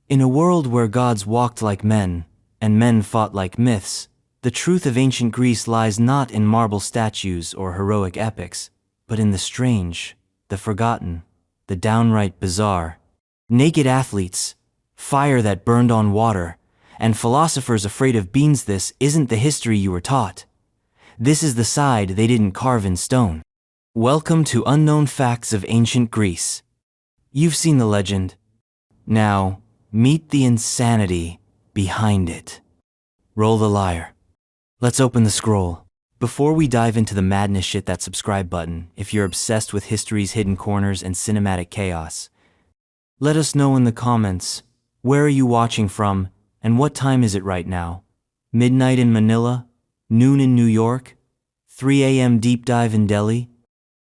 In a world where gods walked like men, and men fought like myths, the truth of ancient Greece lies not in marble statues or heroic epics, but in the strange, the forgotten, the downright bizarre. Naked athletes, fire that burned on water, and philosophers afraid of beans. This isn't the history you were taught. This is the side they didn't carve in stone. Welcome to Unknown Facts of Ancient Greece. You've seen the legend. Now, meet the insanity behind it. Roll the lyre. Let's open the scroll. Before we dive into the madness, hit that subscribe button if you're obsessed with history's hidden corners and cinematic chaos. Let us know in the comments, where are you watching from, and what time is it right now? Midnight in Manila? Noon in New York? 3 a.m. deep dive in Delhi?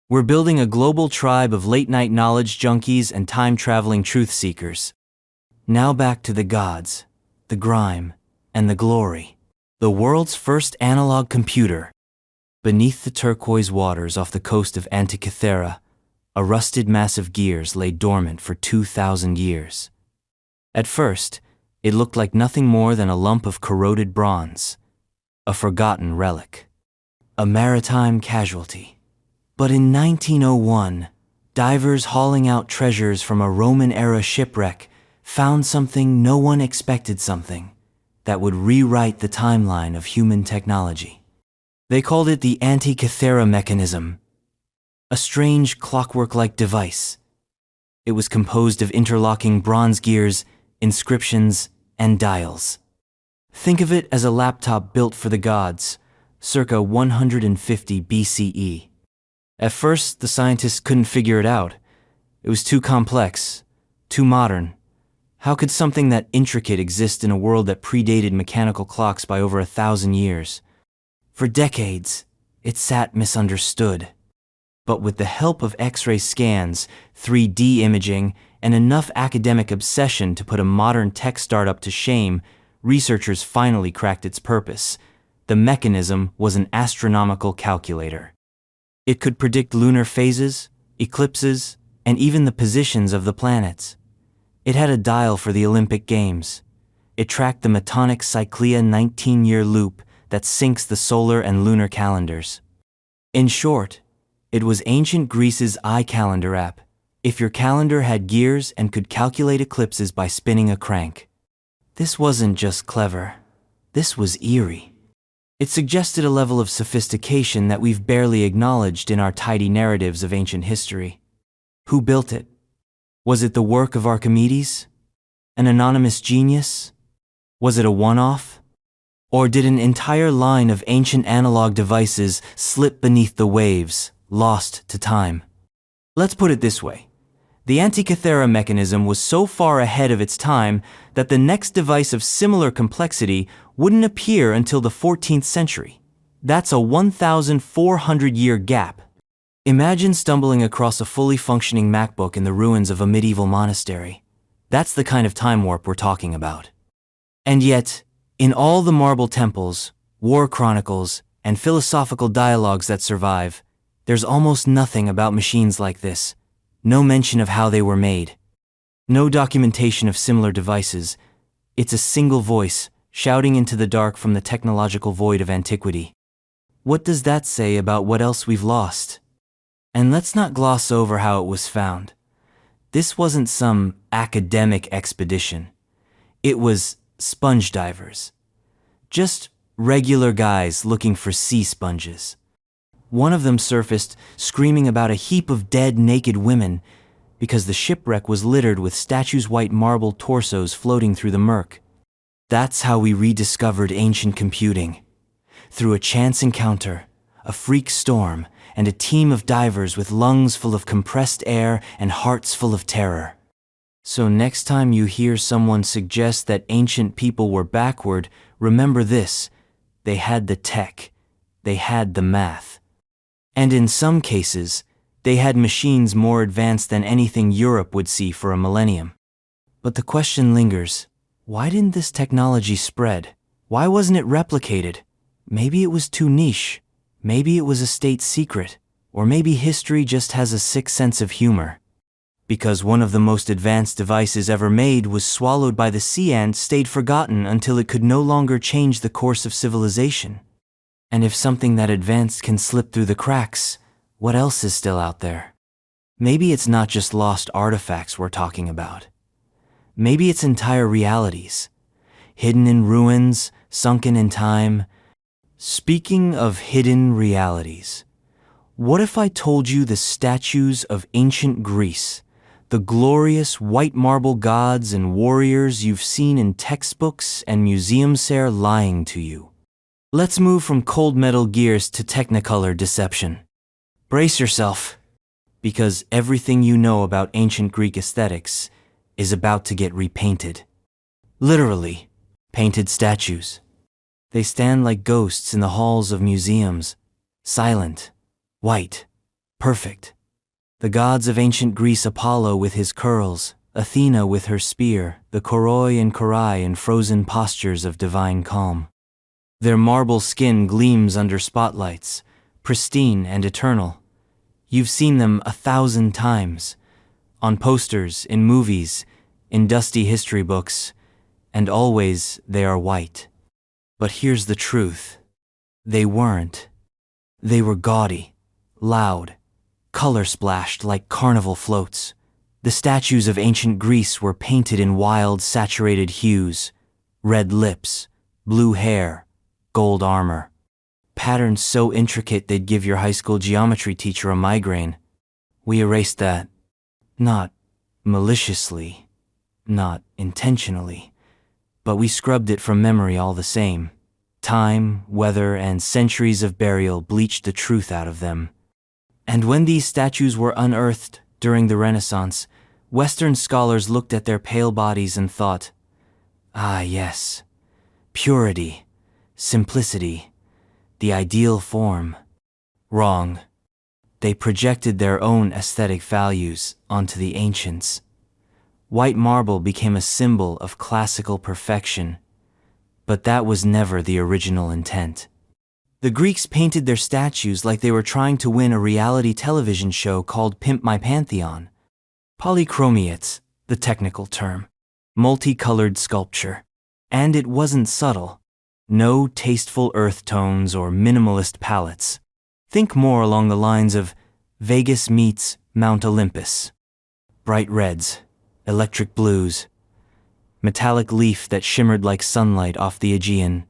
We're building a global tribe of late-night knowledge junkies and time-traveling truth seekers. Now back to the gods, the grime, and the glory. The world's first analog computer. Beneath the turquoise waters off the coast of Antikythera, a rusted mass of gears lay dormant for 2,000 years. At first, it looked like nothing more than a lump of corroded bronze, a forgotten relic, a maritime casualty. But in 1901, divers hauling out treasures from a Roman-era shipwreck found something no one expected, something that would rewrite the timeline of human technology. They called it the Antikythera mechanism, a strange clockwork-like device. It was composed of interlocking bronze gears, inscriptions, and dials. Think of it as a laptop built for the gods, circa 150 BCE. At first, the scientists couldn't figure it out. It was too complex, too modern. How could something that intricate exist in a world that predated mechanical clocks by over 1,000 years? For decades, it sat misunderstood. But with the help of X-ray scans, 3D imaging, and enough academic obsession to put a modern tech startup to shame, researchers finally cracked its purpose. The mechanism was an astronomical calculator. It could predict lunar phases, eclipses, and even the positions of the planets. It had a dial for the Olympic Games. It tracked the Metonic Cyclea 19-year loop that syncs the solar and lunar calendars. In short, it was ancient Greece's iCalendar app, if your calendar had gears and could calculate eclipses by spinning a crank. This wasn't just clever. This was eerie. It suggested a level of sophistication that we've barely acknowledged in our tidy narratives of ancient history. Who built it? Was it the work of Archimedes? An anonymous genius? Was it a one-off? Or did an entire line of ancient analog devices slip beneath the waves, lost to time? Let's put it this way. The Antikythera mechanism was so far ahead of its time that the next device of similar complexity wouldn't appear until the 14th century. That's a 1,400-year gap. Imagine stumbling across a fully functioning MacBook in the ruins of a medieval monastery. That's the kind of time warp we're talking about. And yet, in all the marble temples, war chronicles, and philosophical dialogues that survive, there's almost nothing about machines like this. No mention of how they were made. No documentation of similar devices. It's a single voice, shouting into the dark from the technological void of antiquity. What does that say about what else we've lost? And let's not gloss over how it was found. This wasn't some academic expedition. It was sponge divers. Just regular guys looking for sea sponges. One of them surfaced screaming about a heap of dead, naked women because the shipwreck was littered with statues' white marble torsos floating through the murk. That's how we rediscovered ancient computing. Through a chance encounter, a freak storm, and a team of divers with lungs full of compressed air and hearts full of terror. So next time you hear someone suggest that ancient people were backward, remember this: they had the tech, they had the math. And in some cases, they had machines more advanced than anything Europe would see for a millennium. But the question lingers, why didn't this technology spread? Why wasn't it replicated? Maybe it was too niche. Maybe it was a state secret. Or maybe history just has a sick sense of humor. because one of the most advanced devices ever made was swallowed by the sea and stayed forgotten until it could no longer change the course of civilization. And if something that advanced can slip through the cracks, what else is still out there? Maybe it's not just lost artifacts we're talking about. Maybe it's entire realities, hidden in ruins, sunken in time. Speaking of hidden realities, what if I told you the statues of ancient Greece, the glorious white marble gods and warriors you've seen in textbooks and museums, are lying to you? Let's move from cold metal gears to technicolor deception. Brace yourself, because everything you know about ancient Greek aesthetics is about to get repainted. Literally, painted statues. They stand like ghosts in the halls of museums, silent, white, perfect. The gods of ancient Greece, Apollo with his curls, Athena with her spear, the Koroi and Korai in frozen postures of divine calm. Their marble skin gleams under spotlights, pristine and eternal. You've seen them 1,000 times, on posters, in movies, in dusty history books, and always they are white. But here's the truth. They weren't. They were gaudy, loud, color-splashed like carnival floats. The statues of ancient Greece were painted in wild, saturated hues, red lips, blue hair, gold armor. Patterns so intricate they'd give your high school geometry teacher a migraine. We erased that. Not maliciously, not intentionally, but we scrubbed it from memory all the same. Time, weather, and centuries of burial bleached the truth out of them. And when these statues were unearthed during the Renaissance, Western scholars looked at their pale bodies and thought, "Ah, yes, purity, simplicity, the ideal form." Wrong. They projected their own aesthetic values onto the ancients. White marble became a symbol of classical perfection, but that was never the original intent. The Greeks painted their statues like they were trying to win a reality television show called Pimp My Pantheon. Polychromia, it's the technical term. Multicolored sculpture. And it wasn't subtle. No tasteful earth tones or minimalist palettes. Think more along the lines of Vegas meets Mount Olympus. Bright reds, electric blues, metallic leaf that shimmered like sunlight off the Hygiene.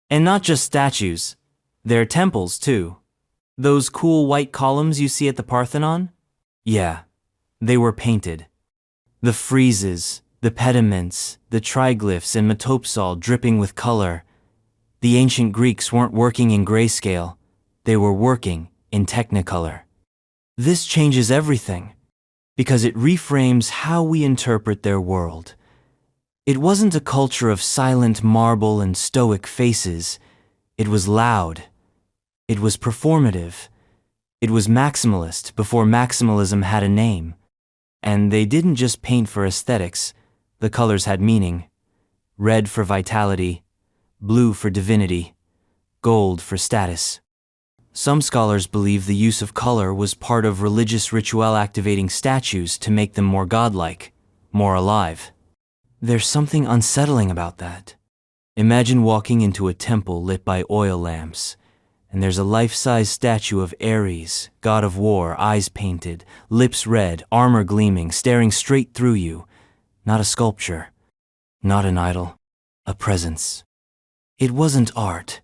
And not just statues, they're temples too. Those cool white columns you see at the Parthenon? Yeah, they were painted. The friezes, the pediments, the triglyphs and metopsal dripping with color. The ancient Greeks weren't working in grayscale, they were working in technicolor. This changes everything, because it reframes how we interpret their world. It wasn't a culture of silent marble and stoic faces. It was loud. It was performative. It was maximalist before maximalism had a name. And they didn't just paint for aesthetics. The colors had meaning. Red for vitality, blue for divinity, gold for status. Some scholars believe the use of color was part of religious ritual activating statues to make them more godlike, more alive. There's something unsettling about that. Imagine walking into a temple lit by oil lamps, and there's a life-size statue of Ares, god of war, eyes painted, lips red, armor gleaming, staring straight through you. Not a sculpture, not an idol, a presence. It wasn't art.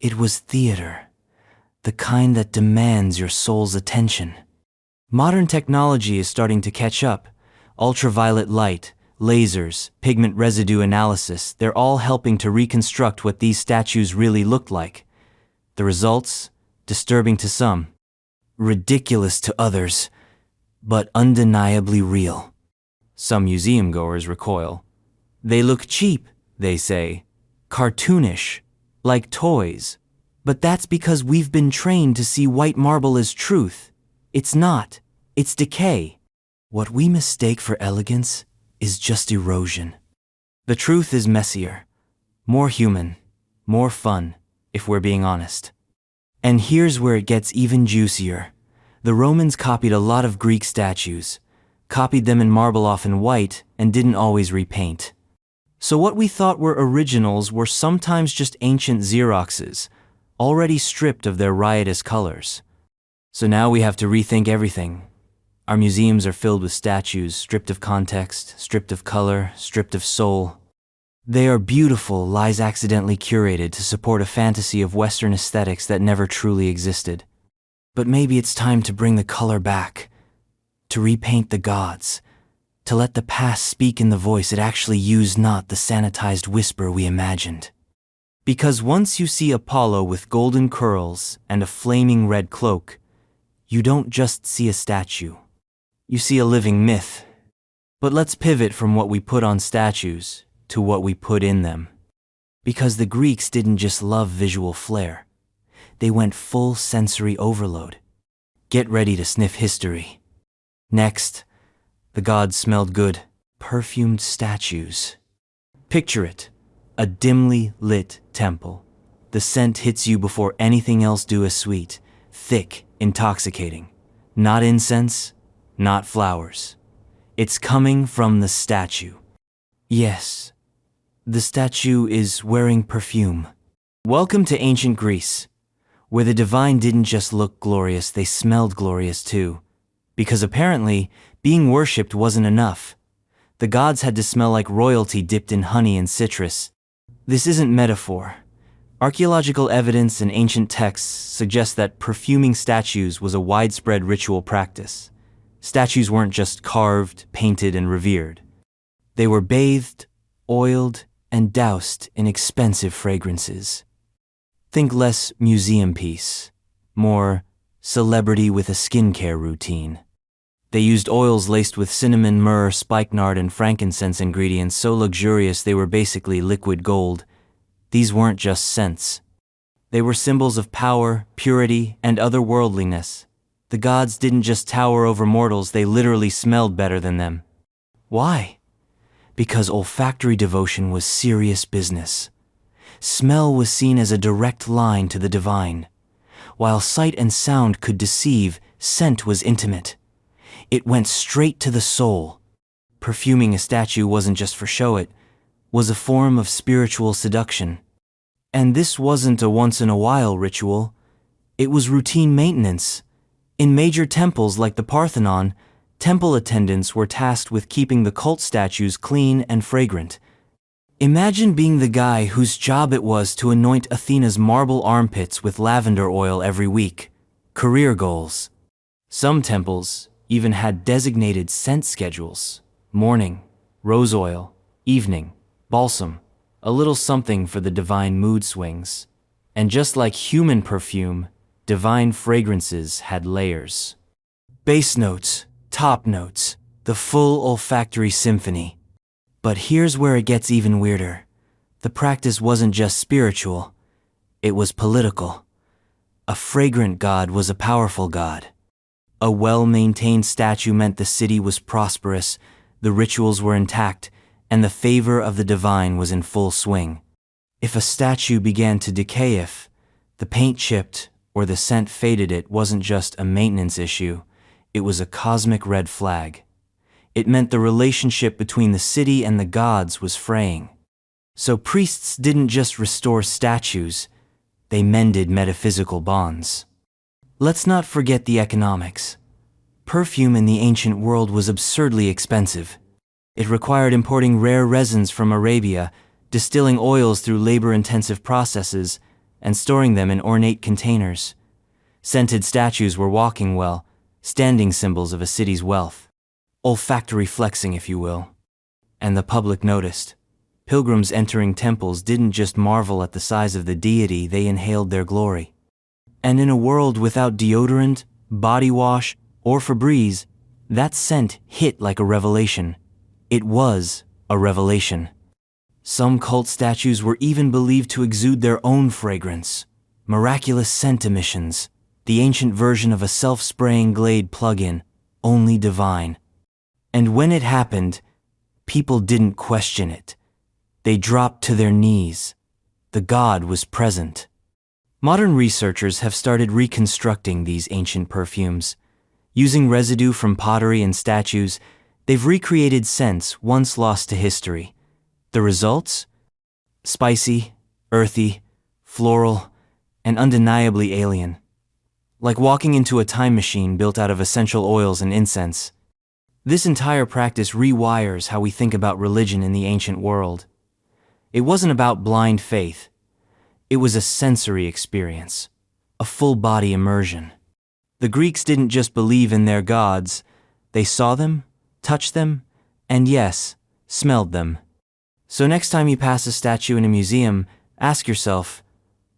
It was theater, the kind that demands your soul's attention. Modern technology is starting to catch up. Ultraviolet light, lasers, pigment residue analysis, they're all helping to reconstruct what these statues really looked like. The results? Disturbing to some, ridiculous to others, but undeniably real. Some museum goers recoil. They look cheap, they say, cartoonish, like toys. But that's because we've been trained to see white marble as truth. It's not. It's decay. What we mistake for elegance is just erosion. The truth is messier, more human, more fun, if we're being honest. And here's where it gets even juicier. The Romans copied a lot of Greek statues, copied them in marble, often white, and didn't always repaint. So what we thought were originals were sometimes just ancient Xeroxes, already stripped of their riotous colors. So now we have to rethink everything. Our museums are filled with statues, stripped of context, stripped of color, stripped of soul. They are beautiful lies accidentally curated to support a fantasy of Western aesthetics that never truly existed. But maybe it's time to bring the color back, to repaint the gods, to let the past speak in the voice it actually used, not the sanitized whisper we imagined. Because once you see Apollo with golden curls and a flaming red cloak, you don't just see a statue. You see a living myth. But let's pivot from what we put on statues to what we put in them. Because the Greeks didn't just love visual flair. They went full sensory overload. Get ready to sniff history. Next, the gods smelled good. Perfumed statues. Picture it, a dimly lit temple. The scent hits you before anything else do. A sweet, thick, intoxicating. Not incense, not flowers. It's coming from the statue. Yes, the statue is wearing perfume. Welcome to ancient Greece, where the divine didn't just look glorious, they smelled glorious too. Because apparently, being worshipped wasn't enough. The gods had to smell like royalty dipped in honey and citrus. This isn't metaphor. Archaeological evidence and ancient texts suggest that perfuming statues was a widespread ritual practice. Statues weren't just carved, painted, and revered. They were bathed, oiled, and doused in expensive fragrances. Think less museum piece, more celebrity with a skincare routine. They used oils laced with cinnamon, myrrh, spikenard, and frankincense ingredients so luxurious they were basically liquid gold. These weren't just scents. They were symbols of power, purity, and otherworldliness. The gods didn't just tower over mortals, they literally smelled better than them. Why? Because olfactory devotion was serious business. Smell was seen as a direct line to the divine. While sight and sound could deceive, scent was intimate. It went straight to the soul. Perfuming a statue wasn't just for show, it was a form of spiritual seduction. And this wasn't a once-in-a-while ritual. It was routine maintenance. In major temples like the Parthenon, temple attendants were tasked with keeping the cult statues clean and fragrant. Imagine being the guy whose job it was to anoint Athena's marble armpits with lavender oil every week. Career goals. Some temples even had designated scent schedules. Morning, rose oil, evening, balsam, a little something for the divine mood swings. And just like human perfume, divine fragrances had layers. Base notes, top notes, the full olfactory symphony. But here's where it gets even weirder. The practice wasn't just spiritual, it was political. A fragrant god was a powerful god. A well-maintained statue meant the city was prosperous, the rituals were intact, and the favor of the divine was in full swing. If a statue began to decay, if the paint chipped or the scent faded, it wasn't just a maintenance issue, it was a cosmic red flag. It meant the relationship between the city and the gods was fraying. So priests didn't just restore statues, they mended metaphysical bonds. Let's not forget the economics. Perfume in the ancient world was absurdly expensive. It required importing rare resins from Arabia, distilling oils through labor-intensive processes, and storing them in ornate containers. Scented statues were walking well, standing symbols of a city's wealth. Olfactory flexing, if you will. And the public noticed. Pilgrims entering temples didn't just marvel at the size of the deity, they inhaled their glory. And in a world without deodorant, body wash, or Febreze, that scent hit like a revelation. It was a revelation. Some cult statues were even believed to exude their own fragrance. Miraculous scent emissions, the ancient version of a self-spraying Glade plug-in, only divine. And when it happened, people didn't question it. They dropped to their knees. The god was present. Modern researchers have started reconstructing these ancient perfumes. Using residue from pottery and statues, They've recreated scents once lost to history. The results? Spicy, earthy, floral, and undeniably alien. Like walking into a time machine built out of essential oils and incense. This entire practice rewires how we think about religion in the ancient world. It wasn't about blind faith. It was a sensory experience, a full-body immersion. The Greeks didn't just believe in their gods, they saw them, touched them, and yes, smelled them. So next time you pass a statue in a museum, ask yourself,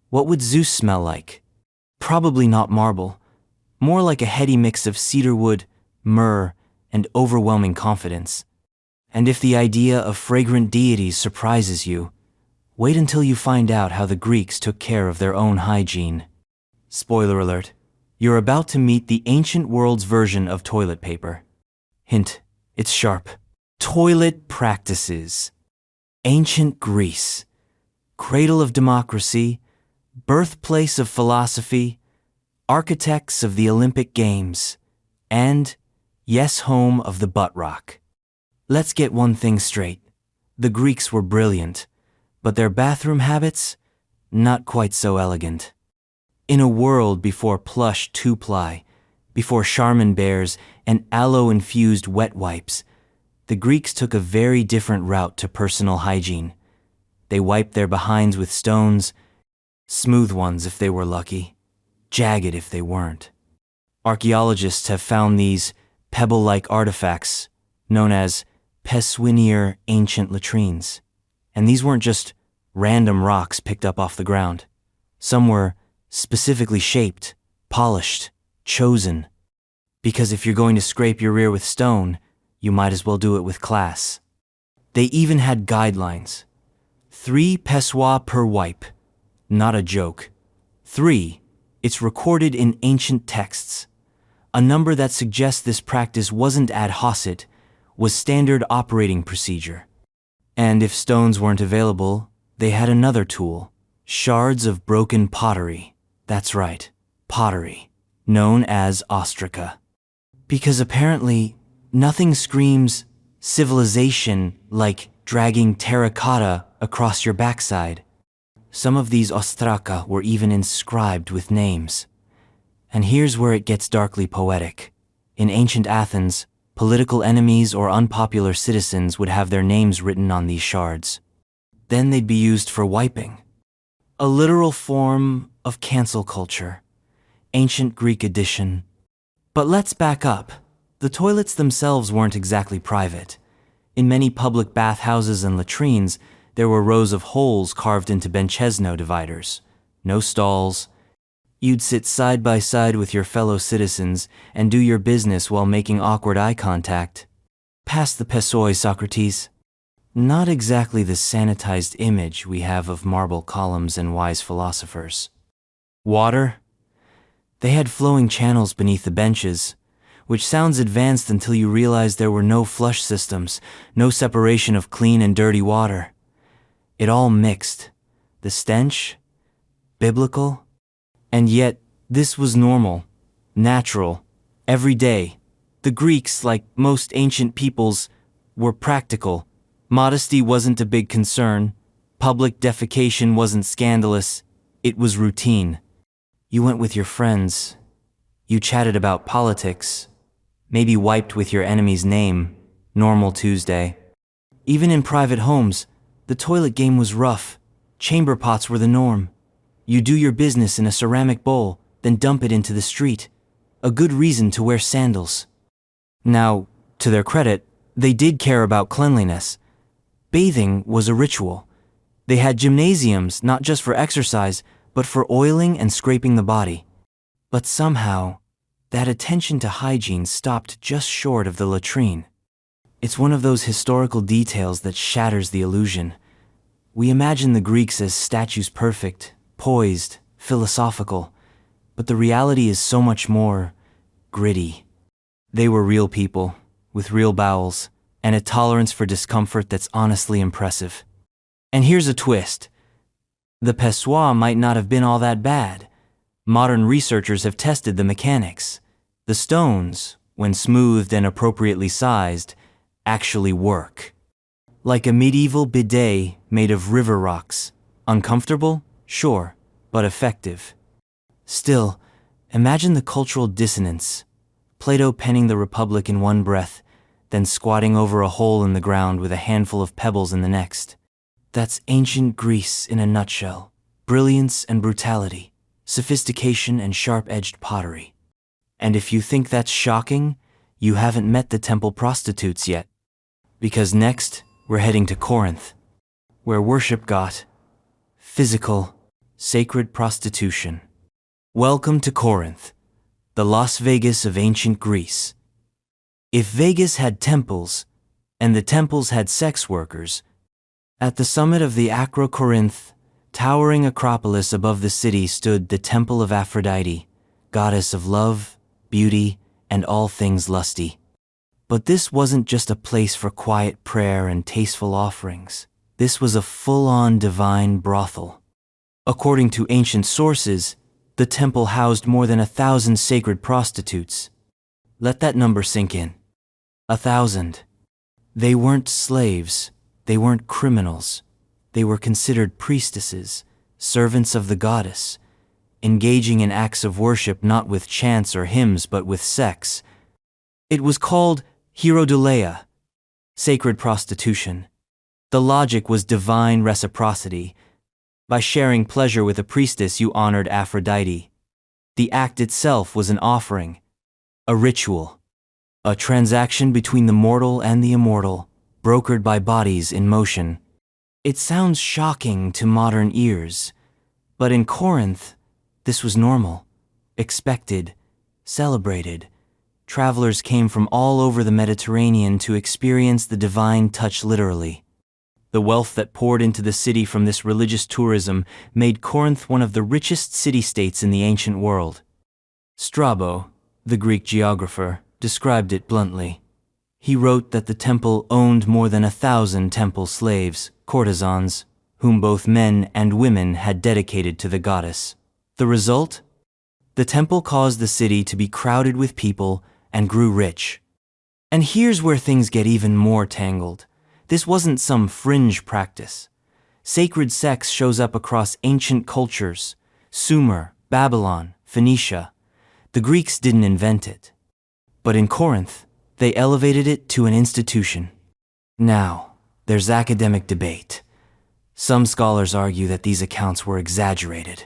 what would Zeus smell like? Probably not marble, more like a heady mix of cedarwood, myrrh, and overwhelming confidence. And if the idea of fragrant deities surprises you, wait until you find out how the Greeks took care of their own hygiene. Spoiler alert, you're about to meet the ancient world's version of toilet paper. Hint, it's sharp. Toilet practices. Ancient Greece. Cradle of democracy, birthplace of philosophy, architects of the Olympic Games, and, yes, home of the butt rock. Let's get one thing straight. The Greeks were brilliant, but their bathroom habits, not quite so elegant. In a world before plush two-ply, before Charmin bears and aloe-infused wet wipes, the Greeks took a very different route to personal hygiene. They wiped their behinds with stones, smooth ones if they were lucky, jagged if they weren't. Archaeologists have found these pebble-like artifacts known as Peswinier ancient latrines. And these weren't just random rocks picked up off the ground. Some were specifically shaped, polished, chosen. Because if you're going to scrape your rear with stone, you might as well do it with class. They even had guidelines. 3 pessoa per wipe. Not a joke. 3. It's recorded in ancient texts. A number that suggests this practice wasn't ad hocet, was standard operating procedure. And if stones weren't available, they had another tool. Shards of broken pottery. That's right, pottery. Known as ostraca. Because apparently, nothing screams civilization like dragging terracotta across your backside. Some of these ostraca were even inscribed with names. And here's where it gets darkly poetic. In ancient Athens, political enemies or unpopular citizens would have their names written on these shards. Then they'd be used for wiping. A literal form of cancel culture. Ancient Greek edition. But let's back up. The toilets themselves weren't exactly private. In many public bathhouses and latrines, there were rows of holes carved into benchesno dividers. No stalls. You'd sit side by side with your fellow citizens and do your business while making awkward eye contact. Pass the pessoi, Socrates. Not exactly the sanitized image we have of marble columns and wise philosophers. Water? They had flowing channels beneath the benches, which sounds advanced until you realize there were no flush systems, no separation of clean and dirty water. It all mixed. The stench, biblical, and yet this was normal, natural, every day. The Greeks, like most ancient peoples, were practical. Modesty wasn't a big concern. Public defecation wasn't scandalous. It was routine. You went with your friends. You chatted about politics. Maybe wiped with your enemy's name. Normal Tuesday. Even in private homes, the toilet game was rough. Chamber pots were the norm. You do your business in a ceramic bowl, then dump it into the street. A good reason to wear sandals. Now, to their credit, they did care about cleanliness. Bathing was a ritual. They had gymnasiums not just for exercise, but for oiling and scraping the body. But somehow, that attention to hygiene stopped just short of the latrine. It's one of those historical details that shatters the illusion. We imagine the Greeks as statues perfect, poised, philosophical, but the reality is so much more gritty. They were real people, with real bowels, and a tolerance for discomfort that's honestly impressive. And here's a twist. The pessoa might not have been all that bad. Modern researchers have tested the mechanics. The stones, when smoothed and appropriately sized, actually work. Like a medieval bidet made of river rocks. Uncomfortable? Sure, but effective. Still, imagine the cultural dissonance. Plato penning the Republic in one breath, then squatting over a hole in the ground with a handful of pebbles in the next. That's ancient Greece in a nutshell. Brilliance and brutality, sophistication and sharp-edged pottery. And if you think that's shocking, you haven't met the temple prostitutes yet. Because next, we're heading to Corinth, where worship got physical, sacred prostitution. Welcome to Corinth, the Las Vegas of ancient Greece. If Vegas had temples, and the temples had sex workers, at the summit of the Acro-Corinth, towering acropolis above the city stood the Temple of Aphrodite, goddess of love, beauty, and all things lusty. But this wasn't just a place for quiet prayer and tasteful offerings. This was a full-on divine brothel. According to ancient sources, the temple housed more than 1,000 sacred prostitutes. Let that number sink in. 1,000. They weren't slaves. They weren't criminals. They were considered priestesses, servants of the goddess, engaging in acts of worship not with chants or hymns but with sex. It was called hierodouleia, sacred prostitution. The logic was divine reciprocity. By sharing pleasure with a priestess, you honored Aphrodite. The act itself was an offering, a ritual, a transaction between the mortal and the immortal, brokered by bodies in motion. It sounds shocking to modern ears, but in Corinth, this was normal, expected, celebrated. Travelers came from all over the Mediterranean to experience the divine touch literally. The wealth that poured into the city from this religious tourism made Corinth one of the richest city-states in the ancient world. Strabo, the Greek geographer, described it bluntly. He wrote that the temple owned more than 1,000 temple slaves, courtesans, whom both men and women had dedicated to the goddess. The result? The temple caused the city to be crowded with people and grew rich. And here's where things get even more tangled. This wasn't some fringe practice. Sacred sex shows up across ancient cultures: Sumer, Babylon, Phoenicia. The Greeks didn't invent it. But in Corinth, they elevated it to an institution. Now, there's academic debate. Some scholars argue that these accounts were exaggerated,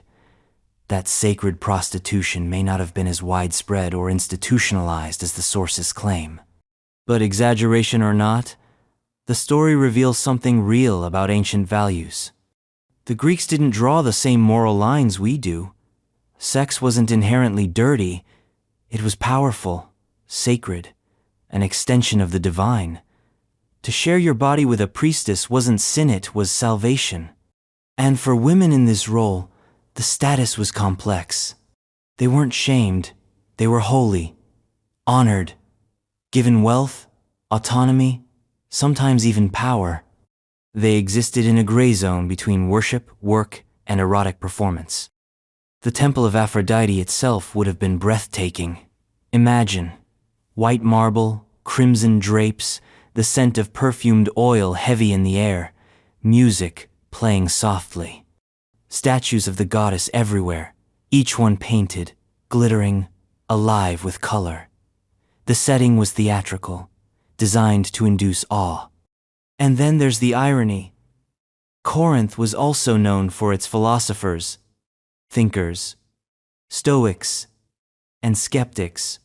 that sacred prostitution may not have been as widespread or institutionalized as the sources claim. But exaggeration or not, the story reveals something real about ancient values. The Greeks didn't draw the same moral lines we do. Sex wasn't inherently dirty. It was powerful, sacred, an extension of the divine. To share your body with a priestess wasn't sin, it was salvation. And for women in this role, the status was complex. They weren't shamed, they were holy, honored, given wealth, autonomy, sometimes even power. They existed in a gray zone between worship, work, and erotic performance. The Temple of Aphrodite itself would have been breathtaking. Imagine, white marble, crimson drapes, the scent of perfumed oil heavy in the air, music playing softly. Statues of the goddess everywhere, each one painted, glittering, alive with color. The setting was theatrical, designed to induce awe. And then there's the irony. Corinth was also known for its philosophers, thinkers, stoics, and skeptics,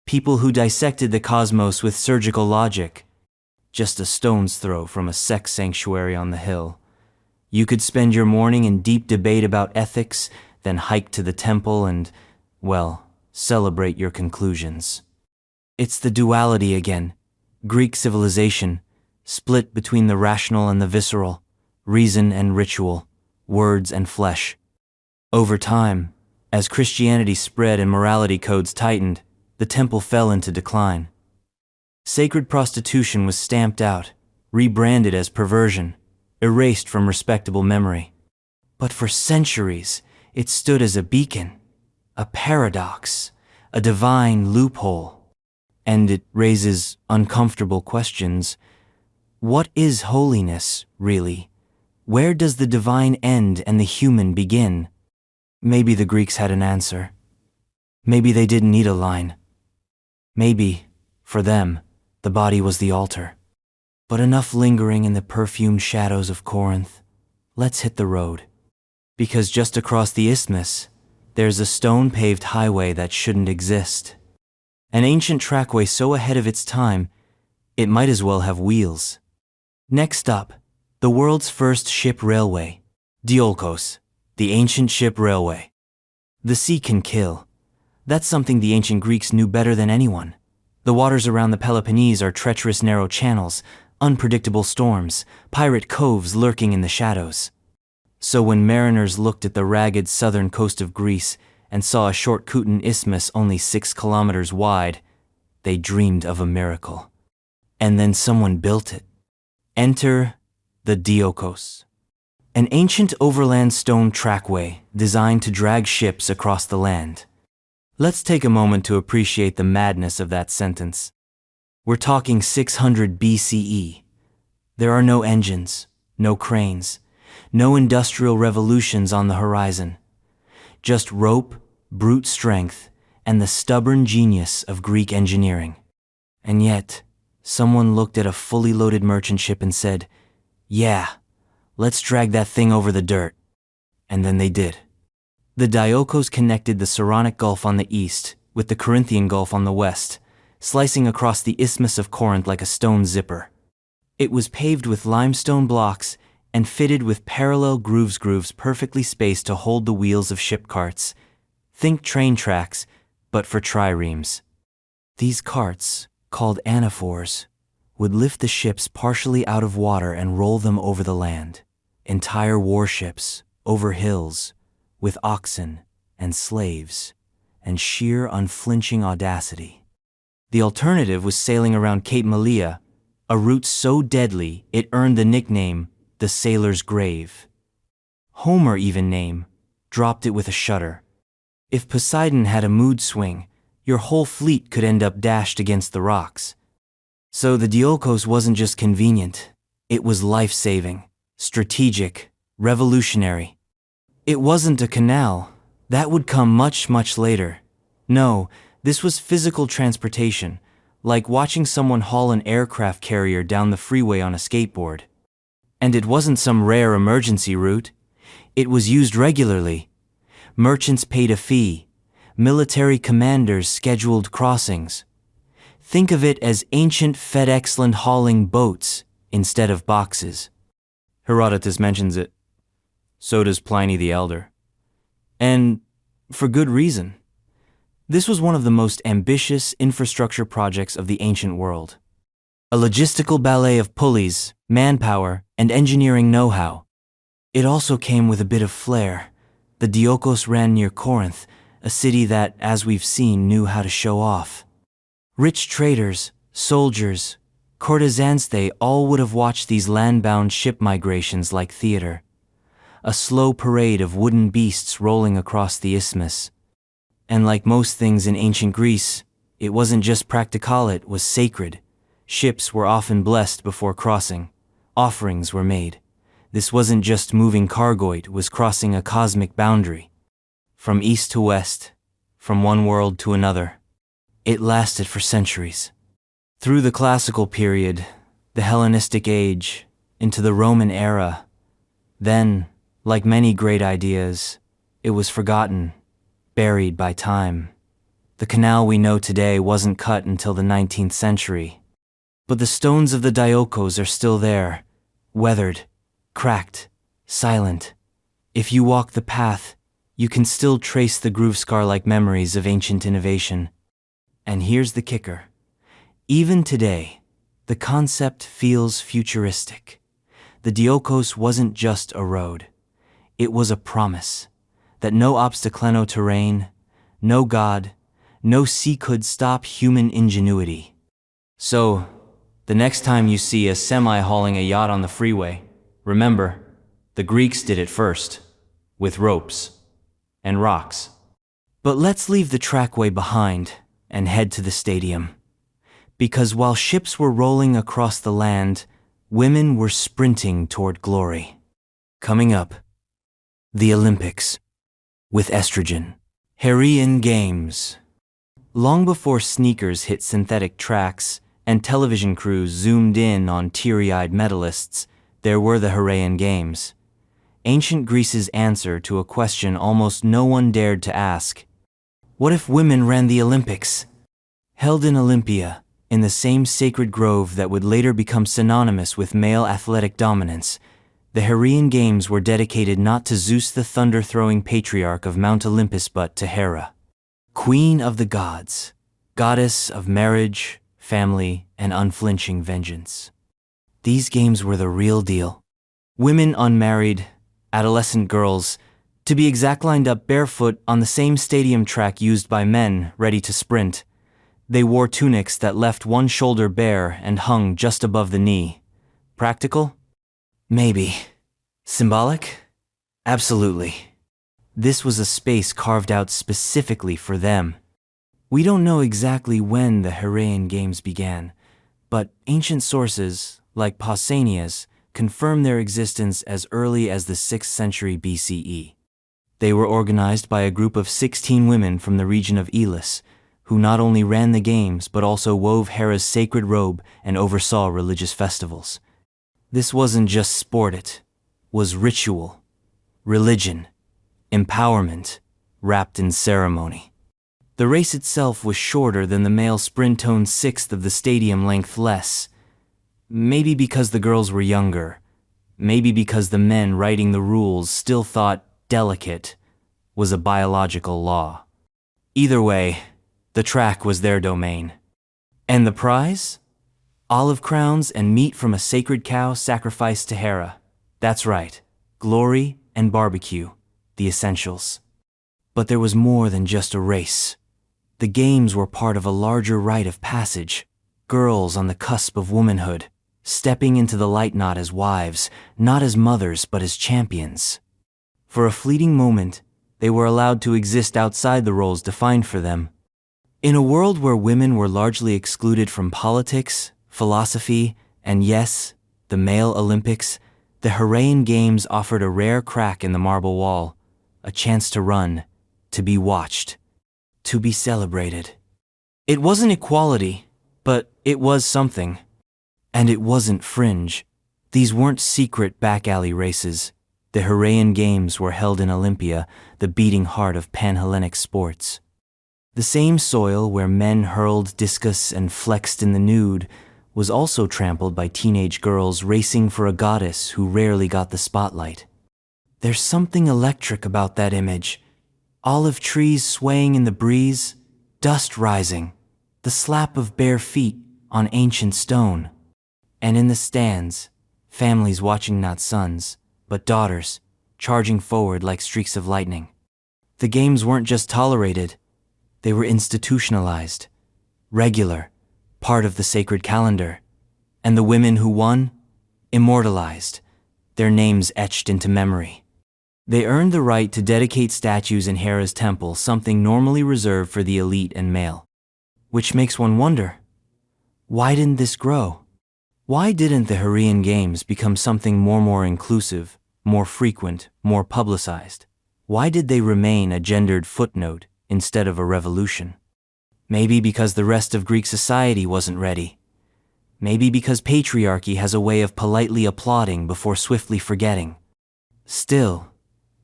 people who dissected the cosmos with surgical logic, just a stone's throw from a sex sanctuary on the hill. You could spend your morning in deep debate about ethics, then hike to the temple and, well, celebrate your conclusions. It's the duality again. Greek civilization, split between the rational and the visceral, reason and ritual, words and flesh. Over time, as Christianity spread and morality codes tightened, the temple fell into decline. Sacred prostitution was stamped out, rebranded as perversion, erased from respectable memory. But for centuries, it stood as a beacon, a paradox, a divine loophole. And it raises uncomfortable questions. What is holiness, really? Where does the divine end and the human begin? Maybe the Greeks had an answer. Maybe they didn't need a line. Maybe, for them, the body was the altar. But enough lingering in the perfumed shadows of Corinth. Let's hit the road. Because just across the isthmus, there's a stone-paved highway that shouldn't exist. An ancient trackway so ahead of its time, it might as well have wheels. Next up, the world's first ship railway, Diolkos, the ancient ship railway. The sea can kill. That's something the ancient Greeks knew better than anyone. The waters around the Peloponnese are treacherous narrow channels, unpredictable storms, pirate coves lurking in the shadows. So when mariners looked at the ragged southern coast of Greece and saw a short Kooten isthmus only 6 kilometers wide, they dreamed of a miracle. And then someone built it. Enter the Diolkos, an ancient overland stone trackway designed to drag ships across the land. Let's take a moment to appreciate the madness of that sentence. We're talking 600 BCE. There are no engines, no cranes, no industrial revolutions on the horizon. Just rope, brute strength, and the stubborn genius of Greek engineering. And yet, someone looked at a fully loaded merchant ship and said, "Yeah, let's drag that thing over the dirt." And then they did. The Diolkos connected the Saronic Gulf on the east with the Corinthian Gulf on the west, slicing across the Isthmus of Corinth like a stone zipper. It was paved with limestone blocks and fitted with parallel grooves perfectly spaced to hold the wheels of ship carts. Think train tracks, but for triremes. These carts, called anaphors, would lift the ships partially out of water and roll them over the land. Entire warships, over hills, with oxen and slaves, and sheer unflinching audacity. The alternative was sailing around Cape Malea, a route so deadly it earned the nickname the Sailor's Grave. Homer even dropped it with a shudder. If Poseidon had a mood swing, your whole fleet could end up dashed against the rocks. So the Diolkos wasn't just convenient, it was life-saving, strategic, revolutionary. It wasn't a canal. That would come much, much later. No, this was physical transportation, like watching someone haul an aircraft carrier down the freeway on a skateboard. And it wasn't some rare emergency route. It was used regularly. Merchants paid a fee. Military commanders scheduled crossings. Think of it as ancient FedEx-land hauling boats instead of boxes. Herodotus mentions it. So does Pliny the Elder. And for good reason. This was one of the most ambitious infrastructure projects of the ancient world. A logistical ballet of pulleys, manpower, and engineering know-how. It also came with a bit of flair. The Diolkos ran near Corinth, a city that, as we've seen, knew how to show off. Rich traders, soldiers, courtesans, they all would have watched these land-bound ship migrations like theater. A slow parade of wooden beasts rolling across the isthmus. And like most things in ancient Greece, it wasn't just practical, it was sacred. Ships were often blessed before crossing. Offerings were made. This wasn't just moving cargo, it was crossing a cosmic boundary. From east to west, from one world to another. It lasted for centuries. Through the classical period, the Hellenistic age, into the Roman era. Then, like many great ideas, it was forgotten, buried by time. The canal we know today wasn't cut until the 19th century. But the stones of the Diolkos are still there, weathered, cracked, silent. If you walk the path, you can still trace the groove scar-like memories of ancient innovation. And here's the kicker. Even today, the concept feels futuristic. The Diolkos wasn't just a road. It was a promise that no obstacle terrain, no god, no sea could stop human ingenuity. So, the next time you see a semi hauling a yacht on the freeway, remember, the Greeks did it first, with ropes and rocks. But let's leave the trackway behind and head to the stadium. Because while ships were rolling across the land, women were sprinting toward glory. Coming up, the Olympics, with estrogen. Hygiene Games. Long before sneakers hit synthetic tracks and television crews zoomed in on teary-eyed medalists, there were the Hygiene Games. Ancient Greece's answer to a question almost no one dared to ask. What if women ran the Olympics? Held in Olympia, in the same sacred grove that would later become synonymous with male athletic dominance, the Hygiene Games were dedicated not to Zeus the thunder-throwing patriarch of Mount Olympus but to Hera, queen of the gods, goddess of marriage, family, and unflinching vengeance. These games were the real deal. Women unmarried, adolescent girls, to be exact, lined up barefoot on the same stadium track used by men ready to sprint. They wore tunics that left one shoulder bare and hung just above the knee. Practical? Maybe. Symbolic? Absolutely. This was a space carved out specifically for them. We don't know exactly when the Hygiene Games began, but ancient sources, like Pausanias, confirm their existence as early as the 6th century BCE. They were organized by a group of 16 women from the region of Elis, who not only ran the games but also wove Hera's sacred robe and oversaw religious festivals. This wasn't just sport, it was ritual, religion, empowerment, wrapped in ceremony. The race itself was shorter than the male sprint-toned sixth of the stadium length less. Maybe because the girls were younger, maybe because the men writing the rules still thought delicate was a biological law. Either way, the track was their domain. And the prize? Olive crowns and meat from a sacred cow sacrificed to Hera. That's right, glory and barbecue, the essentials. But there was more than just a race. The games were part of a larger rite of passage. Girls on the cusp of womanhood, stepping into the light not as wives, not as mothers, but as champions. For a fleeting moment, they were allowed to exist outside the roles defined for them. In a world where women were largely excluded from politics, philosophy, and yes, the male Olympics, the Hygiene Games offered a rare crack in the marble wall, a chance to run, to be watched, to be celebrated. It wasn't equality, but it was something. And it wasn't fringe. These weren't secret back-alley races. The Hygiene Games were held in Olympia, the beating heart of Pan-Hellenic sports. The same soil where men hurled discus and flexed in the nude was also trampled by teenage girls racing for a goddess who rarely got the spotlight. There's something electric about that image. Olive trees swaying in the breeze, dust rising, the slap of bare feet on ancient stone. And in the stands, families watching not sons, but daughters, charging forward like streaks of lightning. The games weren't just tolerated, they were institutionalized, regular, part of the sacred calendar. And the women who won? Immortalized, their names etched into memory. They earned the right to dedicate statues in Hera's temple, something normally reserved for the elite and male. Which makes one wonder, why didn't this grow? Why didn't the Hygiene Games become something more inclusive, more frequent, more publicized? Why did they remain a gendered footnote instead of a revolution? Maybe because the rest of Greek society wasn't ready. Maybe because patriarchy has a way of politely applauding before swiftly forgetting. Still,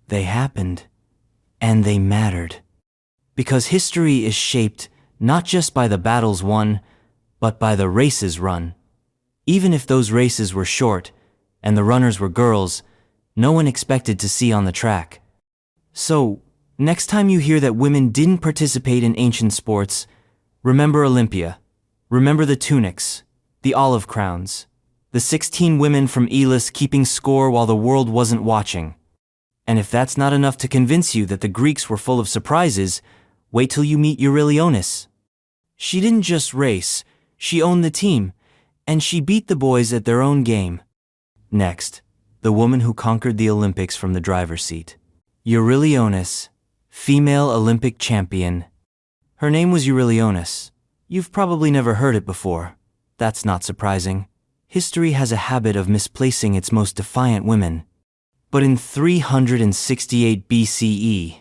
they happened, and they mattered. Because history is shaped not just by the battles won, but by the races run. Even if those races were short, and the runners were girls, no one expected to see on the track. So, next time you hear that women didn't participate in ancient sports, remember Olympia. Remember the tunics, the olive crowns, the 16 women from Elis keeping score while the world wasn't watching. And if that's not enough to convince you that the Greeks were full of surprises, wait till you meet Eurylionis. She didn't just race, she owned the team, and she beat the boys at their own game. Next, the woman who conquered the Olympics from the driver's seat. Eurylionis, female Olympic champion. Her name was Eurylionis, You've probably never heard it before. That's not surprising. History has a habit of misplacing its most defiant women. But in 368 BCE,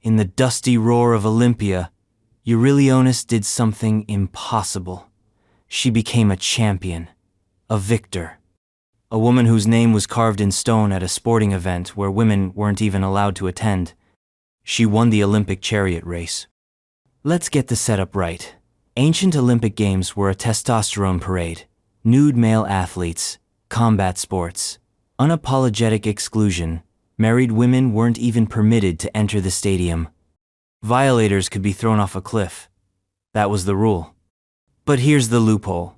in the dusty roar of Olympia, Eurylionis did something impossible. She became a champion, a victor. A woman whose name was carved in stone at a sporting event where women weren't even allowed to attend. She won the Olympic chariot race. Let's get the setup right. Ancient Olympic Games were a testosterone parade, nude male athletes, combat sports, unapologetic exclusion. Married women weren't even permitted to enter the stadium. Violators could be thrown off a cliff. That was the rule. But here's the loophole.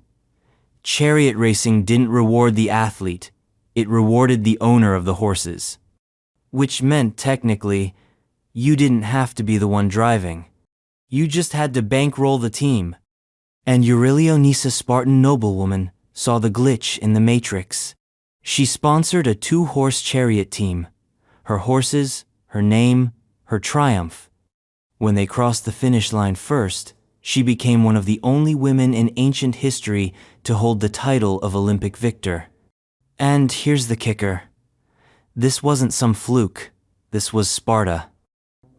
Chariot racing didn't reward the athlete, it rewarded the owner of the horses. Which meant, technically, you didn't have to be the one driving. You just had to bankroll the team. And Eurylionis, a Spartan noblewoman, saw the glitch in the matrix. She sponsored a 2-horse chariot team. Her horses, her name, her triumph. When they crossed the finish line first, she became one of the only women in ancient history to hold the title of Olympic victor. And here's the kicker. This wasn't some fluke. This was Sparta.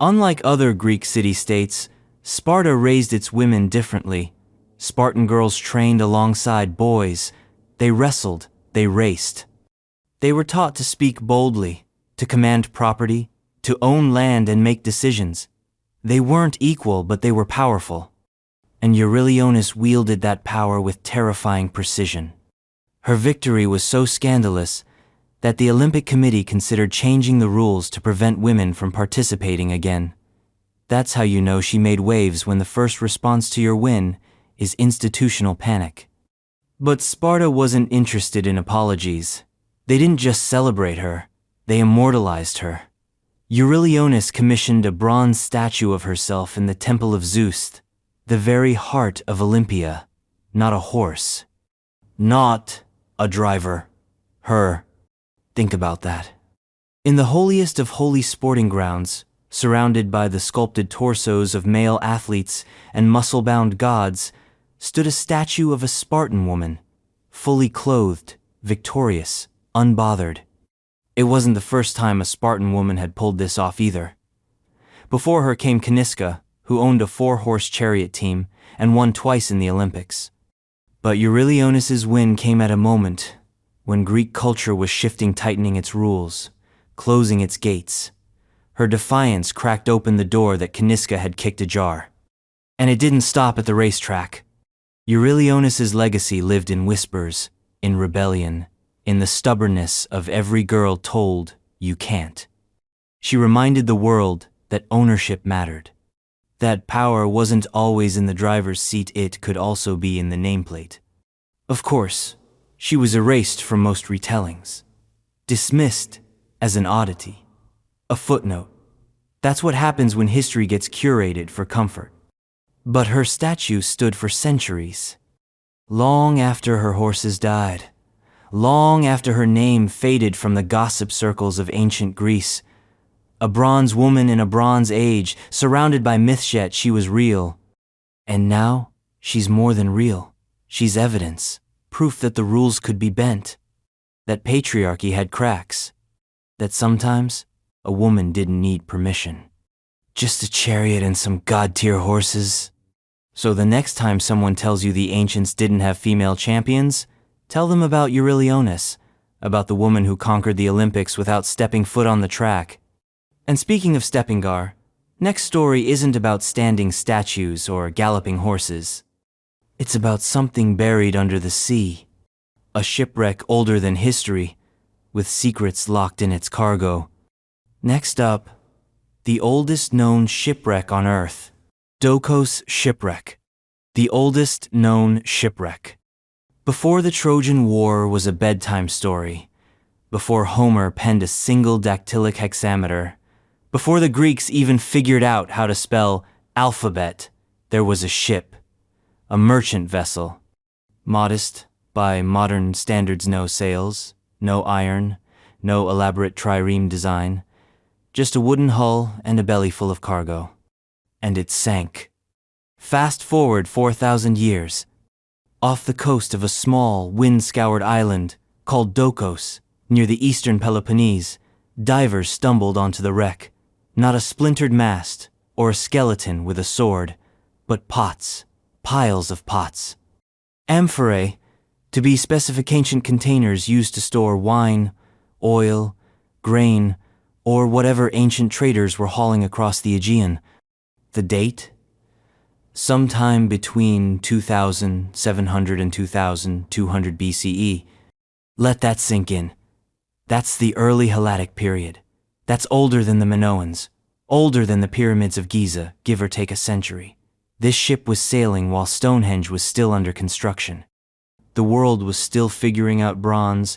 Unlike other Greek city-states, Sparta raised its women differently. Spartan girls trained alongside boys. They wrestled, they raced. They were taught to speak boldly, to command property, to own land and make decisions. They weren't equal, but they were powerful. And Eurylionis wielded that power with terrifying precision. Her victory was so scandalous that the Olympic Committee considered changing the rules to prevent women from participating again. That's how you know she made waves when the first response to your win is institutional panic. But Sparta wasn't interested in apologies. They didn't just celebrate her, they immortalized her. Eurylionis commissioned a bronze statue of herself in the Temple of Zeus, the very heart of Olympia. Not a horse. Not a driver. Her. Think about that. In the holiest of holy sporting grounds, surrounded by the sculpted torsos of male athletes and muscle-bound gods, stood a statue of a Spartan woman, fully clothed, victorious, unbothered. It wasn't the first time a Spartan woman had pulled this off either. Before her came Caniska, who owned a 4-horse chariot team and won twice in the Olympics. But Eurylionis' win came at a moment when Greek culture was tightening its rules, closing its gates. Her defiance cracked open the door that Caniska had kicked ajar. And it didn't stop at the racetrack. Eurylionis' legacy lived in whispers, in rebellion, in the stubbornness of every girl told, "You can't." She reminded the world that ownership mattered. That power wasn't always in the driver's seat, it could also be in the nameplate. Of course, she was erased from most retellings, dismissed as an oddity, a footnote. That's what happens when history gets curated for comfort. But her statue stood for centuries. Long after her horses died, long after her name faded from the gossip circles of ancient Greece, a bronze woman in a bronze age, surrounded by myths, yet she was real. And now, she's more than real. She's evidence, proof that the rules could be bent, that patriarchy had cracks, that sometimes a woman didn't need permission. Just a chariot and some god-tier horses. So the next time someone tells you the ancients didn't have female champions, tell them about Eurylionis, about the woman who conquered the Olympics without stepping foot on the track. And speaking of stepping, next story isn't about standing statues or galloping horses. It's about something buried under the sea. A shipwreck older than history, with secrets locked in its cargo. Next up, the oldest known shipwreck on Earth. Dokos Shipwreck. The oldest known shipwreck. Before the Trojan War was a bedtime story, before Homer penned a single dactylic hexameter, before the Greeks even figured out how to spell alphabet, there was a ship, a merchant vessel. Modest, by modern standards, no sails, no iron, no elaborate trireme design, just a wooden hull and a belly full of cargo. And it sank. Fast forward 4,000 years. Off the coast of a small, wind-scoured island called Dokos, near the eastern Peloponnese, divers stumbled onto the wreck. Not a splintered mast or a skeleton with a sword, but pots, piles of pots. Amphorae, to be specific, ancient containers used to store wine, oil, grain, or whatever ancient traders were hauling across the Aegean. The date? Sometime between 2700 and 2200 BCE. Let that sink in. That's the early Helladic period. That's older than the Minoans, older than the pyramids of Giza, give or take a century. This ship was sailing while Stonehenge was still under construction. The world was still figuring out bronze,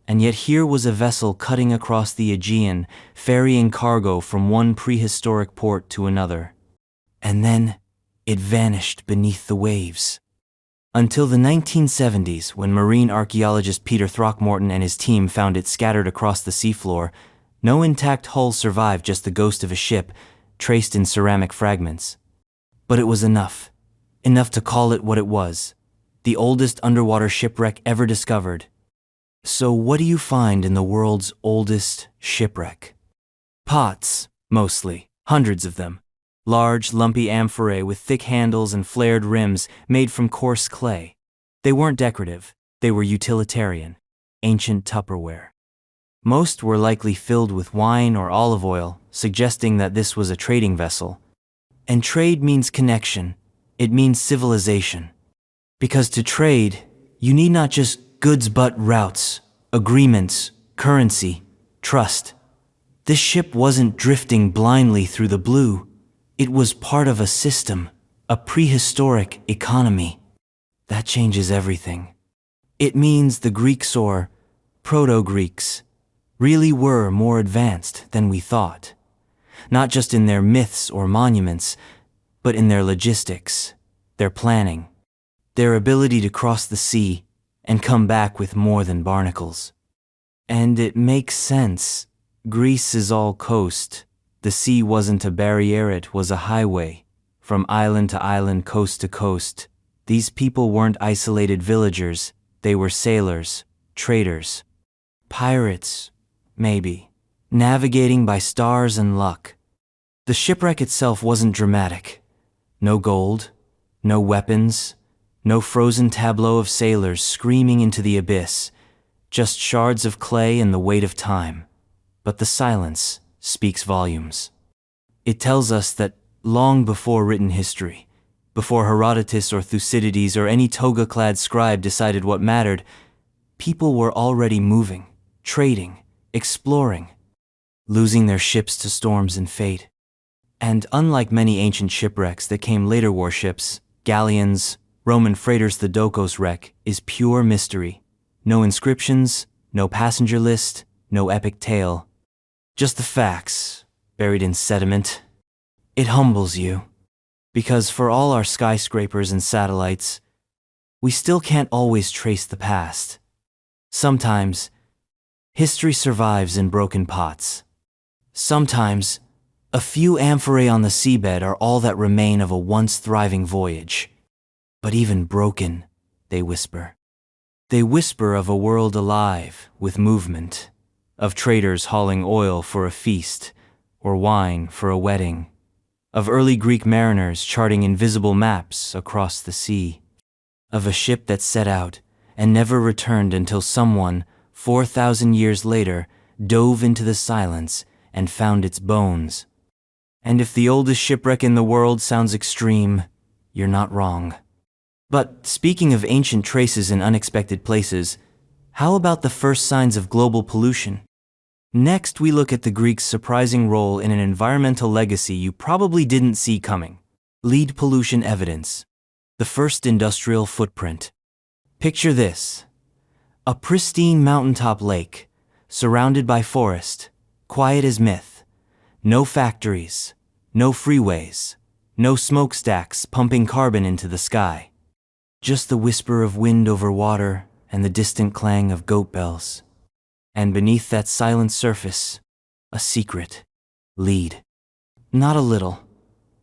and yet here was a vessel cutting across the Aegean, ferrying cargo from one prehistoric port to another. And then it vanished beneath the waves. Until the 1970s, when marine archaeologist Peter Throckmorton and his team found it scattered across the seafloor, no intact hull survived, just the ghost of a ship, traced in ceramic fragments. But it was enough to call it what it was, the oldest underwater shipwreck ever discovered. So what do you find in the world's oldest shipwreck? Pots, mostly, hundreds of them. Large, lumpy amphorae with thick handles and flared rims made from coarse clay. They weren't decorative, they were utilitarian, ancient Tupperware. Most were likely filled with wine or olive oil, suggesting that this was a trading vessel. And trade means connection, it means civilization. Because to trade, you need not just goods but routes, agreements, currency, trust. This ship wasn't drifting blindly through the blue. It was part of a system, a prehistoric economy. That changes everything. It means the Greeks or Proto-Greeks really were more advanced than we thought. Not just in their myths or monuments, but in their logistics, their planning, their ability to cross the sea and come back with more than barnacles. And it makes sense. Greece is all coast. The sea wasn't a barrier, it was a highway. From island to island, coast to coast. These people weren't isolated villagers, they were sailors, traders, pirates, maybe, navigating by stars and luck. The shipwreck itself wasn't dramatic. No gold, no weapons, no frozen tableau of sailors screaming into the abyss, just shards of clay and the weight of time. But the silence speaks volumes. It tells us that long before written history, before Herodotus or Thucydides or any toga-clad scribe decided what mattered, people were already moving, trading, exploring, losing their ships to storms and fate. And unlike many ancient shipwrecks that came later, warships, galleons, Roman freighters, the Dokos wreck is pure mystery. No inscriptions, no passenger list, no epic tale. Just the facts, buried in sediment. It humbles you, because for all our skyscrapers and satellites, we still can't always trace the past. Sometimes, history survives in broken pots. Sometimes, a few amphorae on the seabed are all that remain of a once thriving voyage. But even broken, they whisper. They whisper of a world alive with movement, of traders hauling oil for a feast or wine for a wedding, of early Greek mariners charting invisible maps across the sea, of a ship that set out and never returned until someone, 4,000 years later, dove into the silence and found its bones. And if the oldest shipwreck in the world sounds extreme, you're not wrong. But speaking of ancient traces in unexpected places, how about the first signs of global pollution? Next, we look at the Greeks' surprising role in an environmental legacy you probably didn't see coming. Lead pollution evidence. The first industrial footprint. Picture this. A pristine mountaintop lake, surrounded by forest, quiet as myth. No factories, no freeways, no smokestacks pumping carbon into the sky. Just the whisper of wind over water and the distant clang of goat bells. And beneath that silent surface, a secret. Lead. Not a little,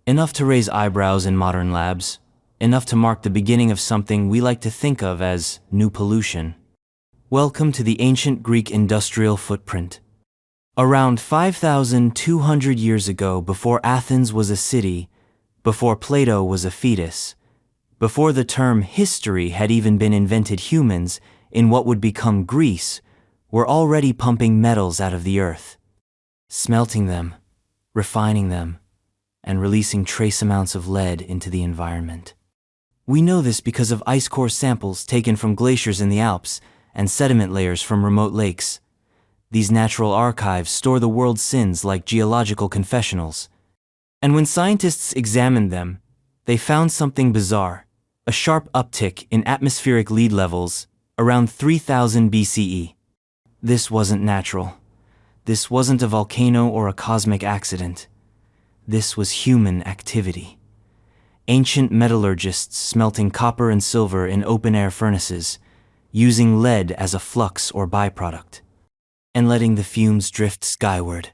Enough to raise eyebrows in modern labs, enough to mark the beginning of something we like to think of as new pollution. Welcome to the ancient Greek industrial footprint. Around 5,200 years ago, before Athens was a city, before Plato was a fetus, before the term history had even been invented, humans, in what would become Greece, were already pumping metals out of the earth, smelting them, refining them, and releasing trace amounts of lead into the environment. We know this because of ice core samples taken from glaciers in the Alps and sediment layers from remote lakes. These natural archives store the world's sins like geological confessionals. And when scientists examined them, they found something bizarre, a sharp uptick in atmospheric lead levels around 3000 BCE. This wasn't natural. This wasn't a volcano or a cosmic accident. This was human activity. Ancient metallurgists smelting copper and silver in open-air furnaces, using lead as a flux or byproduct, and letting the fumes drift skyward.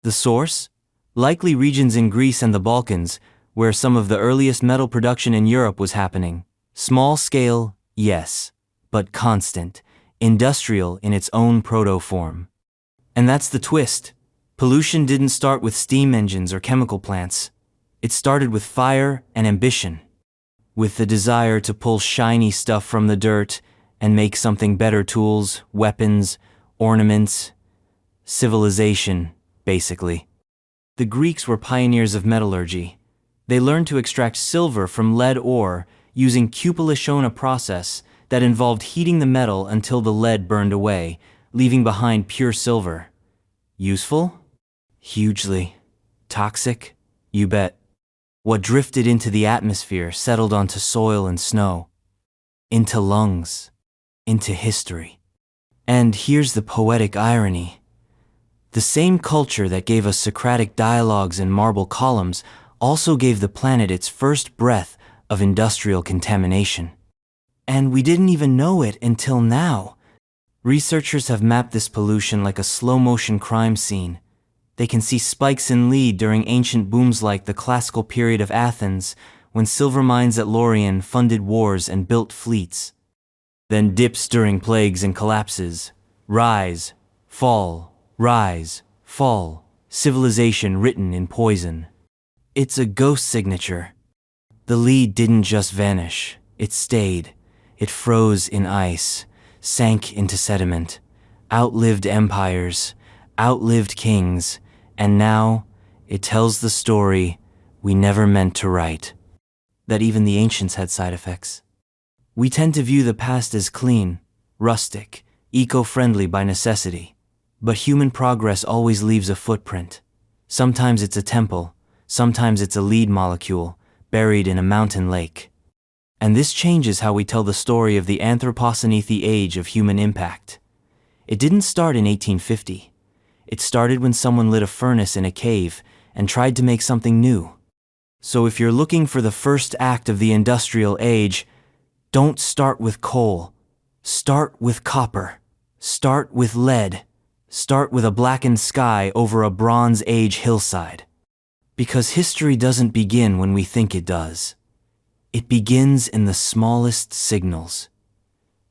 The source? Likely regions in Greece and the Balkans, where some of the earliest metal production in Europe was happening. Small scale, yes, but constant, industrial in its own proto-form. And that's the twist. Pollution didn't start with steam engines or chemical plants. It started with fire and ambition, with the desire to pull shiny stuff from the dirt and make something better: tools, weapons, ornaments, civilization, basically. The Greeks were pioneers of metallurgy. They learned to extract silver from lead ore using cupellation, a process that involved heating the metal until the lead burned away, leaving behind pure silver. Useful? Hugely. Toxic? You bet. What drifted into the atmosphere settled onto soil and snow, into lungs, into history. And here's the poetic irony. The same culture that gave us Socratic dialogues and marble columns also gave the planet its first breath of industrial contamination. And we didn't even know it until now. Researchers have mapped this pollution like a slow-motion crime scene. They can see spikes in lead during ancient booms like the classical period of Athens, when silver mines at Laurion funded wars and built fleets. Then dips during plagues and collapses. Rise, fall, rise, fall. Civilization written in poison. It's a ghost signature. The lead didn't just vanish. It stayed. It froze in ice, sank into sediment, outlived empires, outlived kings, and now it tells the story we never meant to write. That even the ancients had side effects. We tend to view the past as clean, rustic, eco-friendly by necessity. But human progress always leaves a footprint. Sometimes it's a temple, sometimes it's a lead molecule buried in a mountain lake. And this changes how we tell the story of the Anthropocene age of human impact. It didn't start in 1850. It started when someone lit a furnace in a cave and tried to make something new. So if you're looking for the first act of the industrial age, don't start with coal. Start with copper. Start with lead. Start with a blackened sky over a Bronze Age hillside. Because history doesn't begin when we think it does. It begins in the smallest signals,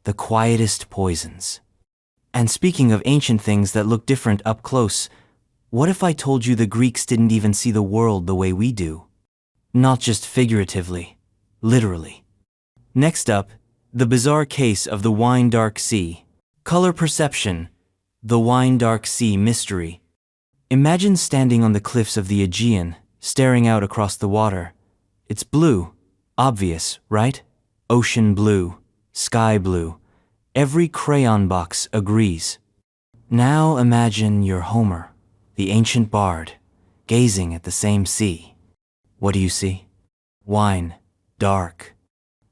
the quietest poisons. And speaking of ancient things that look different up close, what if I told you the Greeks didn't even see the world the way we do? Not just figuratively, literally. Next up, the bizarre case of the wine dark sea. Color perception. The wine dark sea mystery. Imagine standing on the cliffs of the Hygiene, staring out across the water. It's blue. Obvious, right? Ocean blue, sky blue. Every crayon box agrees. Now imagine you're Homer, the ancient bard, gazing at the same sea. What do you see? Wine, dark.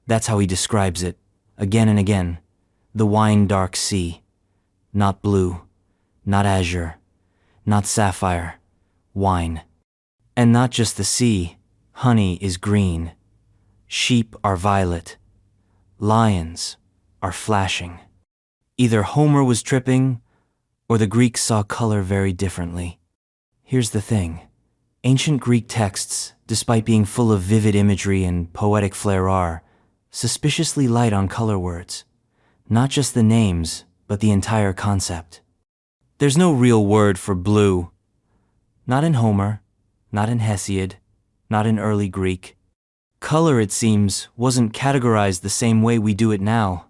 That's how he describes it, again and again. The wine dark sea. Not blue, not azure, not sapphire, wine. And not just the sea, honey is green. Sheep are violet. Lions are flashing. Either Homer was tripping, or the Greeks saw color very differently. Here's the thing. Ancient Greek texts, despite being full of vivid imagery and poetic flair, are suspiciously light on color words. Not just the names, but the entire concept. There's no real word for blue. Not in Homer, not in Hesiod, not in early Greek. Color, it seems, wasn't categorized the same way we do it now.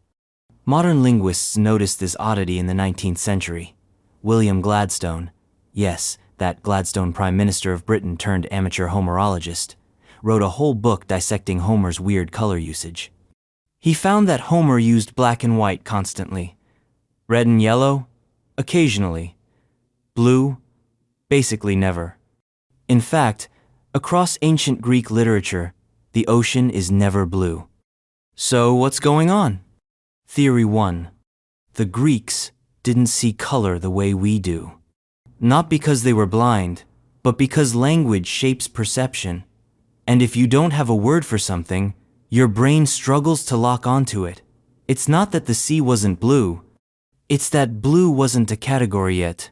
Modern linguists noticed this oddity in the 19th century. William Gladstone, yes, that Gladstone Prime Minister of Britain turned amateur Homerologist, wrote a whole book dissecting Homer's weird color usage. He found that Homer used black and white constantly. Red and yellow? Occasionally. Blue? Basically never. In fact, across ancient Greek literature, the ocean is never blue. So what's going on? Theory 1. The Greeks didn't see color the way we do. Not because they were blind, but because language shapes perception. And if you don't have a word for something, your brain struggles to lock onto it. It's not that the sea wasn't blue. It's that blue wasn't a category yet.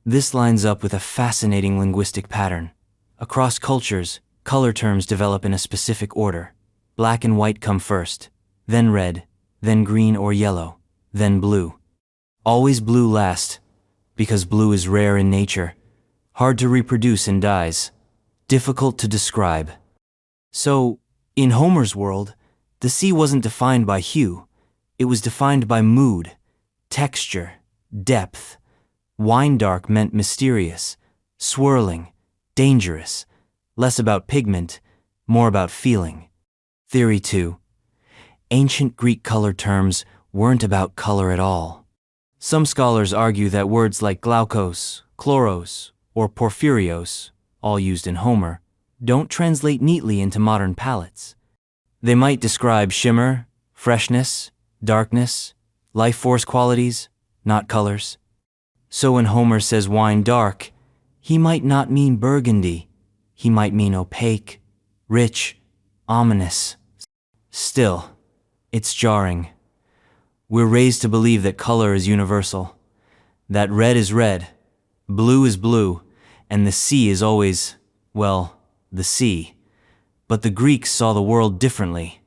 This lines up with a fascinating linguistic pattern. Across cultures, color terms develop in a specific order. Black and white come first, then red, then green or yellow, then blue. Always blue last, because blue is rare in nature, hard to reproduce in dyes, difficult to describe. So, in Homer's world, the sea wasn't defined by hue, it was defined by mood, texture, depth. Wine dark meant mysterious, swirling, dangerous, less about pigment, more about feeling. Theory 2. Ancient Greek color terms weren't about color at all. Some scholars argue that words like glaukos, chloros, or porphyrios, all used in Homer, don't translate neatly into modern palettes. They might describe shimmer, freshness, darkness, life force qualities, not colors. So when Homer says wine dark, he might not mean burgundy. He might mean opaque, rich, ominous. Still, it's jarring. We're raised to believe that color is universal, that red is red, blue is blue, and the sea is always, well, the sea. But the Greeks saw the world differently,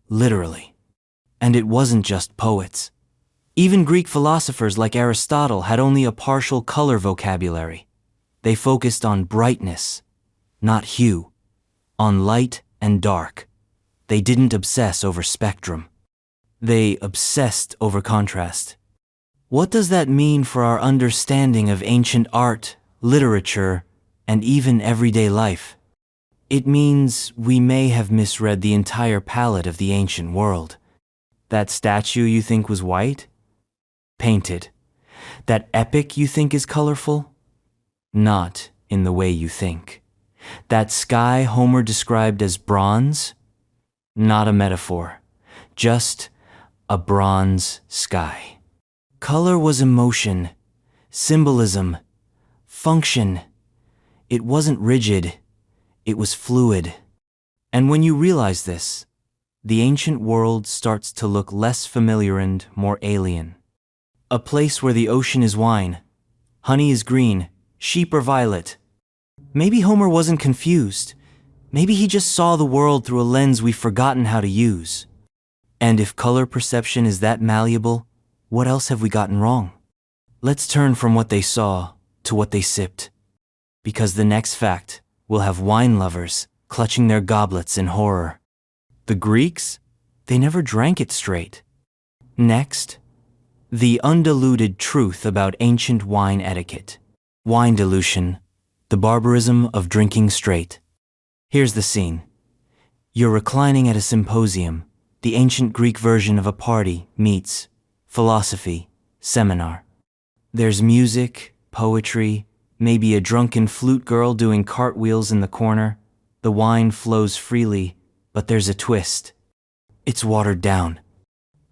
literally. And it wasn't just poets. Even Greek philosophers like Aristotle had only a partial color vocabulary. They focused on brightness, not hue, on light and dark. They didn't obsess over spectrum. They obsessed over contrast. What does that mean for our understanding of ancient art, literature, and even everyday life? It means we may have misread the entire palette of the ancient world. That statue you think was white? Painted. That epic you think is colorful? Not in the way you think. That sky Homer described as bronze? Not a metaphor. Just a bronze sky. Color was emotion, symbolism, function. It wasn't rigid, it was fluid. And when you realize this, the ancient world starts to look less familiar and more alien. A place where the ocean is wine, honey is green, sheep are violet. Maybe Homer wasn't confused. Maybe he just saw the world through a lens we've forgotten how to use. And if color perception is that malleable, what else have we gotten wrong? Let's turn from what they saw to what they sipped. Because the next fact will have wine lovers clutching their goblets in horror. The Greeks? They never drank it straight. Next, the undiluted truth about ancient wine etiquette. Wine dilution, the barbarism of drinking straight. Here's the scene. You're reclining at a symposium. The ancient Greek version of a party meets philosophy, seminar. There's music, poetry, maybe a drunken flute girl doing cartwheels in the corner. The wine flows freely, but there's a twist. It's watered down.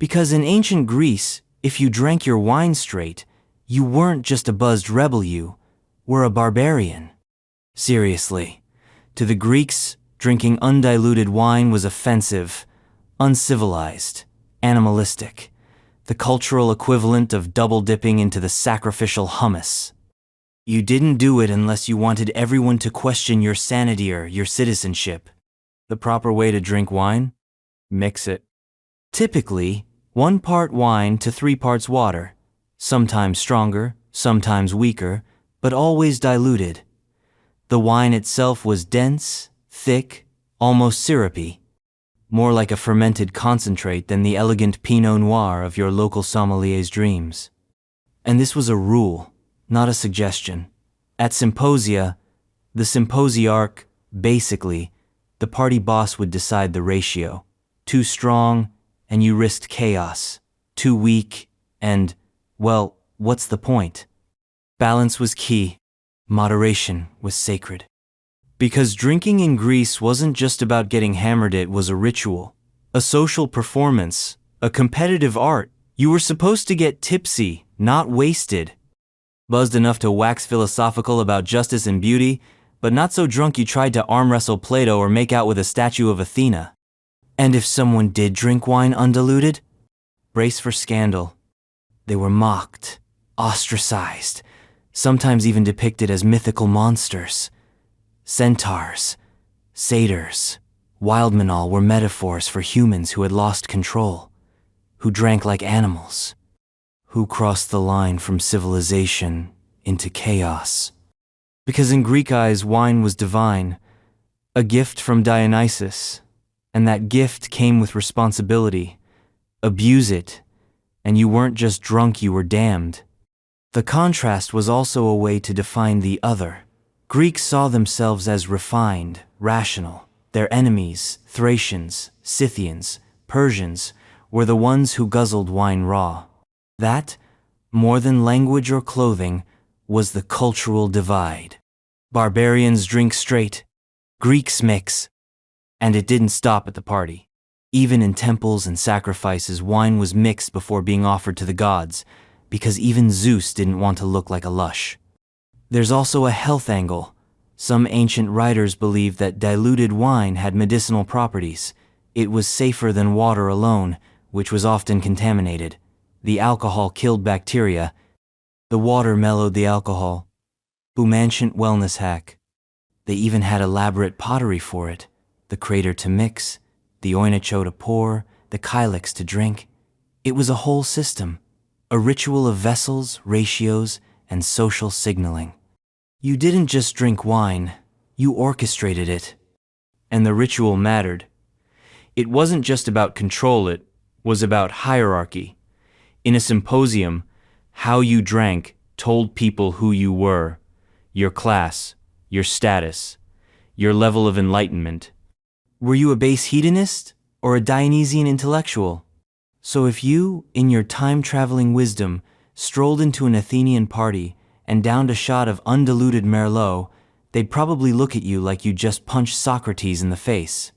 Because in ancient Greece, if you drank your wine straight, you weren't just a buzzed rebel, you were a barbarian. Seriously, to the Greeks, drinking undiluted wine was offensive, uncivilized, animalistic, the cultural equivalent of double dipping into the sacrificial hummus. You didn't do it unless you wanted everyone to question your sanity or your citizenship. The proper way to drink wine? Mix it. Typically, 1 part wine to 3 parts water, sometimes stronger, sometimes weaker, but always diluted. The wine itself was dense, thick, almost syrupy, more like a fermented concentrate than the elegant Pinot Noir of your local sommelier's dreams. And this was a rule, not a suggestion. At symposia, the symposiarch, basically, the party boss would decide the ratio. Too strong, and you risked chaos. Too weak, and, well, what's the point? Balance was key. Moderation was sacred. Because drinking in Greece wasn't just about getting hammered, it was a ritual, a social performance, a competitive art. You were supposed to get tipsy, not wasted. Buzzed enough to wax philosophical about justice and beauty, but not so drunk you tried to arm wrestle Plato or make out with a statue of Athena. And if someone did drink wine undiluted, brace for scandal. They were mocked, ostracized, sometimes even depicted as mythical monsters. Centaurs, satyrs, wildmen all were metaphors for humans who had lost control, who drank like animals, who crossed the line from civilization into chaos. Because in Greek eyes, wine was divine, a gift from Dionysus, and that gift came with responsibility. Abuse it, and you weren't just drunk, you were damned. The contrast was also a way to define the other. Greeks saw themselves as refined, rational. Their enemies, Thracians, Scythians, Persians, were the ones who guzzled wine raw. That, more than language or clothing, was the cultural divide. Barbarians drink straight, Greeks mix. And it didn't stop at the party. Even in temples and sacrifices, wine was mixed before being offered to the gods, because even Zeus didn't want to look like a lush. There's also a health angle. Some ancient writers believed that diluted wine had medicinal properties. It was safer than water alone, which was often contaminated. The alcohol killed bacteria. The water mellowed the alcohol. Boom, ancient wellness hack. They even had elaborate pottery for it. The crater to mix, the oinocho to pour, the kylix to drink. It was a whole system, a ritual of vessels, ratios, and social signaling. You didn't just drink wine, you orchestrated it. And the ritual mattered. It wasn't just about control, it was about hierarchy. In a symposium, how you drank told people who you were, your class, your status, your level of enlightenment. Were you a base hedonist or a Dionysian intellectual? So if you, in your time-traveling wisdom, strolled into an Athenian party and downed a shot of undiluted Merlot, they'd probably look at you like you just punched Socrates in the face.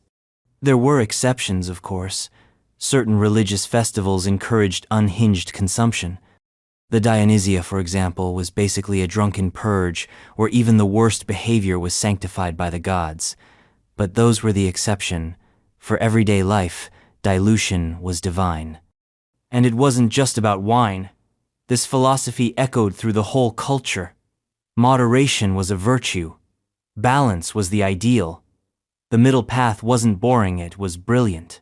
There were exceptions, of course. Certain religious festivals encouraged unhinged consumption. The Dionysia, for example, was basically a drunken purge, or even the worst behavior was sanctified by the gods. But those were the exception. For everyday life, dilution was divine. And it wasn't just about wine. This philosophy echoed through the whole culture. Moderation was a virtue. Balance was the ideal. The middle path wasn't boring, it was brilliant.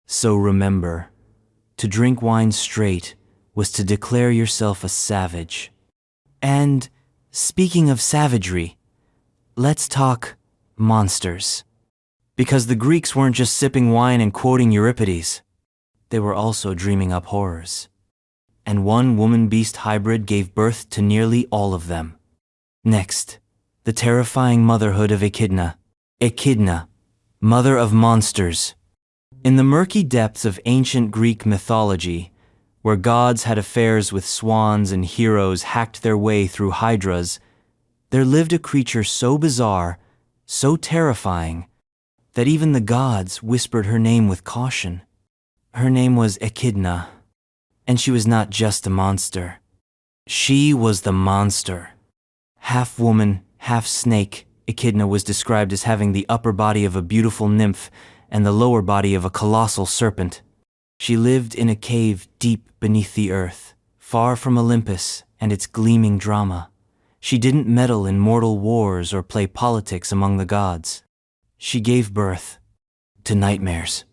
So remember, to drink wine straight was to declare yourself a savage. And, speaking of savagery, let's talk monsters. Because the Greeks weren't just sipping wine and quoting Euripides. They were also dreaming up horrors. And one woman-beast hybrid gave birth to nearly all of them. Next, the terrifying motherhood of Echidna. Echidna, mother of monsters. In the murky depths of ancient Greek mythology, where gods had affairs with swans and heroes hacked their way through hydras, there lived a creature so bizarre, so terrifying, that even the gods whispered her name with caution. Her name was Echidna, and she was not just a monster. She was the monster. Half woman, half snake, Echidna was described as having the upper body of a beautiful nymph and the lower body of a colossal serpent. She lived in a cave deep beneath the earth, far from Olympus and its gleaming drama. She didn't meddle in mortal wars or play politics among the gods. She gave birth to nightmares.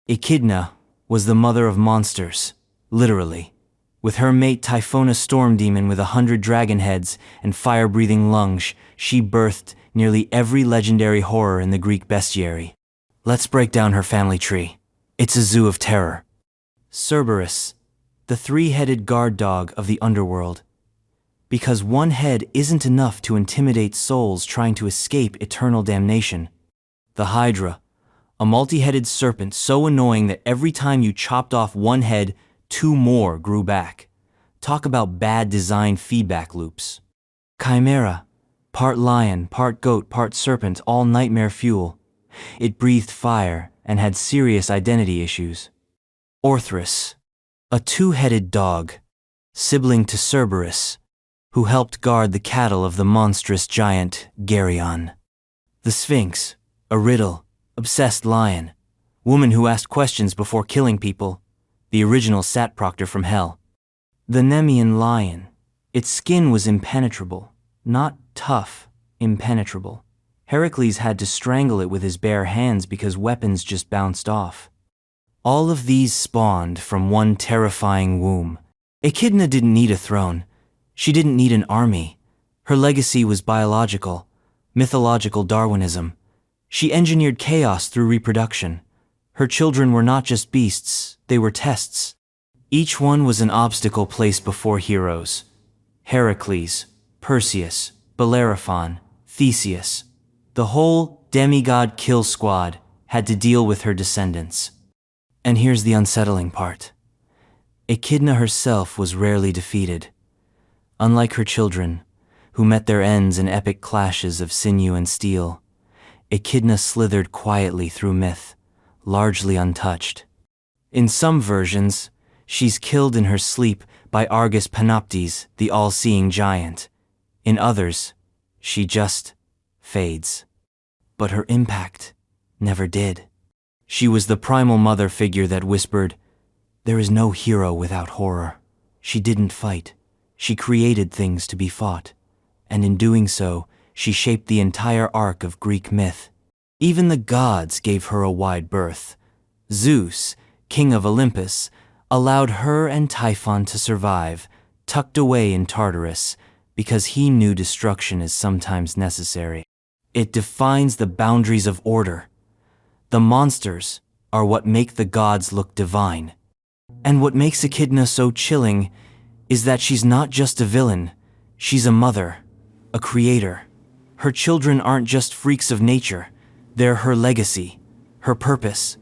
Echidna was the mother of monsters, literally. With her mate Typhona storm demon with 100 dragon heads and fire-breathing lungs, she birthed nearly every legendary horror in the Greek bestiary. Let's break down her family tree. It's a zoo of terror. Cerberus, the three-headed guard dog of the underworld. Because one head isn't enough to intimidate souls trying to escape eternal damnation. The Hydra, a multi-headed serpent so annoying that every time you chopped off one head, 2 more grew back. Talk about bad design feedback loops. Chimera, part lion, part goat, part serpent, all nightmare fuel. It breathed fire and had serious identity issues. Orthrus, a 2-headed dog, sibling to Cerberus, who helped guard the cattle of the monstrous giant Geryon. The Sphinx, a riddle, obsessed lion, woman who asked questions before killing people, the original Sat Proctor from hell. The Nemean lion, its skin was impenetrable, not tough, impenetrable. Heracles had to strangle it with his bare hands because weapons just bounced off. All of these spawned from one terrifying womb. Echidna didn't need a throne. She didn't need an army. Her legacy was biological, mythological Darwinism. She engineered chaos through reproduction. Her children were not just beasts, they were tests. Each one was an obstacle placed before heroes. Heracles, Perseus, Bellerophon, Theseus. The whole demigod kill squad had to deal with her descendants. And here's the unsettling part. Echidna herself was rarely defeated. Unlike her children, who met their ends in epic clashes of sinew and steel, Echidna slithered quietly through myth, largely untouched. In some versions, she's killed in her sleep by Argus Panoptes, the all-seeing giant. In others, she just fades. But her impact never did. She was the primal mother figure that whispered, "There is no hero without horror." She didn't fight. She created things to be fought. And in doing so, she shaped the entire arc of Greek myth. Even the gods gave her a wide berth. Zeus, king of Olympus, allowed her and Typhon to survive, tucked away in Tartarus, because he knew destruction is sometimes necessary. It defines the boundaries of order. The monsters are what make the gods look divine. And what makes Echidna so chilling is that she's not just a villain, she's a mother, a creator. Her children aren't just freaks of nature, they're her legacy, her purpose.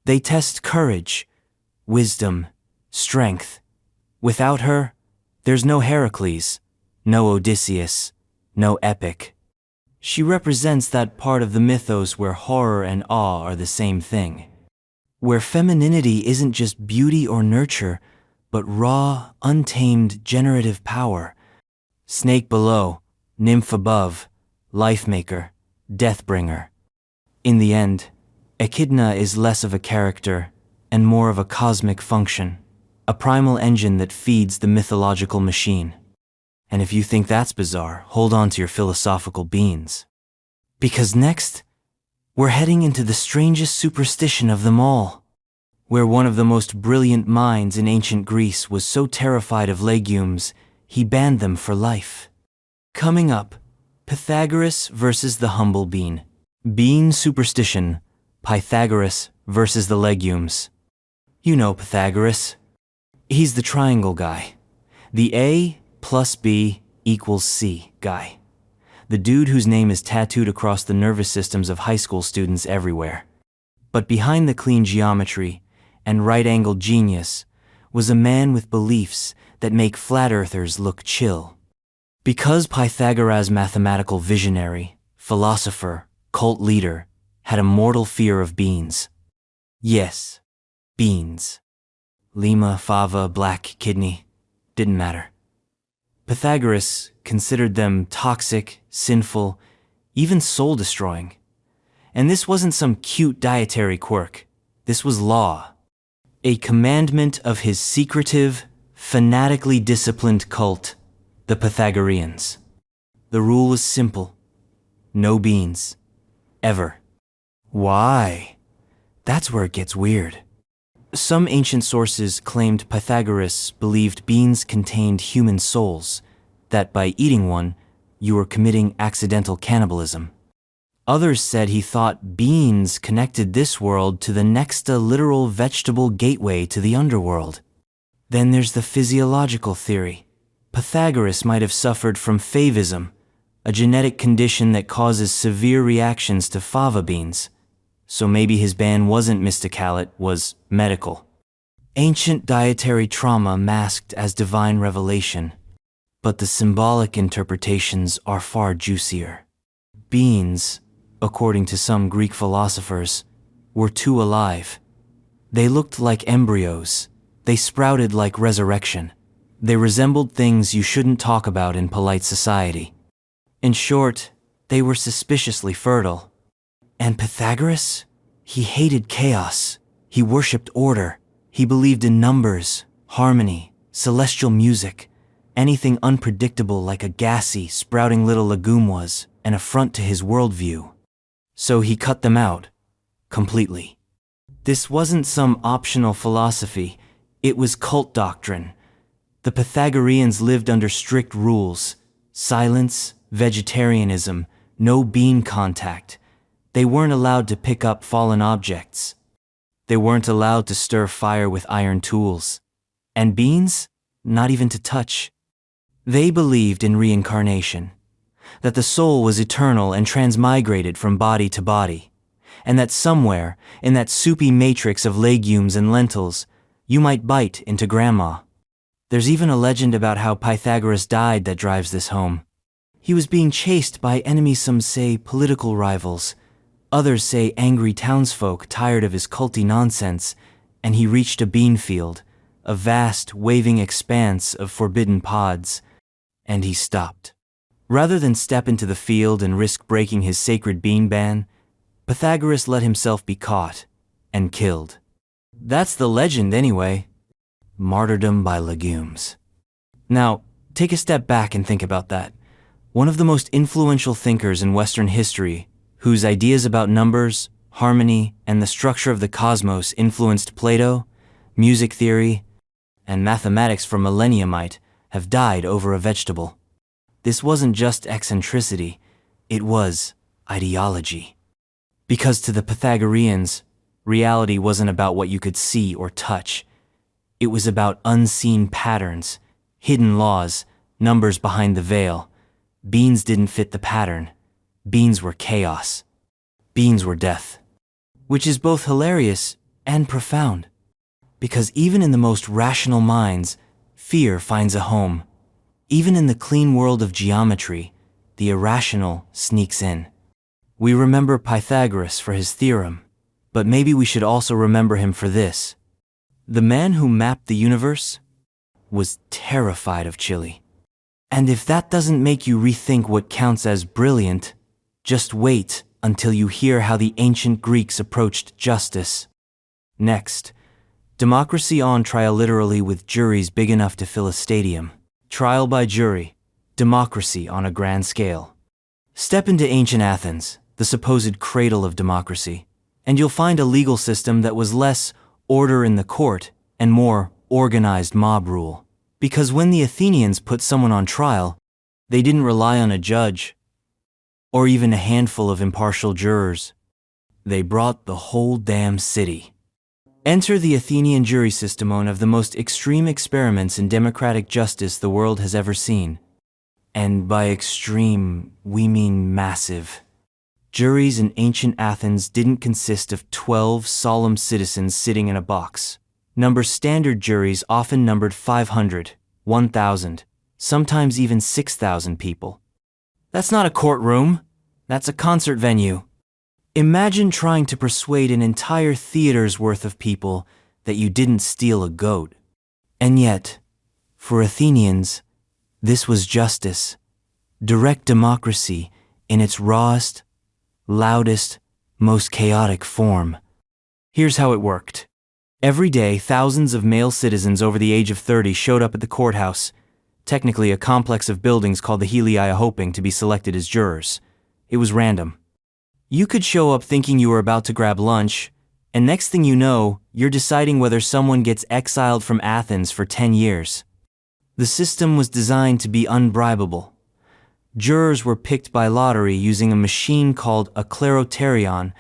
They test courage, wisdom, strength. Without her, there's no Heracles, no Odysseus, no epic. She represents that part of the mythos where horror and awe are the same thing. Where femininity isn't just beauty or nurture, but raw, untamed, generative power. Snake below, nymph above, life maker, death bringer. In the end, Echidna is less of a character and more of a cosmic function, a primal engine that feeds the mythological machine. And if you think that's bizarre, hold on to your philosophical beans. Because next, we're heading into the strangest superstition of them all, where one of the most brilliant minds in ancient Greece was so terrified of legumes, he banned them for life. Coming up, Pythagoras versus the humble bean. Bean superstition, Pythagoras versus the legumes. You know Pythagoras. He's the triangle guy. The A plus B equals C guy. The dude whose name is tattooed across the nervous systems of high school students everywhere. But behind the clean geometry and right-angled genius was a man with beliefs that make flat earthers look chill. Because Pythagoras' mathematical visionary, philosopher, cult leader, had a mortal fear of beans. Yes, beans. Lima, fava, black kidney, didn't matter. Pythagoras considered them toxic, sinful, even soul-destroying. And this wasn't some cute dietary quirk. This was law. A commandment of his secretive, fanatically disciplined cult, the Pythagoreans. The rule was simple: no beans. Ever. Why? That's where it gets weird. Some ancient sources claimed Pythagoras believed beans contained human souls, that by eating one, you were committing accidental cannibalism. Others said he thought beans connected this world to the next, a literal vegetable gateway to the underworld. Then there's the physiological theory. Pythagoras might have suffered from favism, a genetic condition that causes severe reactions to fava beans. So maybe his ban wasn't mystical, it was medical. Ancient dietary trauma masked as divine revelation. But the symbolic interpretations are far juicier. Beans, according to some Greek philosophers, were too alive. They looked like embryos. They sprouted like resurrection. They resembled things you shouldn't talk about in polite society. In short, they were suspiciously fertile. And Pythagoras? He hated chaos. He worshipped order. He believed in numbers, harmony, celestial music. Anything unpredictable like a gassy, sprouting little legume was an affront to his worldview. So he cut them out, completely. This wasn't some optional philosophy. It was cult doctrine. The Pythagoreans lived under strict rules: silence, vegetarianism, no bean contact. They weren't allowed to pick up fallen objects. They weren't allowed to stir fire with iron tools. And beans? Not even to touch. They believed in reincarnation, that the soul was eternal and transmigrated from body to body, and that somewhere, in that soupy matrix of legumes and lentils, you might bite into grandma. There's even a legend about how Pythagoras died that drives this home. He was being chased by enemies, some say political rivals, others say angry townsfolk tired of his culty nonsense, and he reached a bean field, a vast, waving expanse of forbidden pods, and he stopped. Rather than step into the field and risk breaking his sacred bean ban, Pythagoras let himself be caught and killed. That's the legend anyway. Martyrdom by legumes. Now, take a step back and think about that. One of the most influential thinkers in Western history, whose ideas about numbers, harmony, and the structure of the cosmos influenced Plato, music theory, and mathematics for millennia have died over a vegetable. This wasn't just eccentricity, it was ideology. Because to the Pythagoreans, reality wasn't about what you could see or touch. It was about unseen patterns, hidden laws, numbers behind the veil. Beans didn't fit the pattern. Beans were chaos. Beans were death. Which is both hilarious and profound. Because even in the most rational minds, fear finds a home. Even in the clean world of geometry, the irrational sneaks in. We remember Pythagoras for his theorem, but maybe we should also remember him for this. The man who mapped the universe was terrified of chili. And if that doesn't make you rethink what counts as brilliant, just wait until you hear how the ancient Greeks approached justice. Next, democracy on trial, literally with juries big enough to fill a stadium. Trial by jury, democracy on a grand scale. Step into ancient Athens, the supposed cradle of democracy, and you'll find a legal system that was less order in the court and more organized mob rule. Because when the Athenians put someone on trial, they didn't rely on a judge or even a handful of impartial jurors. They brought the whole damn city. Enter the Athenian jury system, one of the most extreme experiments in democratic justice the world has ever seen. And by extreme, we mean massive. Juries in ancient Athens didn't consist of 12 solemn citizens sitting in a box. Standard juries often numbered 500, 1,000, sometimes even 6,000 people. That's not a courtroom, that's a concert venue. Imagine trying to persuade an entire theater's worth of people that you didn't steal a goat. And yet, for Athenians, this was justice, direct democracy in its rawest, loudest, most chaotic form. Here's how it worked. Every day, thousands of male citizens over the age of 30 showed up at the courthouse technically a complex of buildings called the Helii, hoping to be selected as jurors. It was random. You could show up thinking you were about to grab lunch, and next thing you know, you're deciding whether someone gets exiled from Athens for 10 years. The system was designed to be unbribable. Jurors were picked by lottery using a machine called a kleroterion,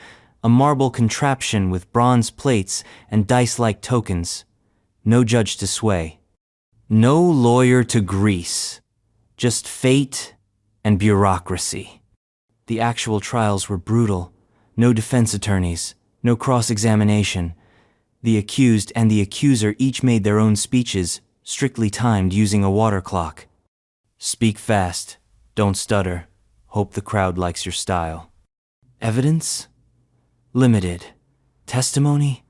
a marble contraption with bronze plates and dice-like tokens. No judge to sway. No lawyer to grease. Just fate and bureaucracy. The actual trials were brutal. No defense attorneys. No cross-examination. The accused and the accuser each made their own speeches, strictly timed using a water clock. Speak fast. Don't stutter. Hope the crowd likes your style. Evidence? Limited. Testimony?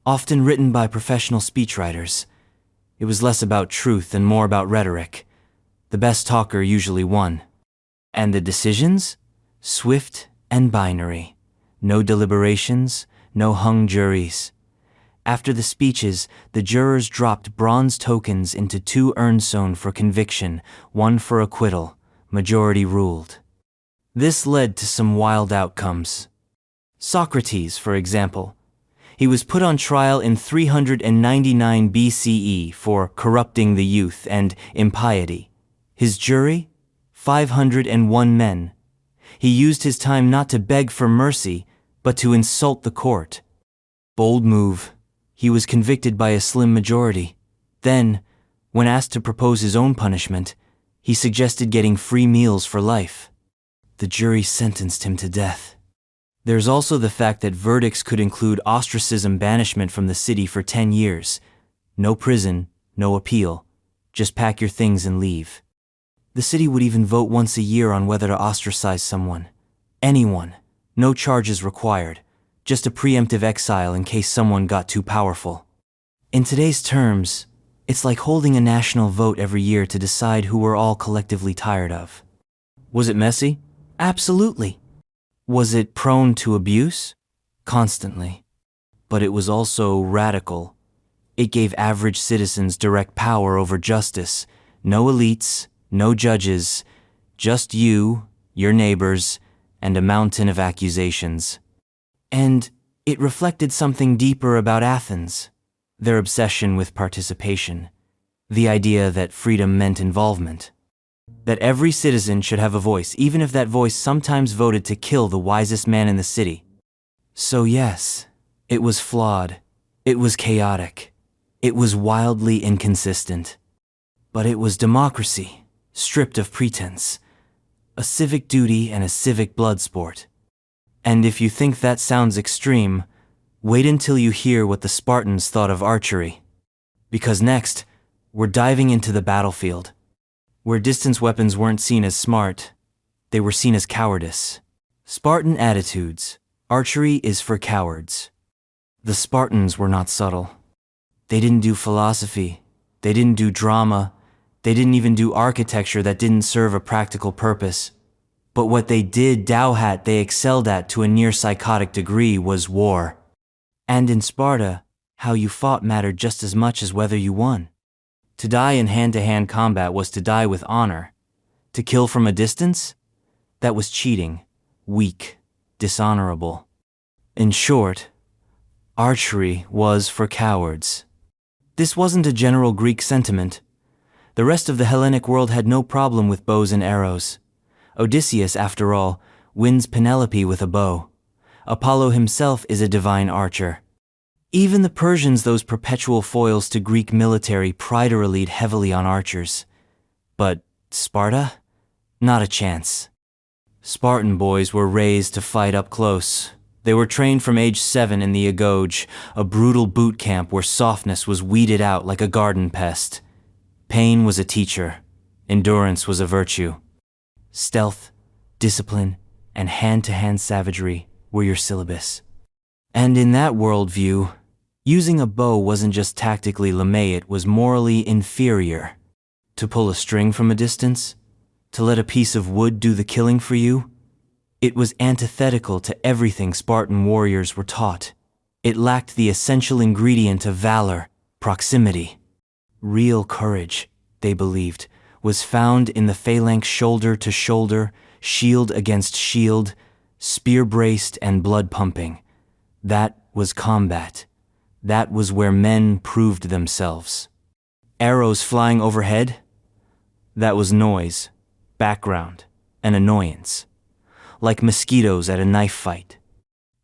Often written by professional speechwriters. It was less about truth and more about rhetoric. The best talker usually won. And the decisions? Swift and binary. No deliberations, no hung juries. After the speeches, the jurors dropped bronze tokens into 2 urnstone for conviction, 1 for acquittal. Majority ruled. This led to some wild outcomes. Socrates, for example. He was put on trial in 399 BCE for corrupting the youth and impiety. His jury? 501 men. He used his time not to beg for mercy, but to insult the court. Bold move. He was convicted by a slim majority. Then, when asked to propose his own punishment, he suggested getting free meals for life. The jury sentenced him to death. There's also the fact that verdicts could include ostracism, banishment from the city for 10 years. No prison, no appeal. Just pack your things and leave. The city would even vote once a year on whether to ostracize someone. Anyone. No charges required. Just a preemptive exile in case someone got too powerful. In today's terms, it's like holding a national vote every year to decide who we're all collectively tired of. Was it messy? Absolutely. Was it prone to abuse? Constantly. But it was also radical. It gave average citizens direct power over justice. No elites, no judges, just you, your neighbors, and a mountain of accusations. And it reflected something deeper about Athens. Their obsession with participation. The idea that freedom meant involvement. That every citizen should have a voice, even if that voice sometimes voted to kill the wisest man in the city. So yes, it was flawed. It was chaotic. It was wildly inconsistent. But it was democracy, stripped of pretense. A civic duty and a civic blood sport. And if you think that sounds extreme, wait until you hear what the Spartans thought of archery. Because next, we're diving into the battlefield. Where distance weapons weren't seen as smart, they were seen as cowardice. Spartan attitudes. Archery is for cowards. The Spartans were not subtle. They didn't do philosophy. They didn't do drama. They didn't even do architecture that didn't serve a practical purpose. But what they did, they excelled at to a near psychotic degree, was war. And in Sparta, how you fought mattered just as much as whether you won. To die in hand-to-hand combat was to die with honor. To kill from a distance? That was cheating, weak, dishonorable. In short, archery was for cowards. This wasn't a general Greek sentiment. The rest of the Hellenic world had no problem with bows and arrows. Odysseus, after all, wins Penelope with a bow. Apollo himself is a divine archer. Even the Persians, those perpetual foils to Greek military, pride or relied heavily on archers. But Sparta? Not a chance. Spartan boys were raised to fight up close. They were trained from age 7 in the agoge, a brutal boot camp where softness was weeded out like a garden pest. Pain was a teacher. Endurance was a virtue. Stealth, discipline, and hand-to-hand savagery were your syllabus. And in that worldview, using a bow wasn't just tactically lame, it was morally inferior. To pull a string from a distance? To let a piece of wood do the killing for you? It was antithetical to everything Spartan warriors were taught. It lacked the essential ingredient of valor, proximity. Real courage, they believed, was found in the phalanx shoulder to shoulder, shield against shield, spear-braced and blood-pumping. That was combat. That was where men proved themselves. Arrows flying overhead? That was noise, background, and annoyance. Like mosquitoes at a knife fight.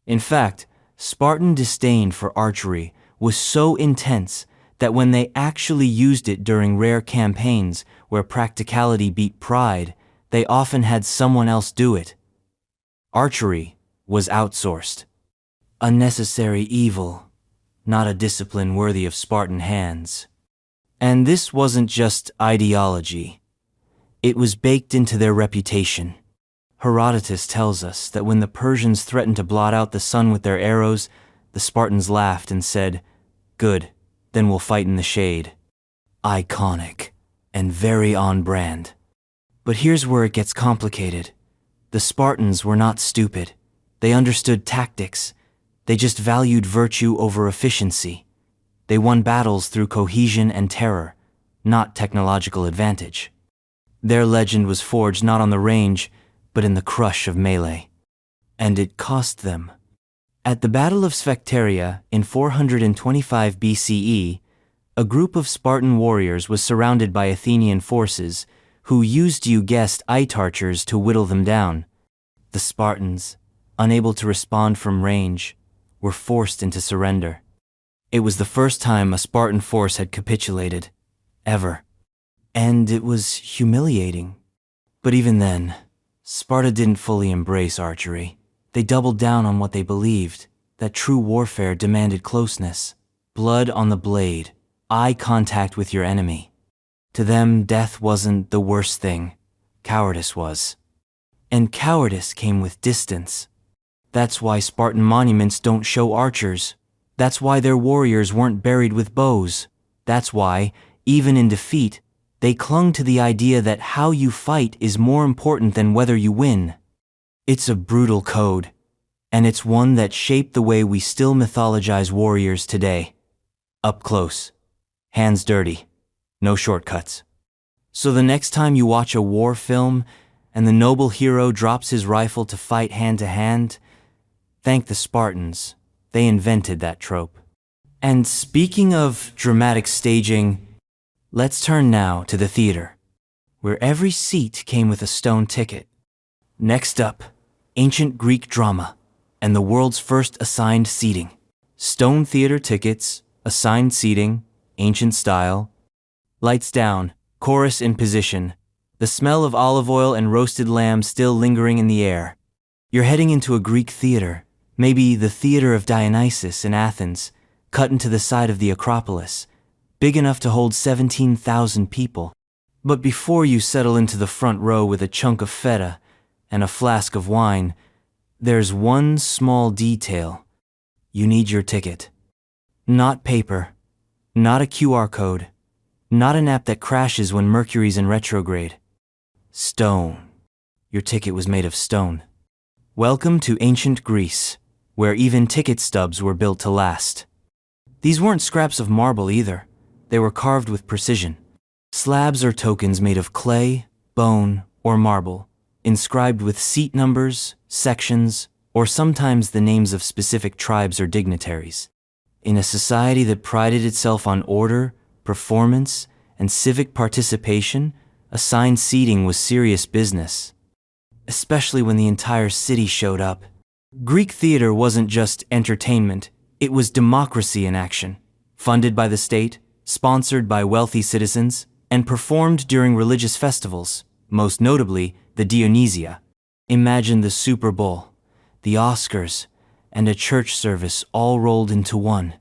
In fact, Spartan disdain for archery was so intense that when they actually used it during rare campaigns where practicality beat pride, they often had someone else do it. Archery was outsourced. A necessary evil, not a discipline worthy of Spartan hands. And this wasn't just ideology. It was baked into their reputation. Herodotus tells us that when the Persians threatened to blot out the sun with their arrows, the Spartans laughed and said, "Good, then we'll fight in the shade." Iconic, and very on brand. But here's where it gets complicated. The Spartans were not stupid. They understood tactics. They just valued virtue over efficiency. They won battles through cohesion and terror, not technological advantage. Their legend was forged not on the range, but in the crush of melee. And it cost them. At the Battle of Sphacteria in 425 BCE, a group of Spartan warriors was surrounded by Athenian forces, who used, you guessed, eye archers to whittle them down. The Spartans, unable to respond from range, were forced into surrender. It was the first time a Spartan force had capitulated, ever. And it was humiliating. But even then, Sparta didn't fully embrace archery. They doubled down on what they believed, that true warfare demanded closeness, blood on the blade, eye contact with your enemy. To them, death wasn't the worst thing. Cowardice was. And cowardice came with distance. That's why Spartan monuments don't show archers. That's why their warriors weren't buried with bows. That's why, even in defeat, they clung to the idea that how you fight is more important than whether you win. It's a brutal code, and it's one that shaped the way we still mythologize warriors today. Up close, hands dirty, no shortcuts. So the next time you watch a war film and the noble hero drops his rifle to fight hand to hand, thank the Spartans. They invented that trope. And speaking of dramatic staging, let's turn now to the theater, where every seat came with a stone ticket. Next up, ancient Greek drama and the world's first assigned seating. Stone theater tickets, assigned seating, ancient style. Lights down, chorus in position, the smell of olive oil and roasted lamb still lingering in the air. You're heading into a Greek theater, maybe the Theater of Dionysus in Athens, cut into the side of the Acropolis, big enough to hold 17,000 people. But before you settle into the front row with a chunk of feta and a flask of wine, there's one small detail. You need your ticket. Not paper, not a QR code, not an app that crashes when Mercury's in retrograde. Stone. Your ticket was made of stone. Welcome to ancient Greece, where even ticket stubs were built to last. These weren't scraps of marble either. They were carved with precision. Slabs or tokens made of clay, bone, or marble, inscribed with seat numbers, sections, or sometimes the names of specific tribes or dignitaries. In a society that prided itself on order, performance, and civic participation, assigned seating was serious business, especially when the entire city showed up. Greek theater wasn't just entertainment, it was democracy in action, funded by the state, sponsored by wealthy citizens, and performed during religious festivals, most notably the Dionysia. Imagine the Super Bowl, the Oscars, and a church service all rolled into one.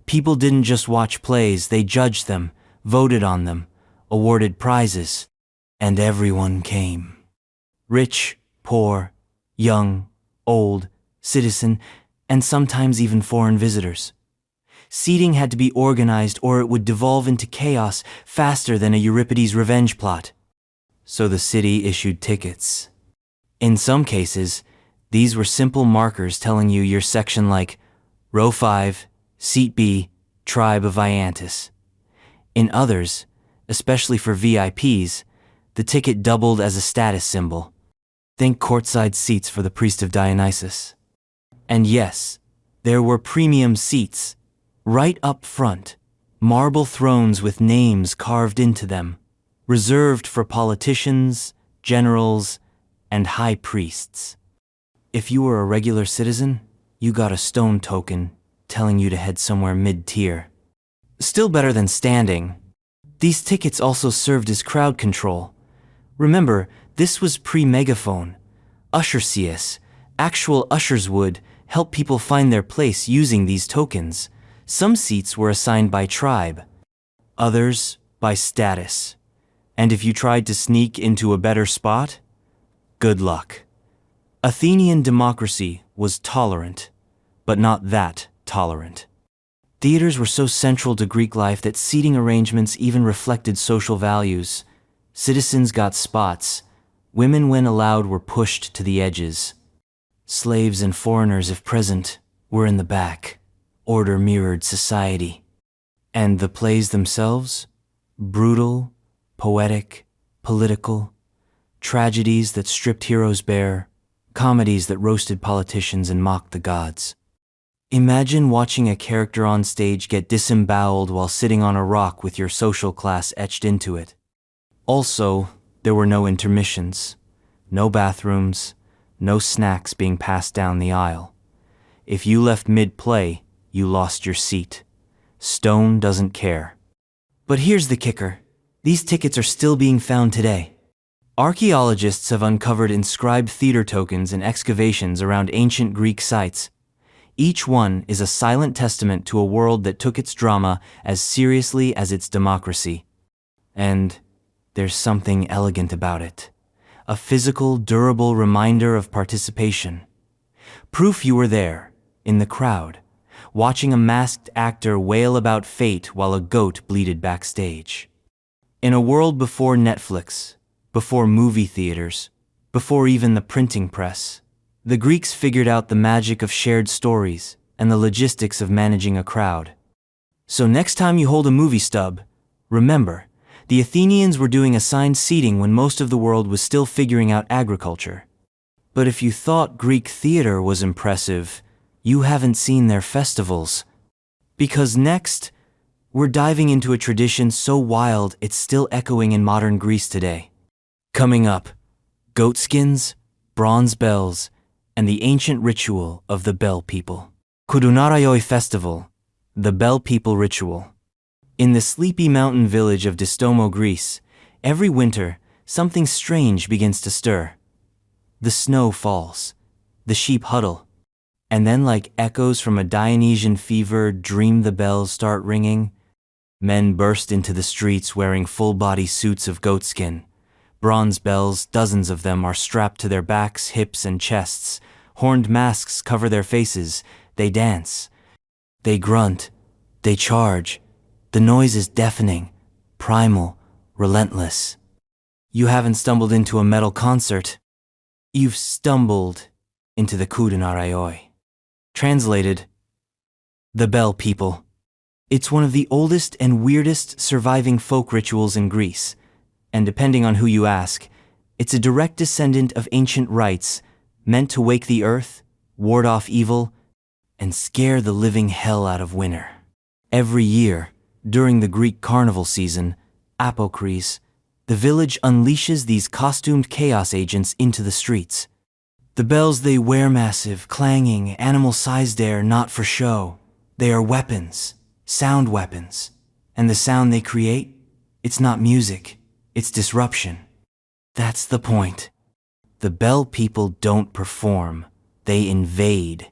People didn't just watch plays, they judged them, voted on them, awarded prizes, and everyone came. Rich, poor, young, old, citizen, and sometimes even foreign visitors. Seating had to be organized or it would devolve into chaos faster than a Euripides revenge plot. So the city issued tickets. In some cases, these were simple markers telling you your section like row 5, seat B, tribe of Iantis. In others, especially for VIPs, the ticket doubled as a status symbol. Think courtside seats for the priest of Dionysus. And yes, there were premium seats, right up front, marble thrones with names carved into them, reserved for politicians, generals, and high priests. If you were a regular citizen, you got a stone token telling you to head somewhere mid-tier. Still better than standing. These tickets also served as crowd control. Remember, this was pre-megaphone. Usher-CS, actual ushers would help people find their place using these tokens. Some seats were assigned by tribe, others by status. And if you tried to sneak into a better spot, good luck. Athenian democracy was tolerant, but not that tolerant. Theaters were so central to Greek life that seating arrangements even reflected social values. Citizens got spots. Women, when allowed, were pushed to the edges. Slaves and foreigners, if present, were in the back. Order mirrored society. And the plays themselves? Brutal, poetic, political. Tragedies that stripped heroes bare. Comedies that roasted politicians and mocked the gods. Imagine watching a character on stage get disemboweled while sitting on a rock with your social class etched into it. Also, there were no intermissions, no bathrooms, no snacks being passed down the aisle. If you left mid-play, you lost your seat. Stone doesn't care. But here's the kicker. These tickets are still being found today. Archaeologists have uncovered inscribed theater tokens in excavations around ancient Greek sites. Each one is a silent testament to a world that took its drama as seriously as its democracy. And there's something elegant about it. A physical, durable reminder of participation. Proof you were there, in the crowd, watching a masked actor wail about fate while a goat bleated backstage. In a world before Netflix, before movie theaters, before even the printing press, the Greeks figured out the magic of shared stories and the logistics of managing a crowd. So next time you hold a movie stub, remember, the Athenians were doing assigned seating when most of the world was still figuring out agriculture. But if you thought Greek theater was impressive, you haven't seen their festivals. Because next, we're diving into a tradition so wild it's still echoing in modern Greece today. Coming up, goatskins, bronze bells, and the ancient ritual of the Bell people. Koudounaraioi Festival, the Bell people ritual. In the sleepy mountain village of Distomo, Greece, every winter, something strange begins to stir. The snow falls, the sheep huddle, and then like echoes from a Dionysian fever dream the bells start ringing. Men burst into the streets wearing full-body suits of goatskin. Bronze bells, dozens of them, are strapped to their backs, hips, and chests. Horned masks cover their faces. They dance. They grunt. They charge. The noise is deafening, primal, relentless. You haven't stumbled into a metal concert. You've stumbled into the Koudounaraioi. Translated, the Bell people. It's one of the oldest and weirdest surviving folk rituals in Greece. And depending on who you ask, it's a direct descendant of ancient rites meant to wake the earth, ward off evil, and scare the living hell out of winter. Every year, during the Greek carnival season, Apokris, the village unleashes these costumed chaos agents into the streets. The bells they wear massive, clanging, animal-sized not for show. They are weapons, sound weapons. And the sound they create, it's not music. It's disruption. That's the point. The Bell people don't perform. They invade.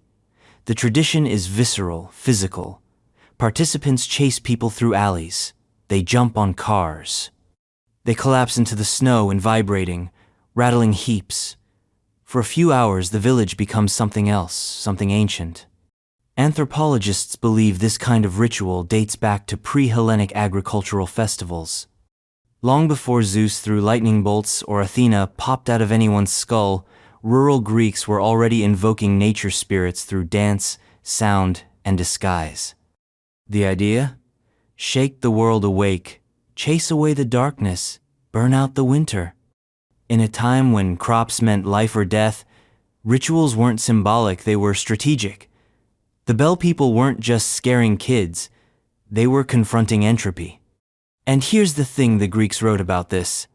The tradition is visceral, physical. Participants chase people through alleys. They jump on cars. They collapse into the snow in vibrating, rattling heaps. For a few hours, the village becomes something else, something ancient. Anthropologists believe this kind of ritual dates back to pre-Hellenic agricultural festivals. Long before Zeus threw lightning bolts or Athena popped out of anyone's skull, rural Greeks were already invoking nature spirits through dance, sound, and disguise. The idea? Shake the world awake, chase away the darkness, burn out the winter. In a time when crops meant life or death, rituals weren't symbolic, they were strategic. The Bell people weren't just scaring kids, they were confronting entropy. And here's the thing the Greeks wrote about this.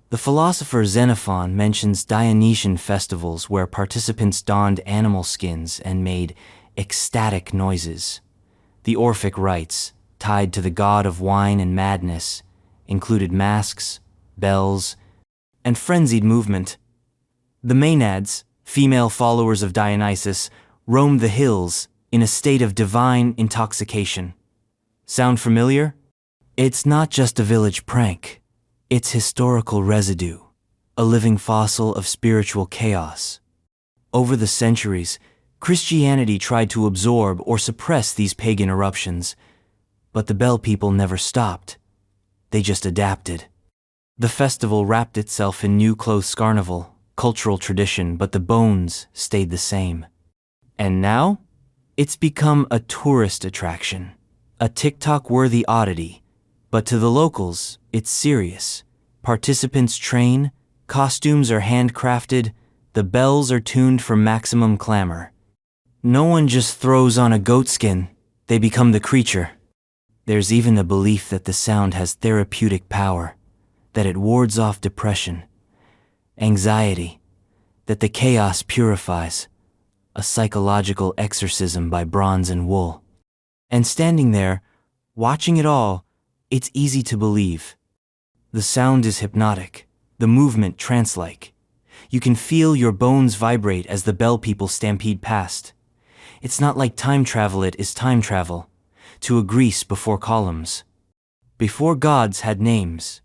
The philosopher Xenophon mentions Dionysian festivals where participants donned animal skins and made ecstatic noises. The Orphic rites, tied to the god of wine and madness, included masks, bells, and frenzied movement. The Maenads, female followers of Dionysus, roamed the hills in a state of divine intoxication. Sound familiar? It's not just a village prank. It's historical residue, a living fossil of spiritual chaos. Over the centuries, Christianity tried to absorb or suppress these pagan eruptions, but the Bell people never stopped. They just adapted. The festival wrapped itself in new clothes carnival, cultural tradition, but the bones stayed the same. And now, it's become a tourist attraction, a TikTok-worthy oddity. But to the locals, it's serious. Participants train, costumes are handcrafted, the bells are tuned for maximum clamor. No one just throws on a goatskin, they become the creature. There's even a belief that the sound has therapeutic power, that it wards off depression, anxiety, that the chaos purifies, a psychological exorcism by bronze and wool. And standing there, watching it all, it's easy to believe. The sound is hypnotic, the movement trance-like. You can feel your bones vibrate as the Bell people stampede past. It's not like time travel, it is time travel, to a Greece before columns. Before gods had names,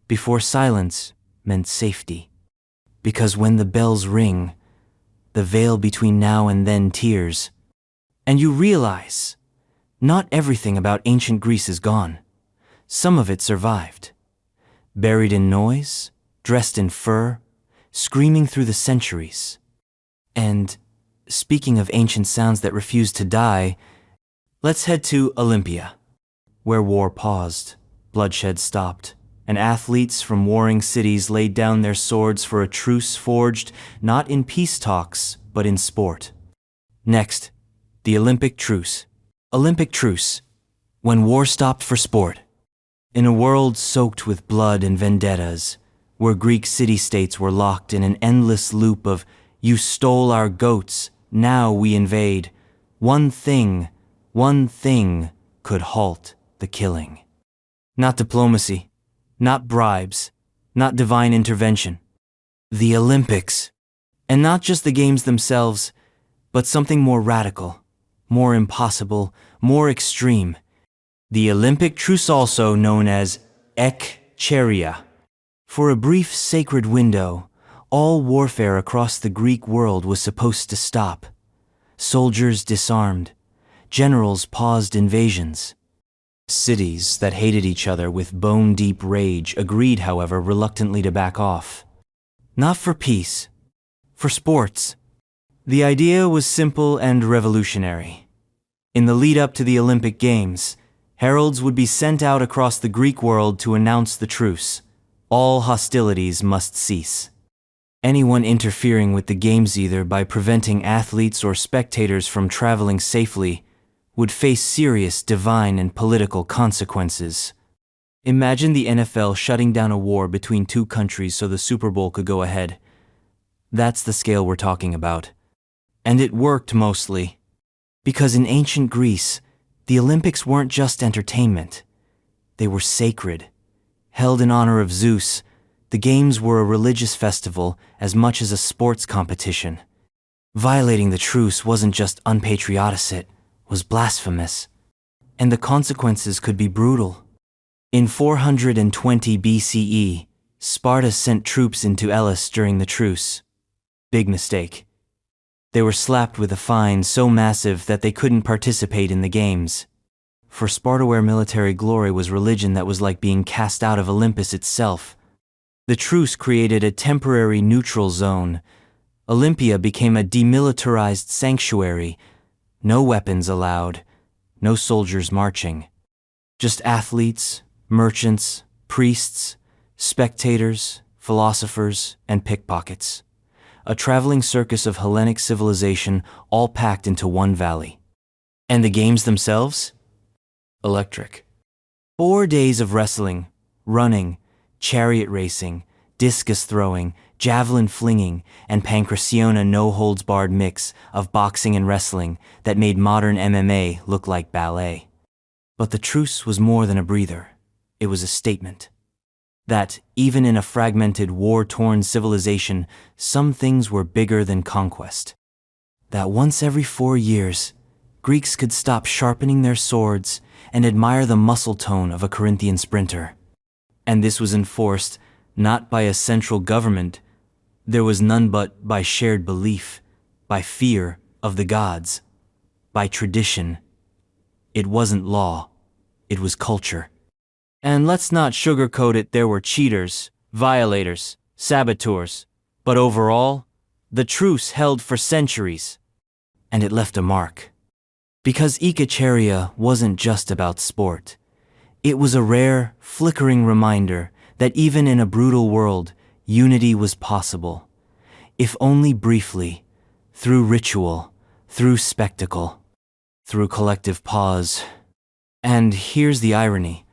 before silence meant safety. Because when the bells ring, the veil between now and then tears. And you realize, not everything about ancient Greece is gone. Some of it survived. Buried in noise, dressed in fur, screaming through the centuries. And, speaking of ancient sounds that refused to die, let's head to Olympia, where war paused, bloodshed stopped, and athletes from warring cities laid down their swords for a truce forged not in peace talks, but in sport. Next, the Olympic truce. Olympic truce, when war stopped for sport. In a world soaked with blood and vendettas, where Greek city-states were locked in an endless loop of "you stole our goats, now we invade," one thing could halt the killing. Not diplomacy, not bribes, not divine intervention. The Olympics. And not just the games themselves, but something more radical, more impossible, more extreme. The Olympic truce, also known as ekcheria. For a brief sacred window, all warfare across the Greek world was supposed to stop. Soldiers disarmed, generals paused invasions. Cities that hated each other with bone-deep rage agreed, however, reluctantly to back off. Not for peace, for sports. The idea was simple and revolutionary. In the lead-up to the Olympic Games, heralds would be sent out across the Greek world to announce the truce. All hostilities must cease. Anyone interfering with the games, either by preventing athletes or spectators from traveling safely, would face serious divine and political consequences. Imagine the NFL shutting down a war between two countries so the Super Bowl could go ahead. That's the scale we're talking about. And it worked mostly. Because in ancient Greece, the Olympics weren't just entertainment. They were sacred. Held in honor of Zeus, the Games were a religious festival as much as a sports competition. Violating the truce wasn't just unpatriotic, it was blasphemous. And the consequences could be brutal. In 420 BCE, Sparta sent troops into Elis during the truce. Big mistake. They were slapped with a fine so massive that they couldn't participate in the games. For Sparta, where military glory was religion, that was like being cast out of Olympus itself. The truce created a temporary neutral zone. Olympia became a demilitarized sanctuary. No weapons allowed, no soldiers marching. Just athletes, merchants, priests, spectators, philosophers, and pickpockets. A traveling circus of Hellenic civilization all packed into one valley. And the games themselves? Electric. 4 days of wrestling, running, chariot racing, discus throwing, javelin flinging, and pancrationa no-holds-barred mix of boxing and wrestling that made modern MMA look like ballet. But the truce was more than a breather. It was a statement. That, even in a fragmented, war-torn civilization, some things were bigger than conquest. That once every 4 years, Greeks could stop sharpening their swords and admire the muscle tone of a Corinthian sprinter. And this was enforced not by a central government. There was none but by shared belief, by fear of the gods, by tradition. It wasn't law, it was culture. And let's not sugarcoat it, there were cheaters, violators, saboteurs, but overall, the truce held for centuries, and it left a mark. Because Ikacheria wasn't just about sport. It was a rare, flickering reminder that even in a brutal world, unity was possible, if only briefly, through ritual, through spectacle, through collective pause. And here's the irony.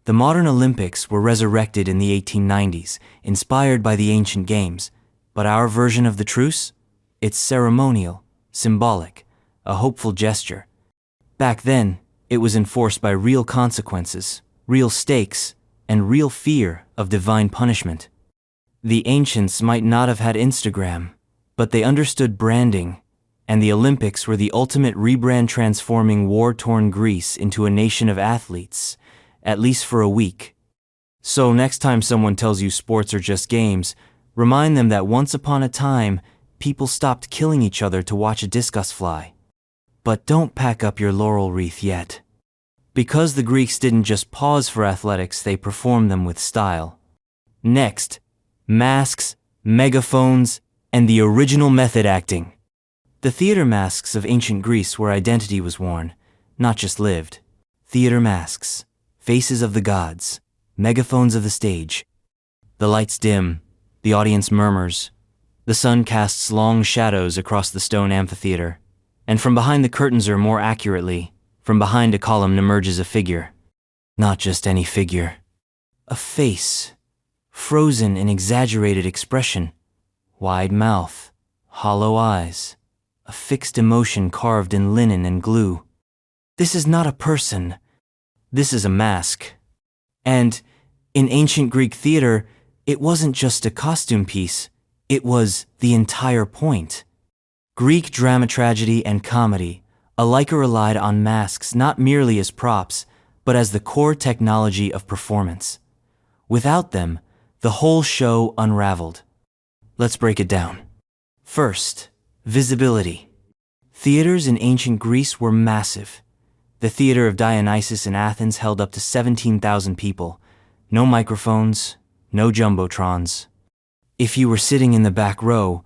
The modern Olympics were resurrected in the 1890s, inspired by the ancient games, but our version of the truce? It's ceremonial, symbolic, a hopeful gesture. Back then, it was enforced by real consequences, real stakes, and real fear of divine punishment. The ancients might not have had Instagram, but they understood branding, and the Olympics were the ultimate rebrand, transforming war-torn Greece into a nation of athletes, at least for a week. So next time someone tells you sports are just games, remind them that once upon a time, people stopped killing each other to watch a discus fly. But don't pack up your laurel wreath yet. Because the Greeks didn't just pause for athletics, they performed them with style. Next, masks, megaphones, and the original method acting. The theater masks of ancient Greece where identity was worn, not just lived. Theater masks. Faces of the gods, megaphones of the stage. The lights dim, the audience murmurs. The sun casts long shadows across the stone amphitheater, and from behind the curtains, or more accurately, from behind a column emerges a figure. Not just any figure. A face, frozen in exaggerated expression. Wide mouth, hollow eyes, a fixed emotion carved in linen and glue. This is not a person. This is a mask. And in ancient Greek theater, it wasn't just a costume piece, it was the entire point. Greek drama, tragedy, and comedy alike relied on masks not merely as props, but as the core technology of performance. Without them, the whole show unraveled. Let's break it down. First, visibility. Theaters in ancient Greece were massive. The theater of Dionysus in Athens held up to 17,000 people. No microphones, no jumbotrons. If you were sitting in the back row,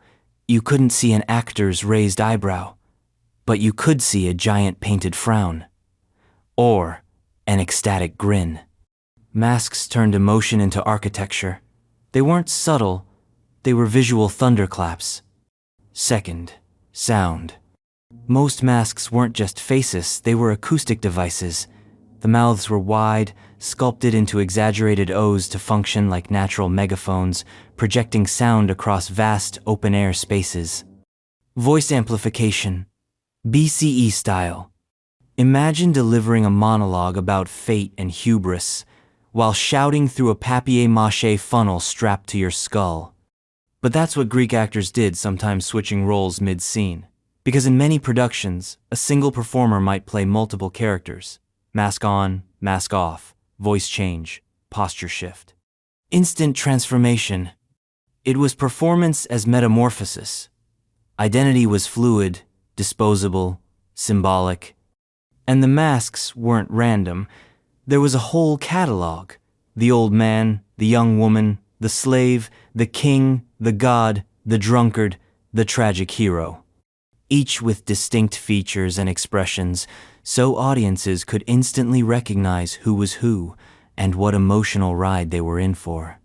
you couldn't see an actor's raised eyebrow, but you could see a giant painted frown, or an ecstatic grin. Masks turned emotion into architecture. They weren't subtle, they were visual thunderclaps. Second, sound. Most masks weren't just faces, they were acoustic devices. The mouths were wide, sculpted into exaggerated O's to function like natural megaphones, projecting sound across vast open-air spaces. Voice amplification. BCE style. Imagine delivering a monologue about fate and hubris, while shouting through a papier-mâché funnel strapped to your skull. But that's what Greek actors did, sometimes switching roles mid-scene. Because in many productions, a single performer might play multiple characters. Mask on, mask off, voice change, posture shift. Instant transformation. It was performance as metamorphosis. Identity was fluid, disposable, symbolic. And the masks weren't random. There was a whole catalog. The old man, the young woman, the slave, the king, the god, the drunkard, the tragic hero. Each with distinct features and expressions, so audiences could instantly recognize who was who, and what emotional ride they were in for.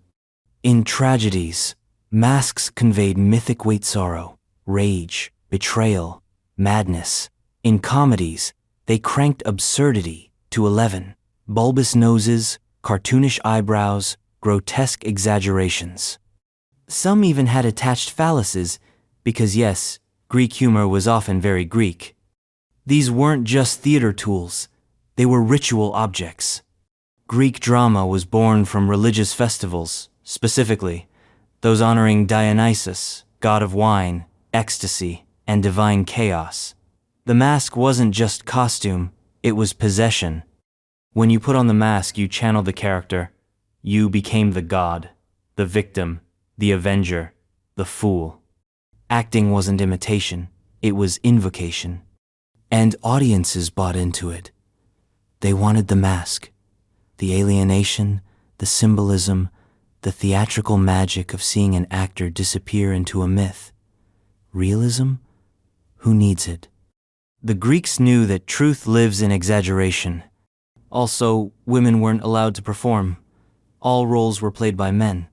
In tragedies, masks conveyed mythic weight sorrow, rage, betrayal, madness. In comedies, they cranked absurdity to 11. Bulbous noses, cartoonish eyebrows, grotesque exaggerations. Some even had attached phalluses, because yes, Greek humor was often very Greek. These weren't just theater tools, they were ritual objects. Greek drama was born from religious festivals, specifically, those honoring Dionysus, god of wine, ecstasy, and divine chaos. The mask wasn't just costume, it was possession. When you put on the mask, you channeled the character. You became the god, the victim, the avenger, the fool. Acting wasn't imitation, it was invocation. And audiences bought into it. They wanted the mask, the alienation, the symbolism, the theatrical magic of seeing an actor disappear into a myth. Realism? Who needs it? The Greeks knew that truth lives in exaggeration. Also, women weren't allowed to perform. All roles were played by men,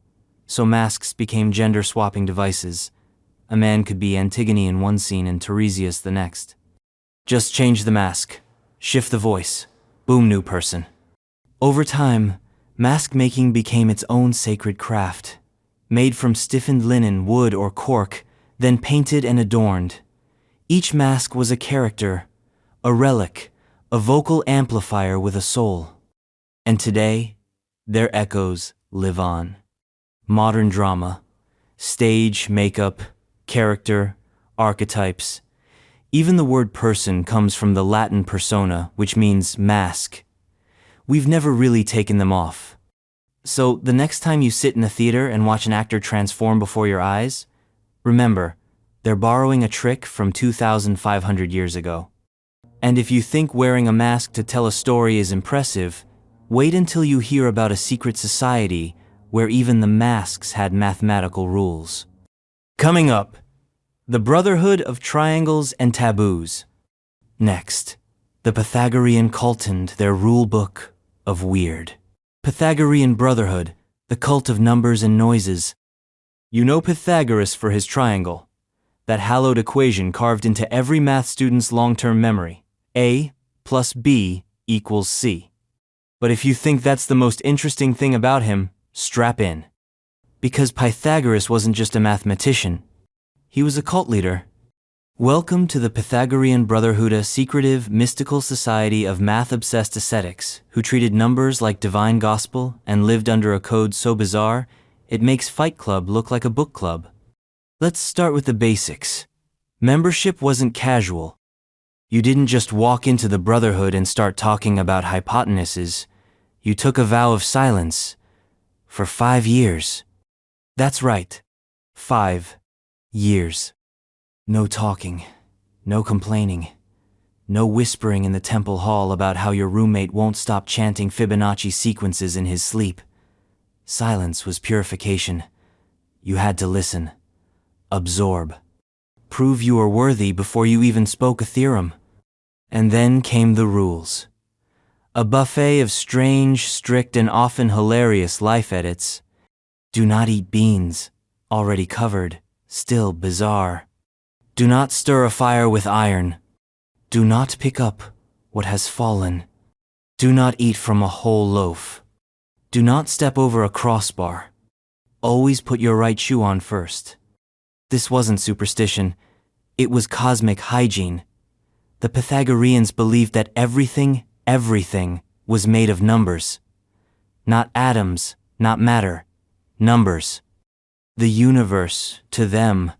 so masks became gender-swapping devices. A man could be Antigone in one scene and Tiresias the next. Just change the mask, shift the voice, boom, new person. Over time, mask making became its own sacred craft. Made from stiffened linen, wood, or cork, then painted and adorned. Each mask was a character, a relic, a vocal amplifier with a soul. And today, their echoes live on. Modern drama, stage, makeup, character, archetypes. Even the word person comes from the Latin persona, which means mask. We've never really taken them off. So the next time you sit in a theater and watch an actor transform before your eyes, remember, they're borrowing a trick from 2,500 years ago. And if you think wearing a mask to tell a story is impressive, wait until you hear about a secret society where even the masks had mathematical rules. Coming up, the Brotherhood of Triangles and Taboos. Next, the Pythagorean cult and their rule book of weird. Pythagorean Brotherhood, the cult of numbers and noises. You know Pythagoras for his triangle, that hallowed equation carved into every math student's long-term memory. A plus B equals C. But if you think that's the most interesting thing about him, strap in. Because Pythagoras wasn't just a mathematician, he was a cult leader. Welcome to the Pythagorean Brotherhood, a secretive, mystical society of math-obsessed ascetics who treated numbers like divine gospel and lived under a code so bizarre, it makes Fight Club look like a book club. Let's start with the basics. Membership wasn't casual. You didn't just walk into the Brotherhood and start talking about hypotenuses. You took a vow of silence. For 5 years. That's right. 5 years. No talking. No complaining. No whispering in the temple hall about how your roommate won't stop chanting Fibonacci sequences in his sleep. Silence was purification. You had to listen. Absorb. Prove you were worthy before you even spoke a theorem. And then came the rules. A buffet of strange, strict, and often hilarious life edits. Do not eat beans, already covered, still bizarre. Do not stir a fire with iron. Do not pick up what has fallen. Do not eat from a whole loaf. Do not step over a crossbar. Always put your right shoe on first. This wasn't superstition, it was cosmic hygiene. The Pythagoreans believed that everything was made of numbers. Not atoms, not matter, numbers. The universe, to them,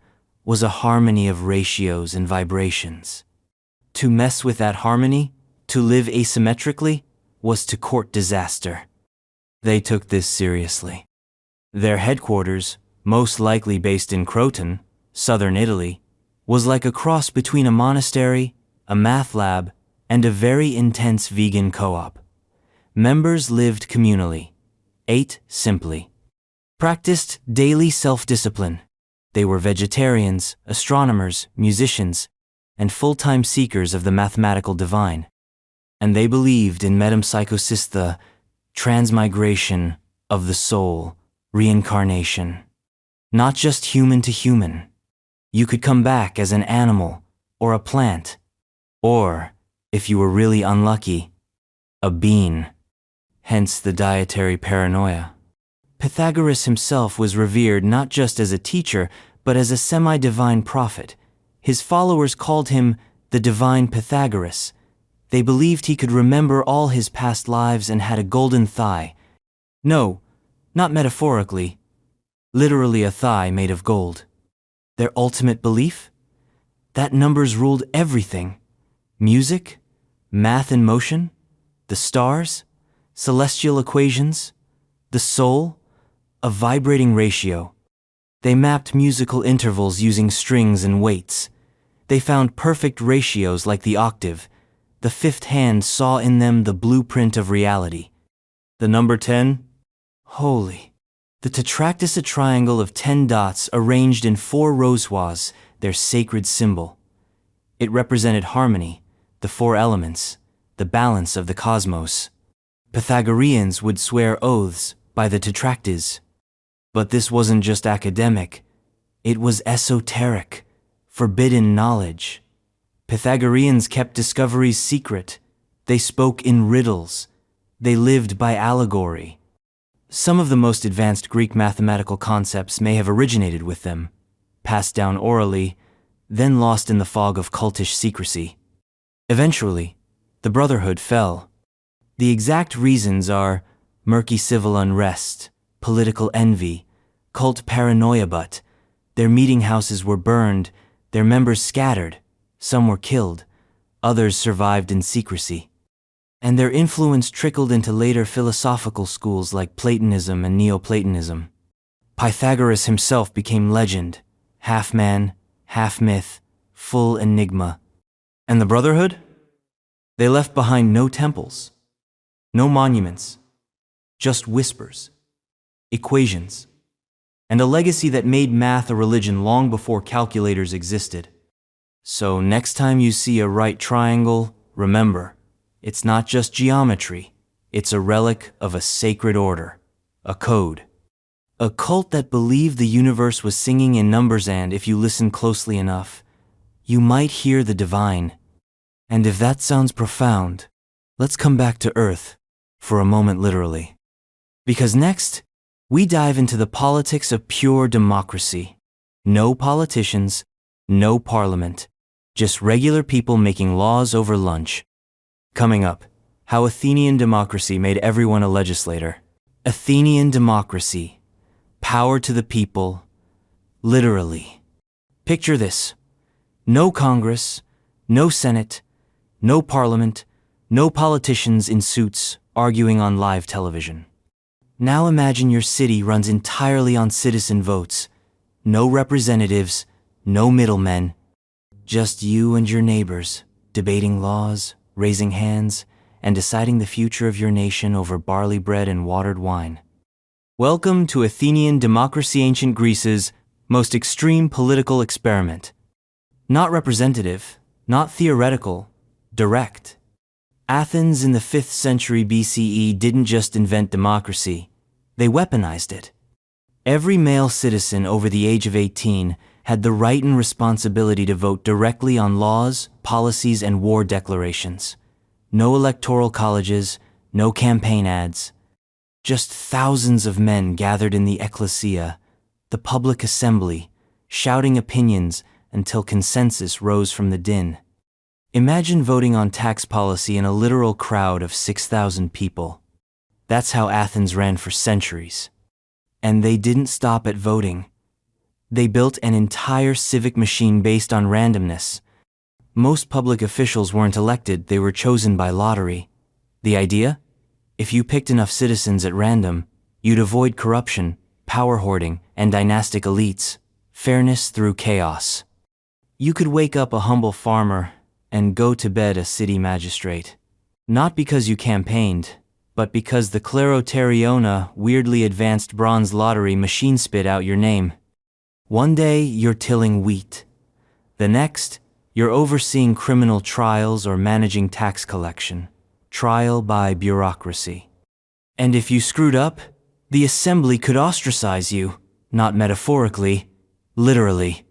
was a harmony of ratios and vibrations. To mess with that harmony, to live asymmetrically, was to court disaster. They took this seriously. Their headquarters, most likely based in Croton, southern Italy, was like a cross between a monastery, a math lab, and a very intense vegan co-op. Members lived communally, ate simply, practiced daily self-discipline. They were vegetarians, astronomers, musicians, and full-time seekers of the mathematical divine. And they believed in metempsychosis, the transmigration of the soul, reincarnation. Not just human to human. You could come back as an animal or a plant, or, if you were really unlucky, a bean. Hence the dietary paranoia. Pythagoras himself was revered not just as a teacher, but as a semi-divine prophet. His followers called him the divine Pythagoras. They believed he could remember all his past lives and had a golden thigh. No, not metaphorically. Literally a thigh made of gold. Their ultimate belief? That numbers ruled everything. Music, math and motion, the stars, celestial equations, the soul, a vibrating ratio. They mapped musical intervals using strings and weights. They found perfect ratios like the octave. The fifth hand saw in them the blueprint of reality. The number 10? Holy. The tetractys, a triangle of 10 dots arranged in 4 roseways, their sacred symbol. It represented harmony, the 4 elements, the balance of the cosmos. Pythagoreans would swear oaths by the tetractys. But this wasn't just academic. It was esoteric, forbidden knowledge. Pythagoreans kept discoveries secret. They spoke in riddles. They lived by allegory. Some of the most advanced Greek mathematical concepts may have originated with them, passed down orally, then lost in the fog of cultish secrecy. Eventually, the Brotherhood fell. The exact reasons are murky civil unrest, political envy, cult paranoia, but their meeting houses were burned, their members scattered, some were killed, others survived in secrecy. And their influence trickled into later philosophical schools like Platonism and Neoplatonism. Pythagoras himself became legend, half man, half myth, full enigma. And the Brotherhood? They left behind no temples, no monuments, just whispers, equations, and a legacy that made math a religion long before calculators existed. So next time you see a right triangle, remember, it's not just geometry, it's a relic of a sacred order, a code. A cult that believed the universe was singing in numbers, and if you listen closely enough, you might hear the divine. And if that sounds profound, let's come back to Earth for a moment literally. Because next, we dive into the politics of pure democracy. No politicians, no parliament, just regular people making laws over lunch. Coming up, how Athenian democracy made everyone a legislator. Athenian democracy. Power to the people. Literally. Picture this. No Congress, no Senate, no parliament, no politicians in suits arguing on live television. Now imagine your city runs entirely on citizen votes. No representatives, no middlemen. Just you and your neighbors, debating laws, raising hands, and deciding the future of your nation over barley bread and watered wine. Welcome to Athenian democracy, ancient Greece's most extreme political experiment. Not representative, not theoretical, direct. Athens in the 5th century BCE didn't just invent democracy, they weaponized it. Every male citizen over the age of 18 had the right and responsibility to vote directly on laws, policies, and war declarations. No electoral colleges, no campaign ads. Just thousands of men gathered in the ecclesia, the public assembly, shouting opinions until consensus rose from the din. Imagine voting on tax policy in a literal crowd of 6,000 people. That's how Athens ran for centuries. And they didn't stop at voting. They built an entire civic machine based on randomness. Most public officials weren't elected, they were chosen by lottery. The idea? If you picked enough citizens at random, you'd avoid corruption, power hoarding, and dynastic elites. Fairness through chaos. You could wake up a humble farmer and go to bed a city magistrate. Not because you campaigned, but because the Kleroteriona weirdly advanced bronze lottery machine spit out your name. One day, you're tilling wheat. The next, you're overseeing criminal trials or managing tax collection. Trial by bureaucracy. And if you screwed up, the assembly could ostracize you, not metaphorically, literally.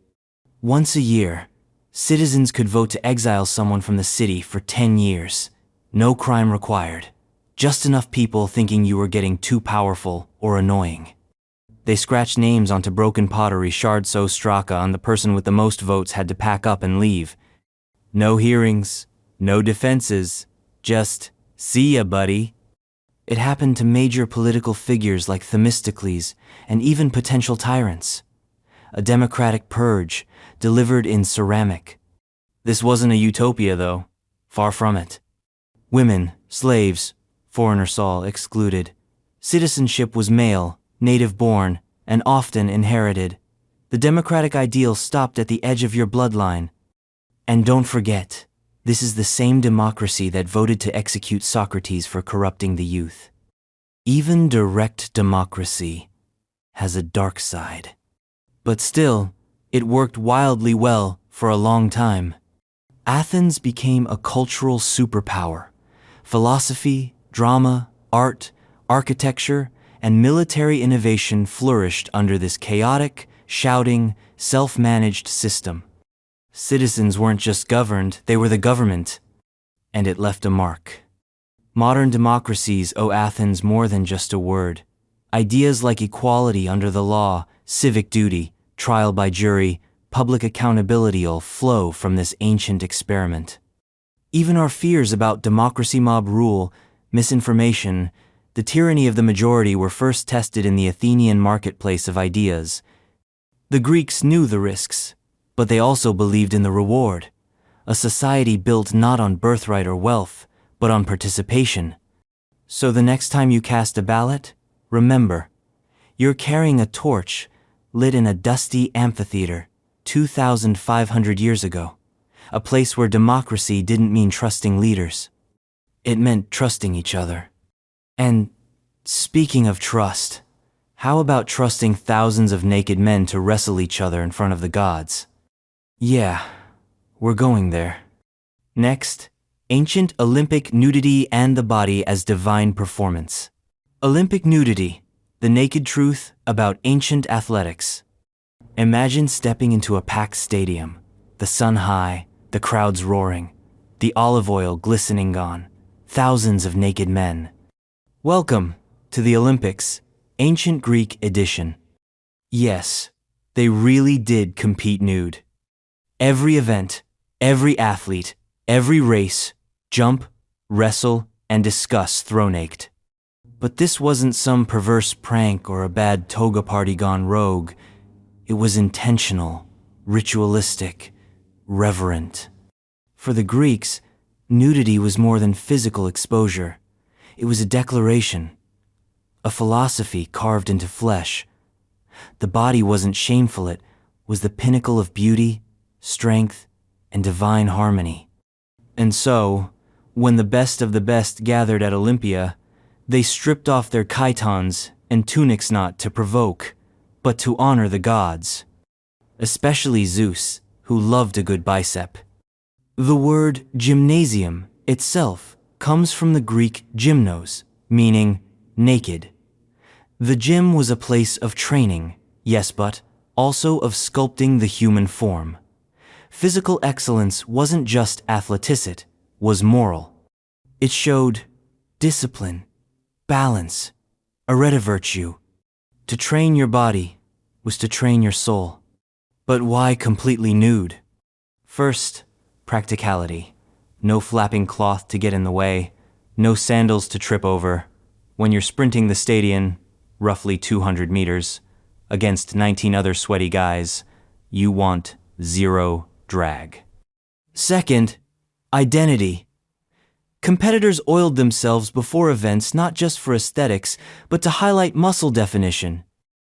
Once a year, citizens could vote to exile someone from the city for 10 years. No crime required. Just enough people thinking you were getting too powerful or annoying. They scratched names onto broken pottery shard so straka, and the person with the most votes had to pack up and leave. No hearings, no defenses, just, see ya, buddy. It happened to major political figures like Themistocles and even potential tyrants. A democratic purge, delivered in ceramic. This wasn't a utopia, though. Far from it. Women, slaves, foreigners all excluded. Citizenship was male, native-born, and often inherited. The democratic ideal stopped at the edge of your bloodline. And don't forget, this is the same democracy that voted to execute Socrates for corrupting the youth. Even direct democracy has a dark side. But still, it worked wildly well for a long time. Athens became a cultural superpower. Philosophy, drama, art, architecture, and military innovation flourished under this chaotic, shouting, self-managed system. Citizens weren't just governed, they were the government, and it left a mark. Modern democracies owe Athens more than just a word. Ideas like equality under the law, civic duty, trial by jury, public accountability all flow from this ancient experiment. Even our fears about democracy, mob rule, misinformation, the tyranny of the majority were first tested in the Athenian marketplace of ideas. The Greeks knew the risks, but they also believed in the reward, a society built not on birthright or wealth, but on participation. So the next time you cast a ballot, remember, you're carrying a torch lit in a dusty amphitheater 2,500 years ago, a place where democracy didn't mean trusting leaders. It meant trusting each other. And speaking of trust, how about trusting thousands of naked men to wrestle each other in front of the gods? Yeah, we're going there. Next, ancient Olympic nudity and the body as divine performance. Olympic nudity, the naked truth about ancient athletics. Imagine stepping into a packed stadium, the sun high, the crowds roaring, the olive oil glistening on, thousands of naked men. Welcome to the Olympics, ancient Greek edition. Yes, they really did compete nude. Every event, every athlete, every race, jump, wrestle, and discuss throw naked. But this wasn't some perverse prank or a bad toga party gone rogue. It was intentional, ritualistic, reverent. For the Greeks, nudity was more than physical exposure. It was a declaration, a philosophy carved into flesh. The body wasn't shameful, it was the pinnacle of beauty, strength, and divine harmony. And so, when the best of the best gathered at Olympia, they stripped off their chitons and tunics not to provoke, but to honor the gods, especially Zeus, who loved a good bicep. The word gymnasium itself comes from the Greek gymnos, meaning naked. The gym was a place of training, yes, but also of sculpting the human form. Physical excellence wasn't just athleticity, was moral. It showed discipline, balance, arete virtue. To train your body was to train your soul. But why completely nude? First, practicality. No flapping cloth to get in the way, no sandals to trip over. When you're sprinting the stadium, roughly 200 meters, against 19 other sweaty guys, you want zero drag. Second, identity. Competitors oiled themselves before events not just for aesthetics, but to highlight muscle definition.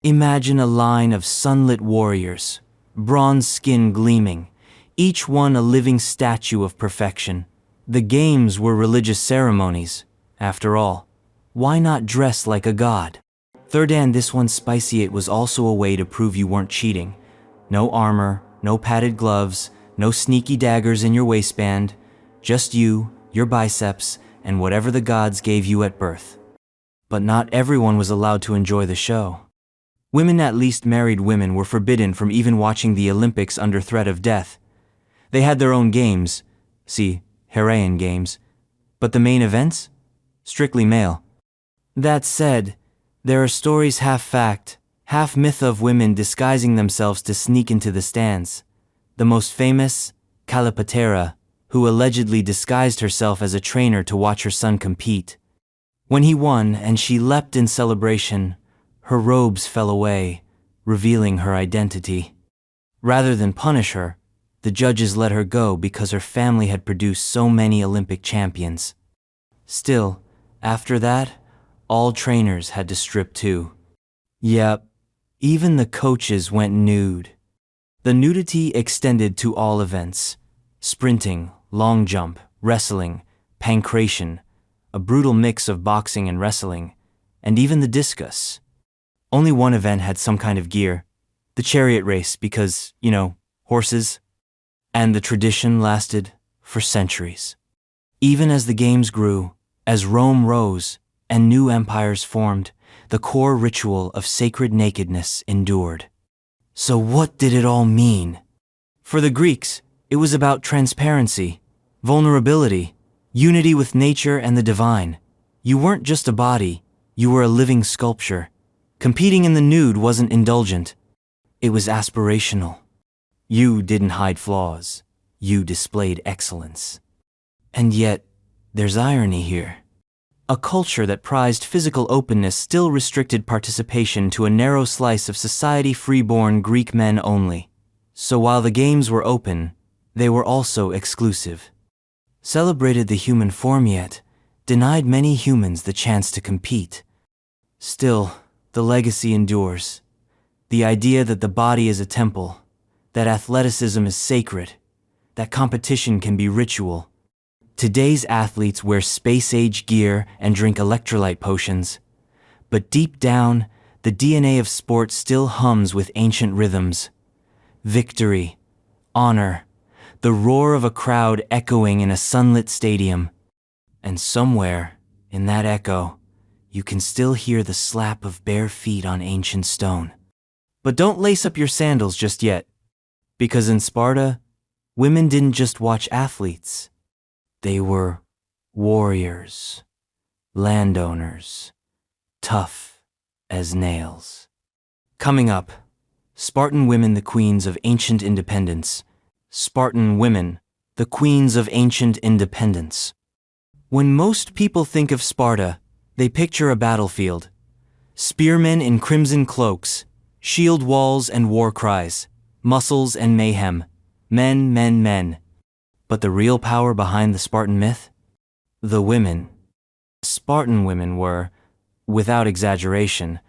Imagine a line of sunlit warriors, bronze skin gleaming, each one a living statue of perfection. The games were religious ceremonies. After all, why not dress like a god? Third, and this one's spicy, it was also a way to prove you weren't cheating. No armor, no padded gloves, no sneaky daggers in your waistband, just you, your biceps, and whatever the gods gave you at birth. But not everyone was allowed to enjoy the show. Women, at least married women, were forbidden from even watching the Olympics under threat of death. They had their own games, see, Hygiene games, but the main events? Strictly male. That said, there are stories half fact, half myth of women disguising themselves to sneak into the stands. The most famous, Calipatera, who allegedly disguised herself as a trainer to watch her son compete. When he won and she leapt in celebration, her robes fell away, revealing her identity. Rather than punish her, the judges let her go because her family had produced so many Olympic champions. Still, after that, all trainers had to strip too. Yep, even the coaches went nude. The nudity extended to all events: sprinting, long jump, wrestling, pancration, a brutal mix of boxing and wrestling, and even the discus. Only one event had some kind of gear, the chariot race, because, horses. And the tradition lasted for centuries. Even as the games grew, as Rome rose, and new empires formed, the core ritual of sacred nakedness endured. So what did it all mean? For the Greeks, it was about transparency, vulnerability, unity with nature and the divine. You weren't just a body, you were a living sculpture. Competing in the nude wasn't indulgent. It was aspirational. You didn't hide flaws. You displayed excellence. And yet, there's irony here. A culture that prized physical openness still restricted participation to a narrow slice of society, free-born Greek men only. So while the games were open, they were also exclusive. Celebrated the human form, yet denied many humans the chance to compete. Still, the legacy endures. The idea that the body is a temple, that athleticism is sacred, that competition can be ritual. Today's athletes wear space-age gear and drink electrolyte potions. But deep down, the DNA of sport still hums with ancient rhythms. Victory, honor, the roar of a crowd echoing in a sunlit stadium. And somewhere, in that echo, you can still hear the slap of bare feet on ancient stone. But don't lace up your sandals just yet, because in Sparta, women didn't just watch athletes. They were warriors, landowners, tough as nails. Coming up, Spartan women, the queens of ancient independence. Spartan women, the queens of ancient independence. When most people think of Sparta, they picture a battlefield. Spearmen in crimson cloaks, shield walls and war cries, muscles and mayhem, men, men, men. But the real power behind the Spartan myth? The women. Spartan women were, without exaggeration,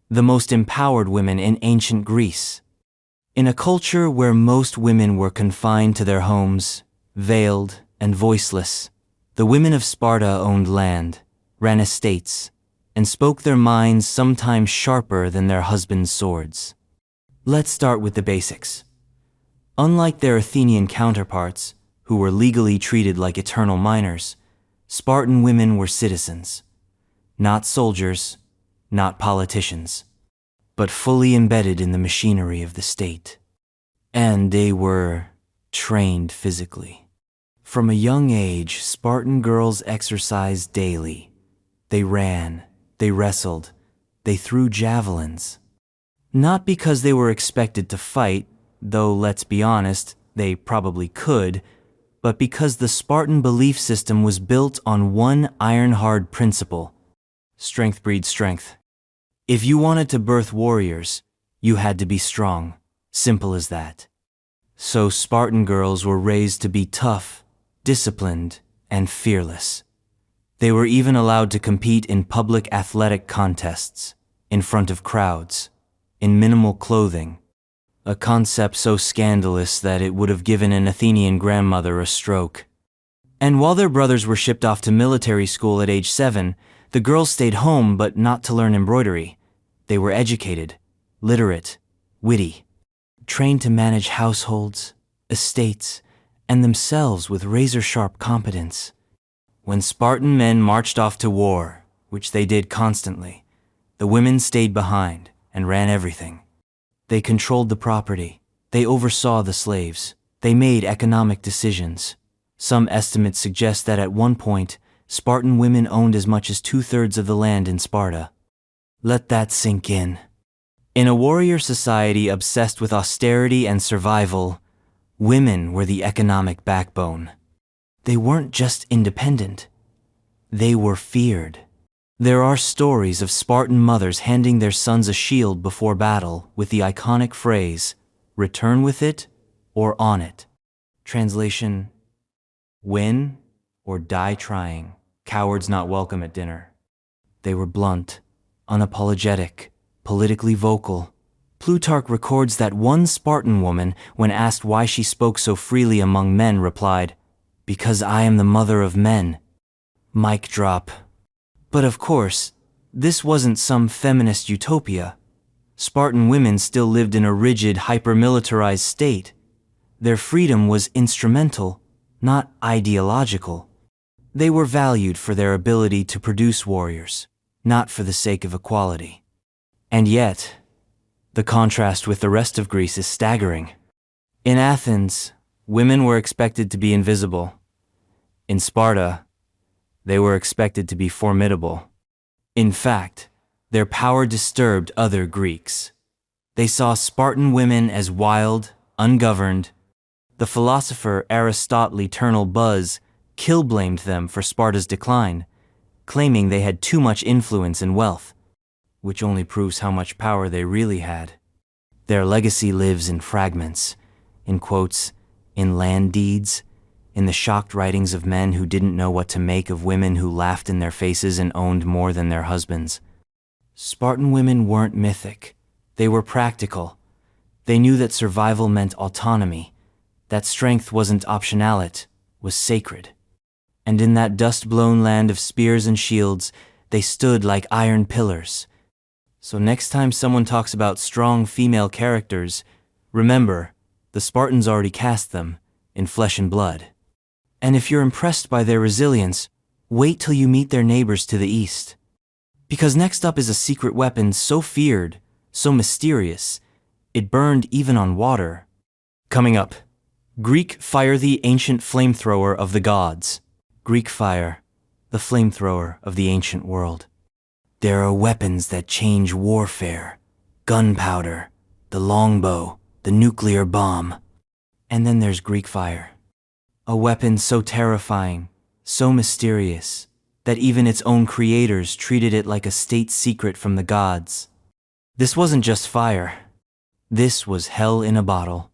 the most empowered women in ancient Greece. In a culture where most women were confined to their homes, veiled and voiceless, the women of Sparta owned land, ran estates, and spoke their minds sometimes sharper than their husbands' swords. Let's start with the basics. Unlike their Athenian counterparts, who were legally treated like eternal minors, Spartan women were citizens. Not soldiers, not politicians, but fully embedded in the machinery of the state. And they were trained physically. From a young age, Spartan girls exercised daily. They ran, they wrestled, they threw javelins. Not because they were expected to fight, though let's be honest, they probably could, but because the Spartan belief system was built on one iron-hard principle: strength breeds strength. If you wanted to birth warriors, you had to be strong. Simple as that. So Spartan girls were raised to be tough, disciplined, and fearless. They were even allowed to compete in public athletic contests, in front of crowds, in minimal clothing, a concept so scandalous that it would have given an Athenian grandmother a stroke. And while their brothers were shipped off to military school at age 7, the girls stayed home, but not to learn embroidery. They were educated, literate, witty, trained to manage households, estates, and themselves with razor-sharp competence. When Spartan men marched off to war, which they did constantly. The women stayed behind and ran everything. They controlled the property. They oversaw the slaves. They made economic decisions. Some estimates suggest that at one point, Spartan women owned as much as 2/3 of the land in Sparta. Let that sink in. In a warrior society obsessed with austerity and survival, women were the economic backbone. They weren't just independent. They were feared. There are stories of Spartan mothers handing their sons a shield before battle with the iconic phrase, "Return with it or on it." Translation: win or die trying. Cowards not welcome at dinner. They were blunt, unapologetic, politically vocal. Plutarch records that one Spartan woman, when asked why she spoke so freely among men, replied, "Because I am the mother of men." Mic drop. But of course, this wasn't some feminist utopia. Spartan women still lived in a rigid, hyper-militarized state. Their freedom was instrumental, not ideological. They were valued for their ability to produce warriors, not for the sake of equality. And yet, the contrast with the rest of Greece is staggering. In Athens, women were expected to be invisible. In Sparta, they were expected to be formidable. In fact, their power disturbed other Greeks. They saw Spartan women as wild, ungoverned. The philosopher Aristotle Eternal Buzz kill-blamed them for Sparta's decline, claiming they had too much influence and wealth, which only proves how much power they really had. Their legacy lives in fragments, in quotes, in land deeds, in the shocked writings of men who didn't know what to make of women who laughed in their faces and owned more than their husbands. Spartan women weren't mythic. They were practical. They knew that survival meant autonomy, that strength wasn't optional, it was sacred. And in that dust-blown land of spears and shields, they stood like iron pillars. So next time someone talks about strong female characters, remember, the Spartans already cast them in flesh and blood. And if you're impressed by their resilience, wait till you meet their neighbors to the east. Because next up is a secret weapon so feared, so mysterious, it burned even on water. Coming up, Greek fire, the ancient flamethrower of the gods. Greek fire, the flamethrower of the ancient world. There are weapons that change warfare. Gunpowder, the longbow, the nuclear bomb. And then there's Greek fire. A weapon so terrifying, so mysterious, that even its own creators treated it like a state secret from the gods. This wasn't just fire. This was hell in a bottle.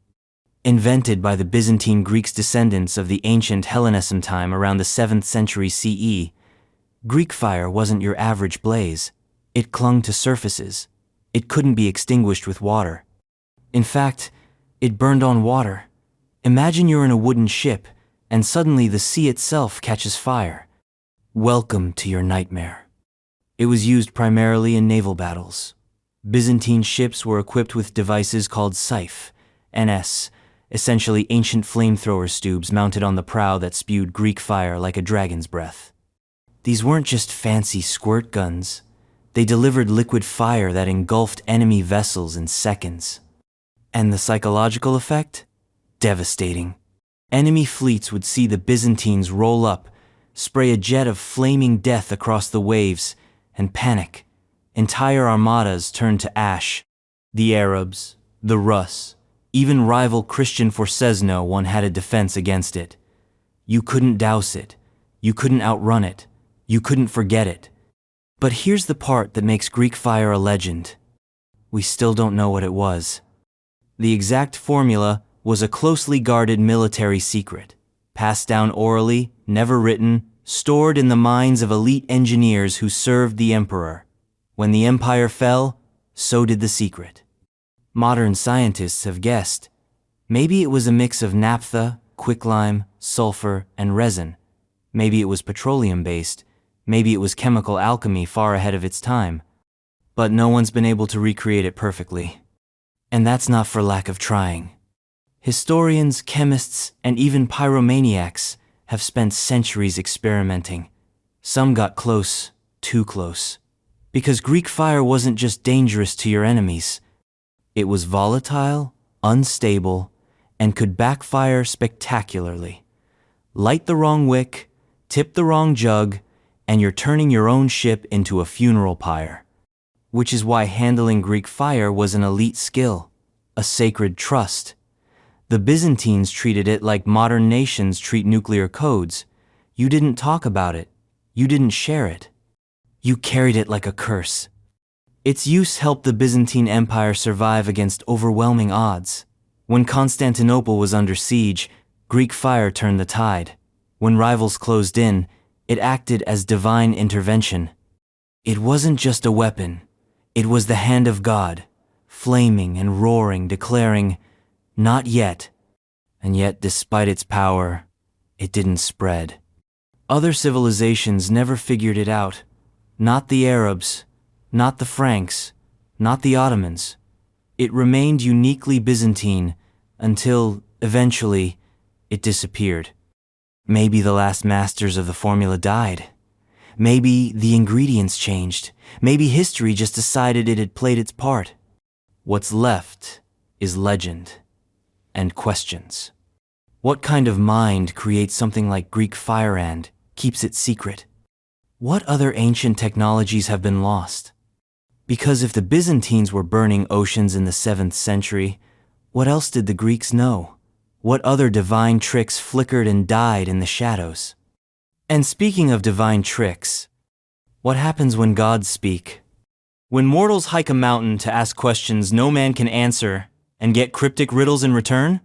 Invented by the Byzantine Greeks, descendants of the ancient Hellenism time around the 7th century CE, Greek fire wasn't your average blaze. It clung to surfaces. It couldn't be extinguished with water. In fact, it burned on water. Imagine you're in a wooden ship, and suddenly the sea itself catches fire. Welcome to your nightmare. It was used primarily in naval battles. Byzantine ships were equipped with devices called scythe, NS, essentially ancient flamethrower tubes mounted on the prow that spewed Greek fire like a dragon's breath. These weren't just fancy squirt guns. They delivered liquid fire that engulfed enemy vessels in seconds. And the psychological effect? Devastating. Enemy fleets would see the Byzantines roll up, spray a jet of flaming death across the waves, and panic. Entire armadas turned to ash. The Arabs, the Rus, even rival Christian forces, no one had a defense against it. You couldn't douse it. You couldn't outrun it. You couldn't forget it. But here's the part that makes Greek fire a legend. We still don't know what it was. The exact formula was a closely guarded military secret, passed down orally, never written, stored in the minds of elite engineers who served the emperor. When the empire fell, so did the secret. Modern scientists have guessed. Maybe it was a mix of naphtha, quicklime, sulfur, and resin. Maybe it was petroleum-based. Maybe it was chemical alchemy far ahead of its time. But no one's been able to recreate it perfectly. And that's not for lack of trying. Historians, chemists, and even pyromaniacs have spent centuries experimenting. Some got close, too close. Because Greek fire wasn't just dangerous to your enemies. It was volatile, unstable, and could backfire spectacularly. Light the wrong wick, tip the wrong jug, and you're turning your own ship into a funeral pyre. Which is why handling Greek fire was an elite skill, a sacred trust. The Byzantines treated it like modern nations treat nuclear codes. You didn't talk about it. You didn't share it. You carried it like a curse. Its use helped the Byzantine Empire survive against overwhelming odds. When Constantinople was under siege, Greek fire turned the tide. When rivals closed in, it acted as divine intervention. It wasn't just a weapon. It was the hand of God, flaming and roaring, declaring, "Not yet." And yet, despite its power, it didn't spread. Other civilizations never figured it out. Not the Arabs, not the Franks, not the Ottomans. It remained uniquely Byzantine until, eventually, it disappeared. Maybe the last masters of the formula died. Maybe the ingredients changed. Maybe history just decided it had played its part. What's left is legend and questions. What kind of mind creates something like Greek fire and keeps it secret? What other ancient technologies have been lost? Because if the Byzantines were burning oceans in the 7th century, what else did the Greeks know? What other divine tricks flickered and died in the shadows? And speaking of divine tricks, what happens when gods speak? When mortals hike a mountain to ask questions no man can answer and get cryptic riddles in return?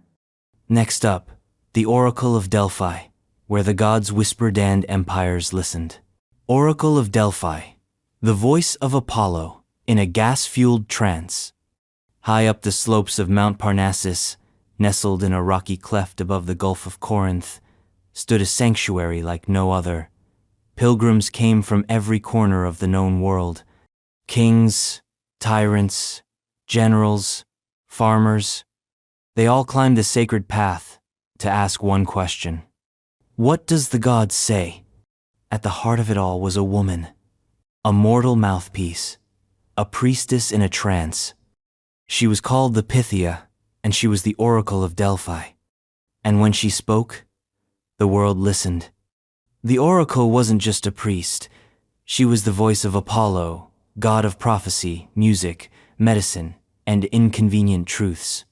Next up, the Oracle of Delphi, where the gods whispered and empires listened. Oracle of Delphi, the voice of Apollo in a gas-fueled trance. High up the slopes of Mount Parnassus, nestled in a rocky cleft above the Gulf of Corinth, stood a sanctuary like no other. Pilgrims came from every corner of the known world. Kings, tyrants, generals, farmers. They all climbed the sacred path to ask one question. What does the gods say? At the heart of it all was a woman, a mortal mouthpiece, a priestess in a trance. She was called the Pythia, and she was the Oracle of Delphi. And when she spoke, the world listened. The oracle wasn't just a priest. She was the voice of Apollo, god of prophecy, music, medicine, and inconvenient truths.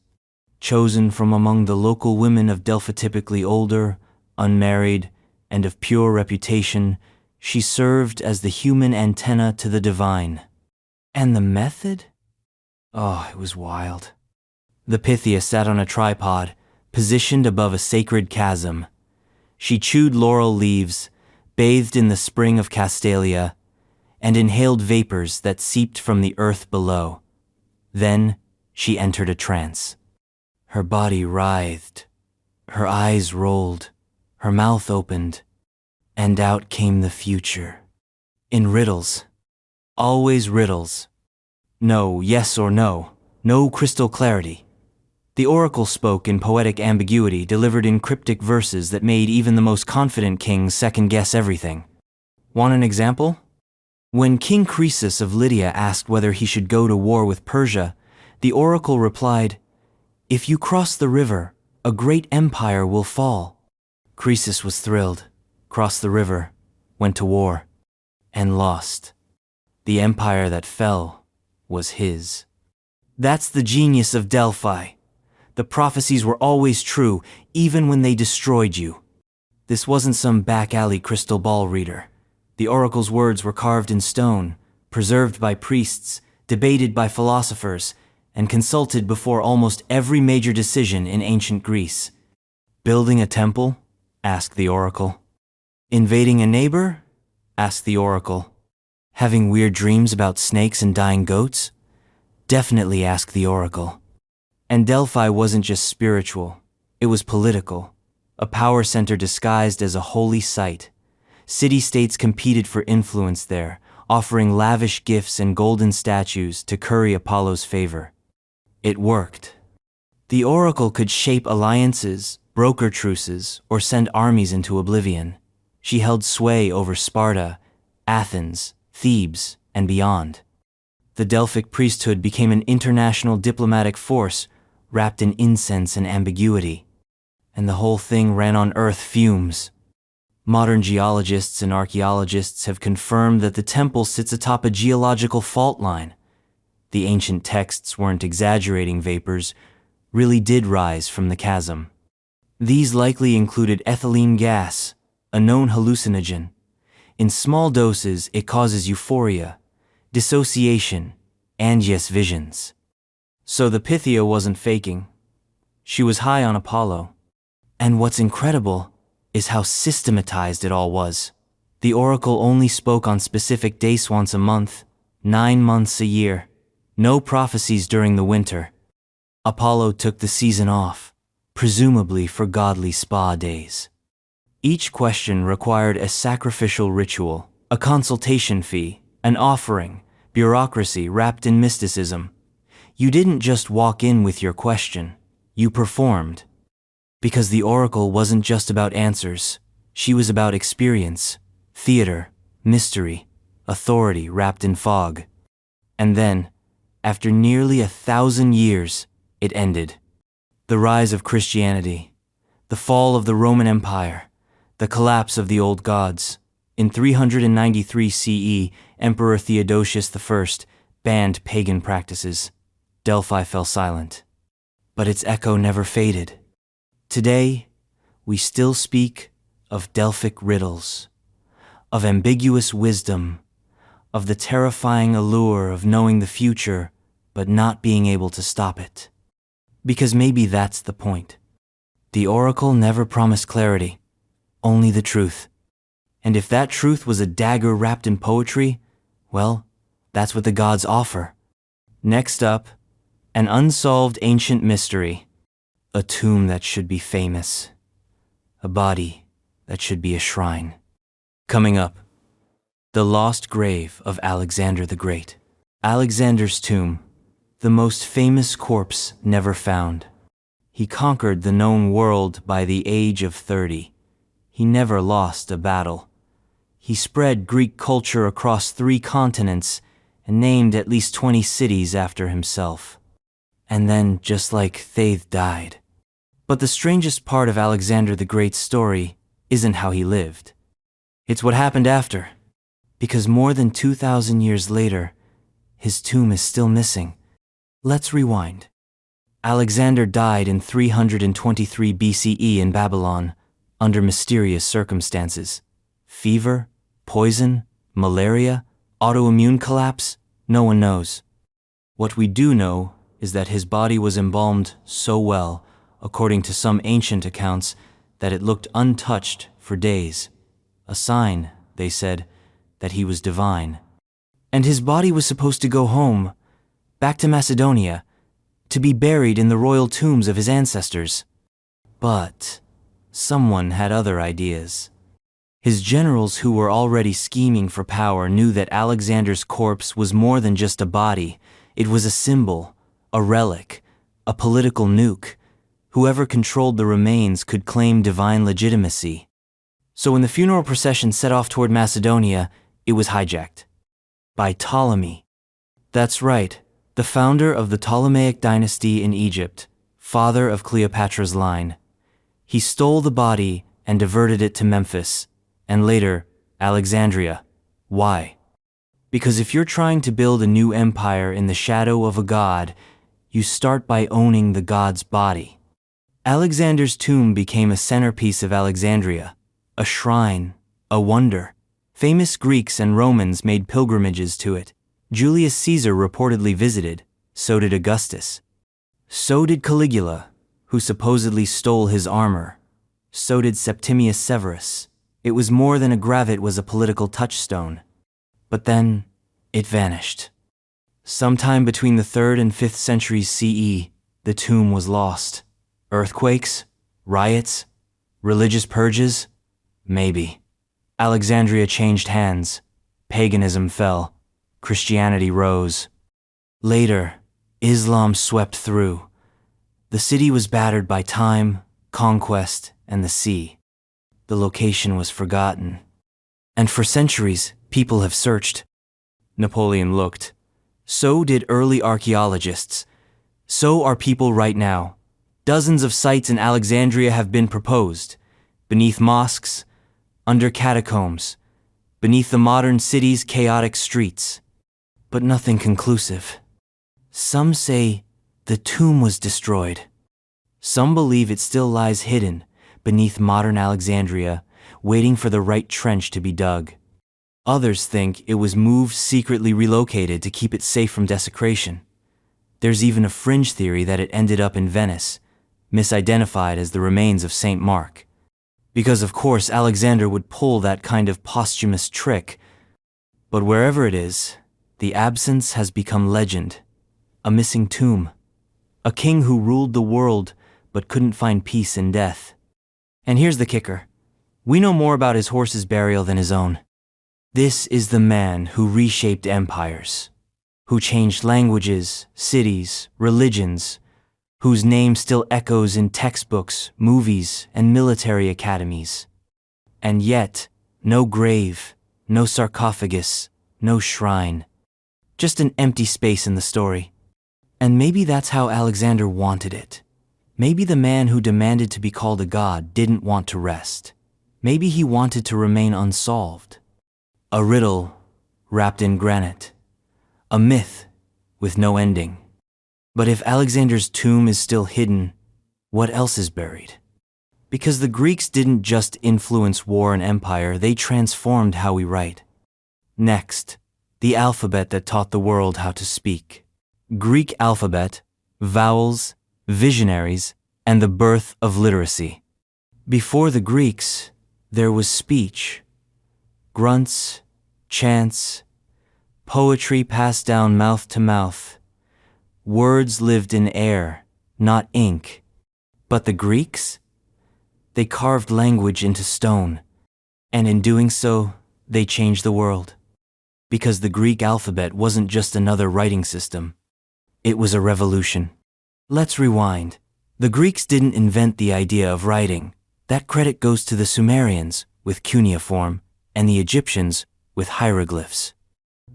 Chosen from among the local women of Delphi, typically older, unmarried, and of pure reputation, she served as the human antenna to the divine. And the method? Oh, it was wild. The Pythia sat on a tripod, positioned above a sacred chasm. She chewed laurel leaves, bathed in the spring of Castalia, and inhaled vapors that seeped from the earth below. Then she entered a trance. Her body writhed, her eyes rolled, her mouth opened, and out came the future. In riddles. Always riddles. No, yes or no. No crystal clarity. The oracle spoke in poetic ambiguity, delivered in cryptic verses that made even the most confident kings second-guess everything. Want an example? When King Croesus of Lydia asked whether he should go to war with Persia, the oracle replied, "If you cross the river, a great empire will fall." Croesus was thrilled, crossed the river, went to war, and lost. The empire that fell was his. That's the genius of Delphi. The prophecies were always true, even when they destroyed you. This wasn't some back-alley crystal ball reader. The oracle's words were carved in stone, preserved by priests, debated by philosophers, and consulted before almost every major decision in ancient Greece. Building a temple? Asked the oracle. Invading a neighbor? Asked the oracle. Having weird dreams about snakes and dying goats? Definitely asked the oracle. And Delphi wasn't just spiritual, it was political. A power center disguised as a holy site. City-states competed for influence there, offering lavish gifts and golden statues to curry Apollo's favor. It worked. The oracle could shape alliances, broker truces, or send armies into oblivion. She held sway over Sparta, Athens, Thebes, and beyond. The Delphic priesthood became an international diplomatic force wrapped in incense and ambiguity, and the whole thing ran on earth fumes. Modern geologists and archaeologists have confirmed that the temple sits atop a geological fault line. The ancient texts weren't exaggerating vapors, really did rise from the chasm. These likely included ethylene gas, a known hallucinogen. In small doses, it causes euphoria, dissociation, and yes, visions. So the Pythia wasn't faking. She was high on Apollo. And what's incredible is how systematized it all was. The oracle only spoke on specific days once a month, 9 months a year. No prophecies during the winter. Apollo took the season off, presumably for godly spa days. Each question required a sacrificial ritual, a consultation fee, an offering, bureaucracy wrapped in mysticism. You didn't just walk in with your question, you performed. Because the oracle wasn't just about answers, she was about experience, theater, mystery, authority wrapped in fog. And then, after nearly 1,000 years, it ended. The rise of Christianity, the fall of the Roman Empire, the collapse of the old gods. In 393 CE, Emperor Theodosius I banned pagan practices. Delphi fell silent. But its echo never faded. Today, we still speak of Delphic riddles, of ambiguous wisdom, of the terrifying allure of knowing the future but not being able to stop it. Because maybe that's the point. The oracle never promised clarity, only the truth. And if that truth was a dagger wrapped in poetry, well, that's what the gods offer. Next up, an unsolved ancient mystery. A tomb that should be famous. A body that should be a shrine. Coming up, the lost grave of Alexander the Great. Alexander's tomb, the most famous corpse never found. He conquered the known world by the age of 30. He never lost a battle. He spread Greek culture across 3 continents and named at least 20 cities after himself. And then, just like Thade died. But the strangest part of Alexander the Great's story isn't how he lived. It's what happened after. Because more than 2,000 years later, his tomb is still missing. Let's rewind. Alexander died in 323 BCE in Babylon, under mysterious circumstances. Fever, poison, malaria, autoimmune collapse, no one knows. What we do know is that his body was embalmed so well, according to some ancient accounts, that it looked untouched for days. A sign, they said, that he was divine. And his body was supposed to go home, back to Macedonia, to be buried in the royal tombs of his ancestors. But someone had other ideas. His generals, who were already scheming for power, knew that Alexander's corpse was more than just a body. It was a symbol, a relic, a political nuke. Whoever controlled the remains could claim divine legitimacy. So when the funeral procession set off toward Macedonia, it was hijacked. By Ptolemy. That's right, the founder of the Ptolemaic dynasty in Egypt, father of Cleopatra's line. He stole the body and diverted it to Memphis, and later, Alexandria. Why? Because if you're trying to build a new empire in the shadow of a god, you start by owning the god's body. Alexander's tomb became a centerpiece of Alexandria, a shrine, a wonder. Famous Greeks and Romans made pilgrimages to it. Julius Caesar reportedly visited, so did Augustus. So did Caligula, who supposedly stole his armor. So did Septimius Severus. It was more than a grave, it was a political touchstone. But then, it vanished. Sometime between the 3rd and 5th centuries CE, the tomb was lost. Earthquakes? Riots? Religious purges? Maybe. Alexandria changed hands. Paganism fell. Christianity rose. Later, Islam swept through. The city was battered by time, conquest, and the sea. The location was forgotten. And for centuries, people have searched. Napoleon looked. So did early archaeologists. So are people right now. Dozens of sites in Alexandria have been proposed. Beneath mosques, under catacombs, beneath the modern city's chaotic streets. But nothing conclusive. Some say the tomb was destroyed. Some believe it still lies hidden beneath modern Alexandria, waiting for the right trench to be dug. Others think it was moved, secretly relocated to keep it safe from desecration. There's even a fringe theory that it ended up in Venice, misidentified as the remains of St. Mark. Because of course Alexander would pull that kind of posthumous trick. But wherever it is, the absence has become legend. A missing tomb. A king who ruled the world but couldn't find peace in death. And here's the kicker. We know more about his horse's burial than his own. This is the man who reshaped empires, who changed languages, cities, religions, whose name still echoes in textbooks, movies, and military academies. And yet, no grave, no sarcophagus, no shrine. Just an empty space in the story. And maybe that's how Alexander wanted it. Maybe the man who demanded to be called a god didn't want to rest. Maybe he wanted to remain unsolved. A riddle wrapped in granite. A myth with no ending. But if Alexander's tomb is still hidden, what else is buried? Because the Greeks didn't just influence war and empire, they transformed how we write. Next, the alphabet that taught the world how to speak. Greek alphabet, vowels, visionaries, and the birth of literacy. Before the Greeks, there was speech. Grunts, chants, poetry passed down mouth to mouth. Words lived in air, not ink. But the Greeks? They carved language into stone, and in doing so, they changed the world. Because the Greek alphabet wasn't just another writing system. It was a revolution. Let's rewind. The Greeks didn't invent the idea of writing. That credit goes to the Sumerians with cuneiform and the Egyptians with hieroglyphs.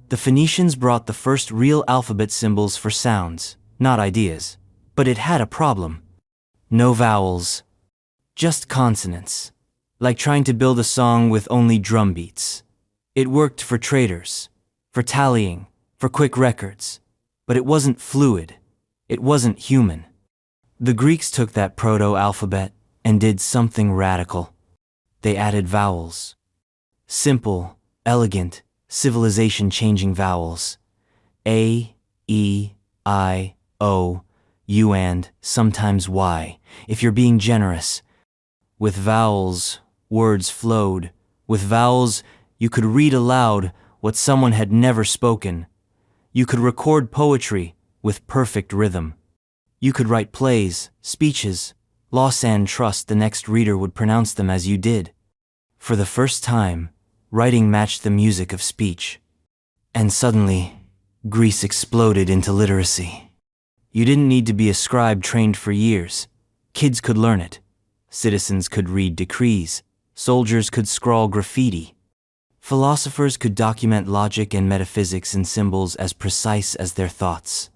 The Phoenicians brought the first real alphabet symbols for sounds, not ideas. But it had a problem. No vowels, just consonants. Like trying to build a song with only drum beats. It worked for traders, for tallying, for quick records. But it wasn't fluid. It wasn't human. The Greeks took that proto-alphabet and did something radical. They added vowels. Simple, elegant, civilization-changing vowels. A, E, I, O, U, and sometimes Y, if you're being generous. With vowels, words flowed. With vowels, you could read aloud what someone had never spoken. You could record poetry with perfect rhythm. You could write plays, speeches, loss and trust the next reader would pronounce them as you did. For the first time, writing matched the music of speech. And suddenly, Greece exploded into literacy. You didn't need to be a scribe trained for years. Kids could learn it. Citizens could read decrees. Soldiers could scrawl graffiti. Philosophers could document logic and metaphysics in symbols as precise as their thoughts.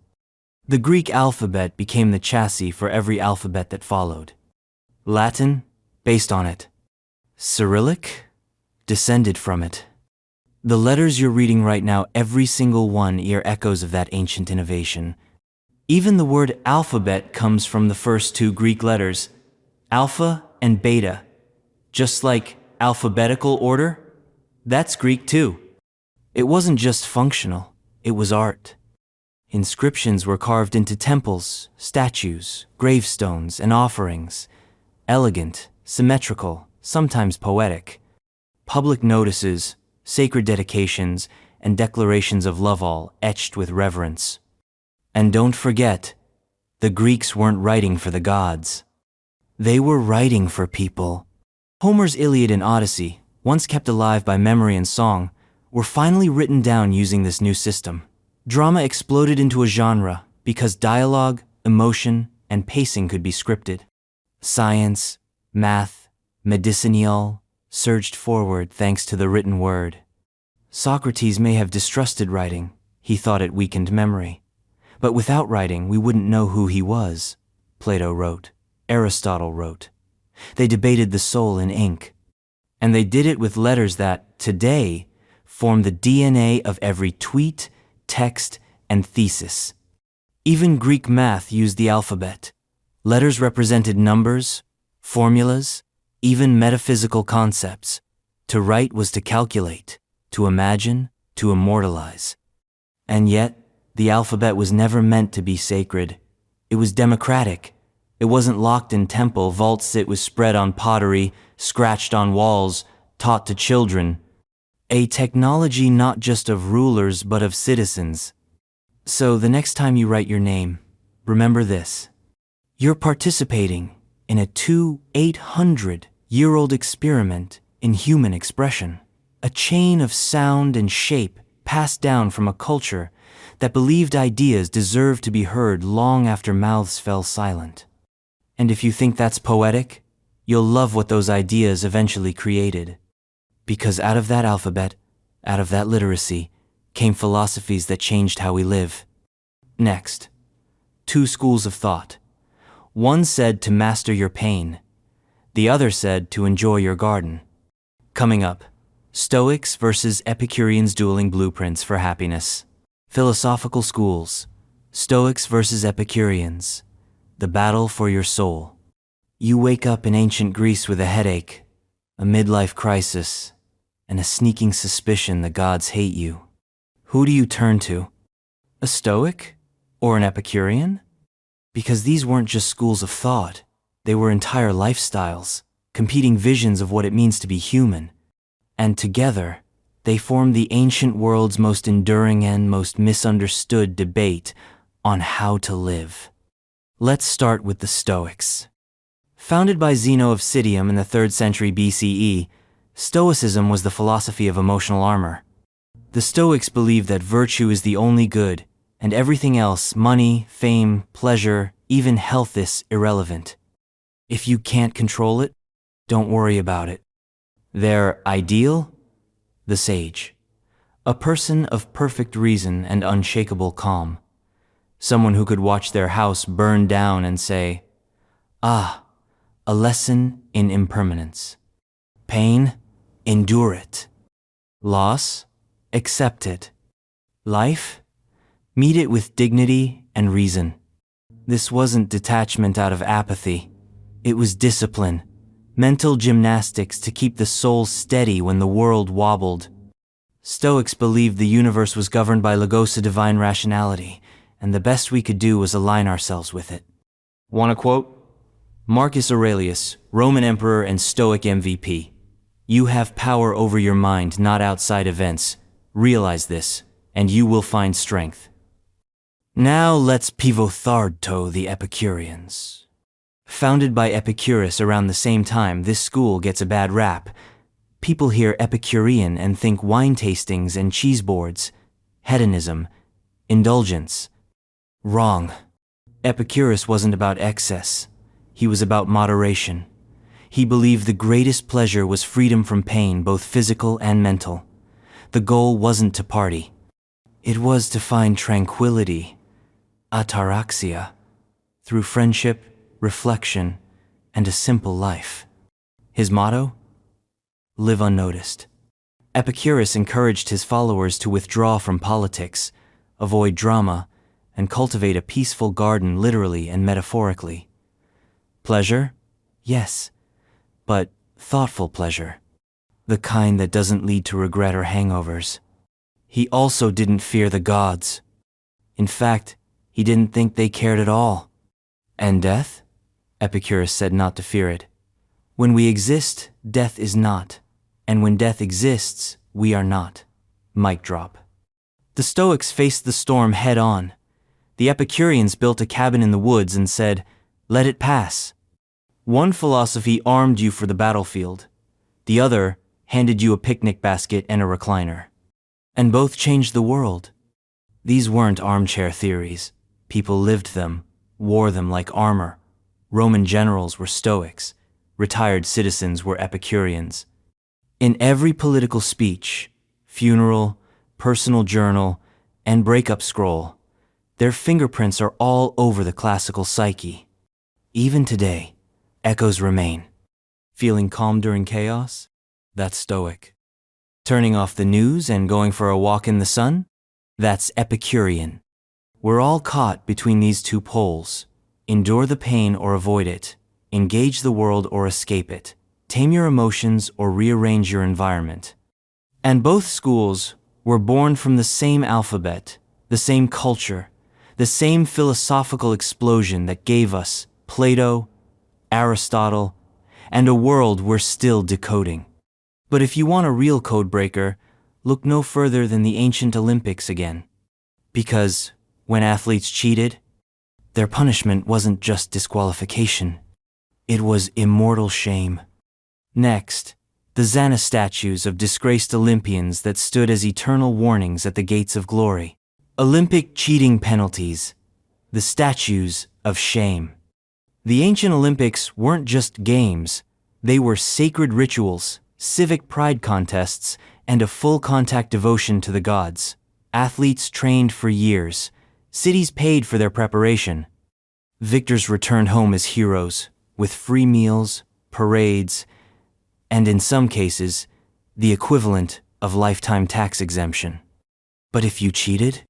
The Greek alphabet became the chassis for every alphabet that followed. Latin, based on it. Cyrillic, descended from it. The letters you're reading right now, every single one, are echoes of that ancient innovation. Even the word alphabet comes from the first two Greek letters, alpha and beta. Just like alphabetical order, that's Greek too. It wasn't just functional, it was art. Inscriptions were carved into temples, statues, gravestones, and offerings. Elegant, symmetrical, sometimes poetic. Public notices, sacred dedications, and declarations of love, all etched with reverence. And don't forget, the Greeks weren't writing for the gods. They were writing for people. Homer's Iliad and Odyssey, once kept alive by memory and song, were finally written down using this new system. Drama exploded into a genre because dialogue, emotion, and pacing could be scripted. Science, math, medicinal surged forward thanks to the written word. Socrates may have distrusted writing. He thought it weakened memory. But without writing, we wouldn't know who he was. Plato wrote. Aristotle wrote. They debated the soul in ink. And they did it with letters that, today, form the DNA of every tweet, text, and thesis. Even Greek math used the alphabet. Letters represented numbers, formulas, even metaphysical concepts. To write was to calculate, to imagine, to immortalize. And yet, the alphabet was never meant to be sacred. It was democratic. It wasn't locked in temple vaults. It was spread on pottery, scratched on walls, taught to children. A technology not just of rulers but of citizens. So the next time you write your name, remember this. You're participating in a 800-year-old experiment in human expression, a chain of sound and shape passed down from a culture that believed ideas deserved to be heard long after mouths fell silent. And if you think that's poetic, you'll love what those ideas eventually created. Because out of that alphabet, out of that literacy, came philosophies that changed how we live. Next, 2 schools of thought. One said to master your pain. The other said to enjoy your garden. Coming up, Stoics versus Epicureans dueling blueprints for happiness. Philosophical schools. Stoics versus Epicureans. The battle for your soul. You wake up in ancient Greece with a headache, a midlife crisis, and a sneaking suspicion the gods hate you. Who do you turn to? A Stoic? Or an Epicurean? Because these weren't just schools of thought, they were entire lifestyles, competing visions of what it means to be human. And together, they formed the ancient world's most enduring and most misunderstood debate on how to live. Let's start with the Stoics. Founded by Zeno of Citium in the 3rd century BCE, Stoicism was the philosophy of emotional armor. The Stoics believed that virtue is the only good, and everything else, money, fame, pleasure, even health, is irrelevant. If you can't control it, don't worry about it. Their ideal? The sage. A person of perfect reason and unshakable calm. Someone who could watch their house burn down and say, "Ah, a lesson in impermanence. Pain? Endure it. Loss? Accept it. Life? Meet it with dignity and reason." This wasn't detachment out of apathy. It was discipline, mental gymnastics to keep the soul steady when the world wobbled. Stoics believed the universe was governed by logos, a divine rationality, and the best we could do was align ourselves with it. Want a quote? Marcus Aurelius, Roman Emperor and Stoic MVP. You have power over your mind, not outside events. Realize this, and you will find strength. Now let's pivothardo the Epicureans. Founded by Epicurus around the same time, this school gets a bad rap. People hear Epicurean and think wine tastings and cheese boards, hedonism, indulgence. Wrong. Epicurus wasn't about excess. He was about moderation. He believed the greatest pleasure was freedom from pain, both physical and mental. The goal wasn't to party. It was to find tranquility, ataraxia, through friendship, reflection, and a simple life. His motto? Live unnoticed. Epicurus encouraged his followers to withdraw from politics, avoid drama, and cultivate a peaceful garden literally and metaphorically. Pleasure? Yes, but thoughtful pleasure. The kind that doesn't lead to regret or hangovers. He also didn't fear the gods. In fact, he didn't think they cared at all. And death? Epicurus said not to fear it. When we exist, death is not. And when death exists, we are not. Mic drop. The Stoics faced the storm head on. The Epicureans built a cabin in the woods and said, "Let it pass." One philosophy armed you for the battlefield. The other handed you a picnic basket and a recliner. And both changed the world. These weren't armchair theories. People lived them, wore them like armor. Roman generals were Stoics. Retired citizens were Epicureans. In every political speech, funeral, personal journal, and breakup scroll. Their fingerprints are all over the classical psyche. Even today, echoes remain. Feeling calm during chaos? That's Stoic. Turning off the news and going for a walk in the sun? That's Epicurean. We're all caught between these two poles. Endure the pain or avoid it. Engage the world or escape it. Tame your emotions or rearrange your environment. And both schools were born from the same alphabet, the same culture, the same philosophical explosion that gave us Plato, Aristotle, and a world we're still decoding. But if you want a real codebreaker, look no further than the ancient Olympics again. Because when athletes cheated, their punishment wasn't just disqualification. It was immortal shame. Next, the Xana statues of disgraced Olympians that stood as eternal warnings at the gates of glory. Olympic cheating penalties, the statues of shame. The ancient Olympics weren't just games, they were sacred rituals, civic pride contests, and a full-contact devotion to the gods. Athletes trained for years, cities paid for their preparation. Victors returned home as heroes, with free meals, parades, and in some cases, the equivalent of lifetime tax exemption. But if you cheated,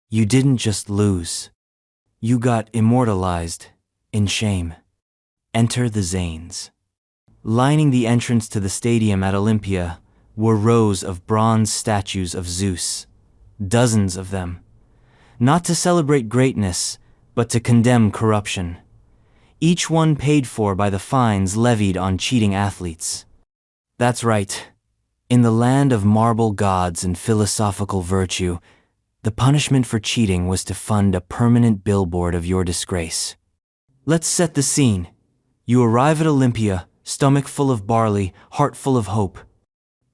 you didn't just lose. You got immortalized in shame. Enter the Zanes. Lining the entrance to the stadium at Olympia were rows of bronze statues of Zeus, dozens of them, not to celebrate greatness, but to condemn corruption. Each one paid for by the fines levied on cheating athletes. That's right. In the land of marble gods and philosophical virtue, the punishment for cheating was to fund a permanent billboard of your disgrace. Let's set the scene. You arrive at Olympia, stomach full of barley, heart full of hope.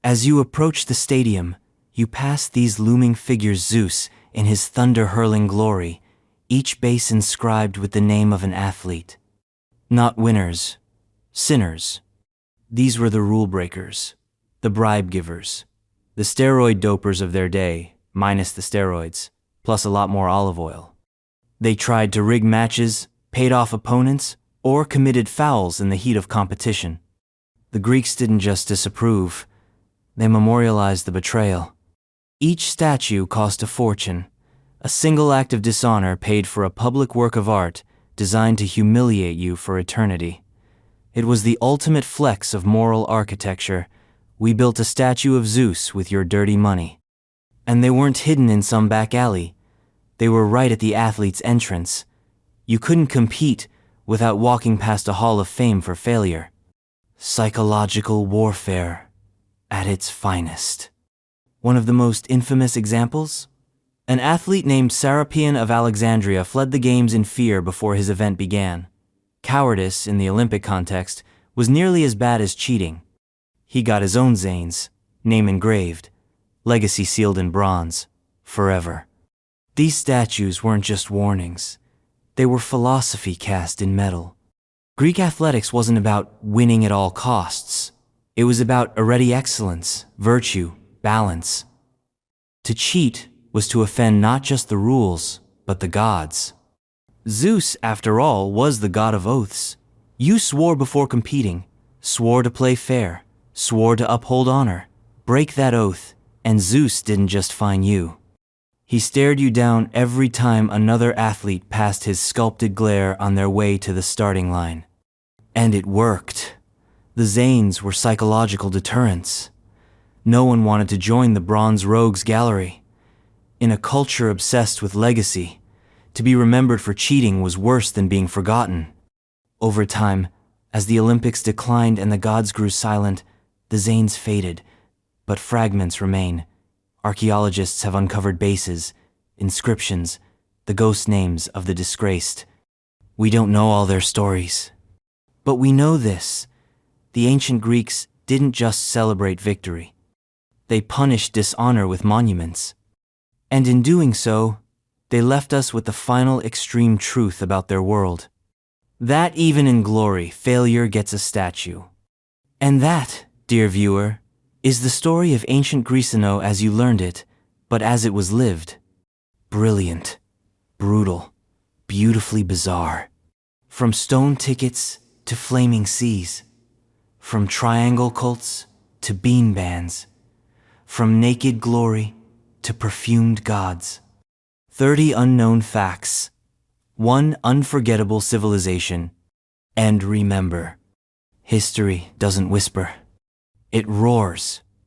As you approach the stadium, you pass these looming figures: Zeus in his thunder-hurling glory, each base inscribed with the name of an athlete. Not winners, sinners. These were the rule breakers, the bribe givers, the steroid dopers of their day, minus the steroids, plus a lot more olive oil. They tried to rig matches, paid off opponents, or committed fouls in the heat of competition. The Greeks didn't just disapprove, they memorialized the betrayal. Each statue cost a fortune. A single act of dishonor paid for a public work of art designed to humiliate you for eternity. It was the ultimate flex of moral architecture. We built a statue of Zeus with your dirty money. And they weren't hidden in some back alley. They were right at the athlete's entrance. You couldn't compete without walking past a hall of fame for failure. Psychological warfare at its finest. One of the most infamous examples? An athlete named Serapion of Alexandria fled the games in fear before his event began. Cowardice, in the Olympic context, was nearly as bad as cheating. He got his own Zanes, name engraved, legacy sealed in bronze, forever. These statues weren't just warnings. They were philosophy cast in metal. Greek athletics wasn't about winning at all costs. It was about ready excellence, virtue, balance. To cheat was to offend not just the rules, but the gods. Zeus, after all, was the god of oaths. You swore before competing, swore to play fair, swore to uphold honor. Break that oath, and Zeus didn't just fine you. He stared you down every time another athlete passed his sculpted glare on their way to the starting line. And it worked. The Zanes were psychological deterrents. No one wanted to join the bronze rogues gallery. In a culture obsessed with legacy, to be remembered for cheating was worse than being forgotten. Over time, as the Olympics declined and the gods grew silent, the Zanes faded, but fragments remain. Archaeologists have uncovered bases, inscriptions, the ghost names of the disgraced. We don't know all their stories. But we know this: the ancient Greeks didn't just celebrate victory. They punished dishonor with monuments. And in doing so, they left us with the final extreme truth about their world. That even in glory, failure gets a statue. And that, dear viewer, is the story of ancient Greece as you learned it, but as it was lived. Brilliant, brutal, beautifully bizarre. From stone tickets to flaming seas, from triangle cults to bean bands, from naked glory to perfumed gods. 30 unknown facts, one unforgettable civilization. And remember, history doesn't whisper. It roars.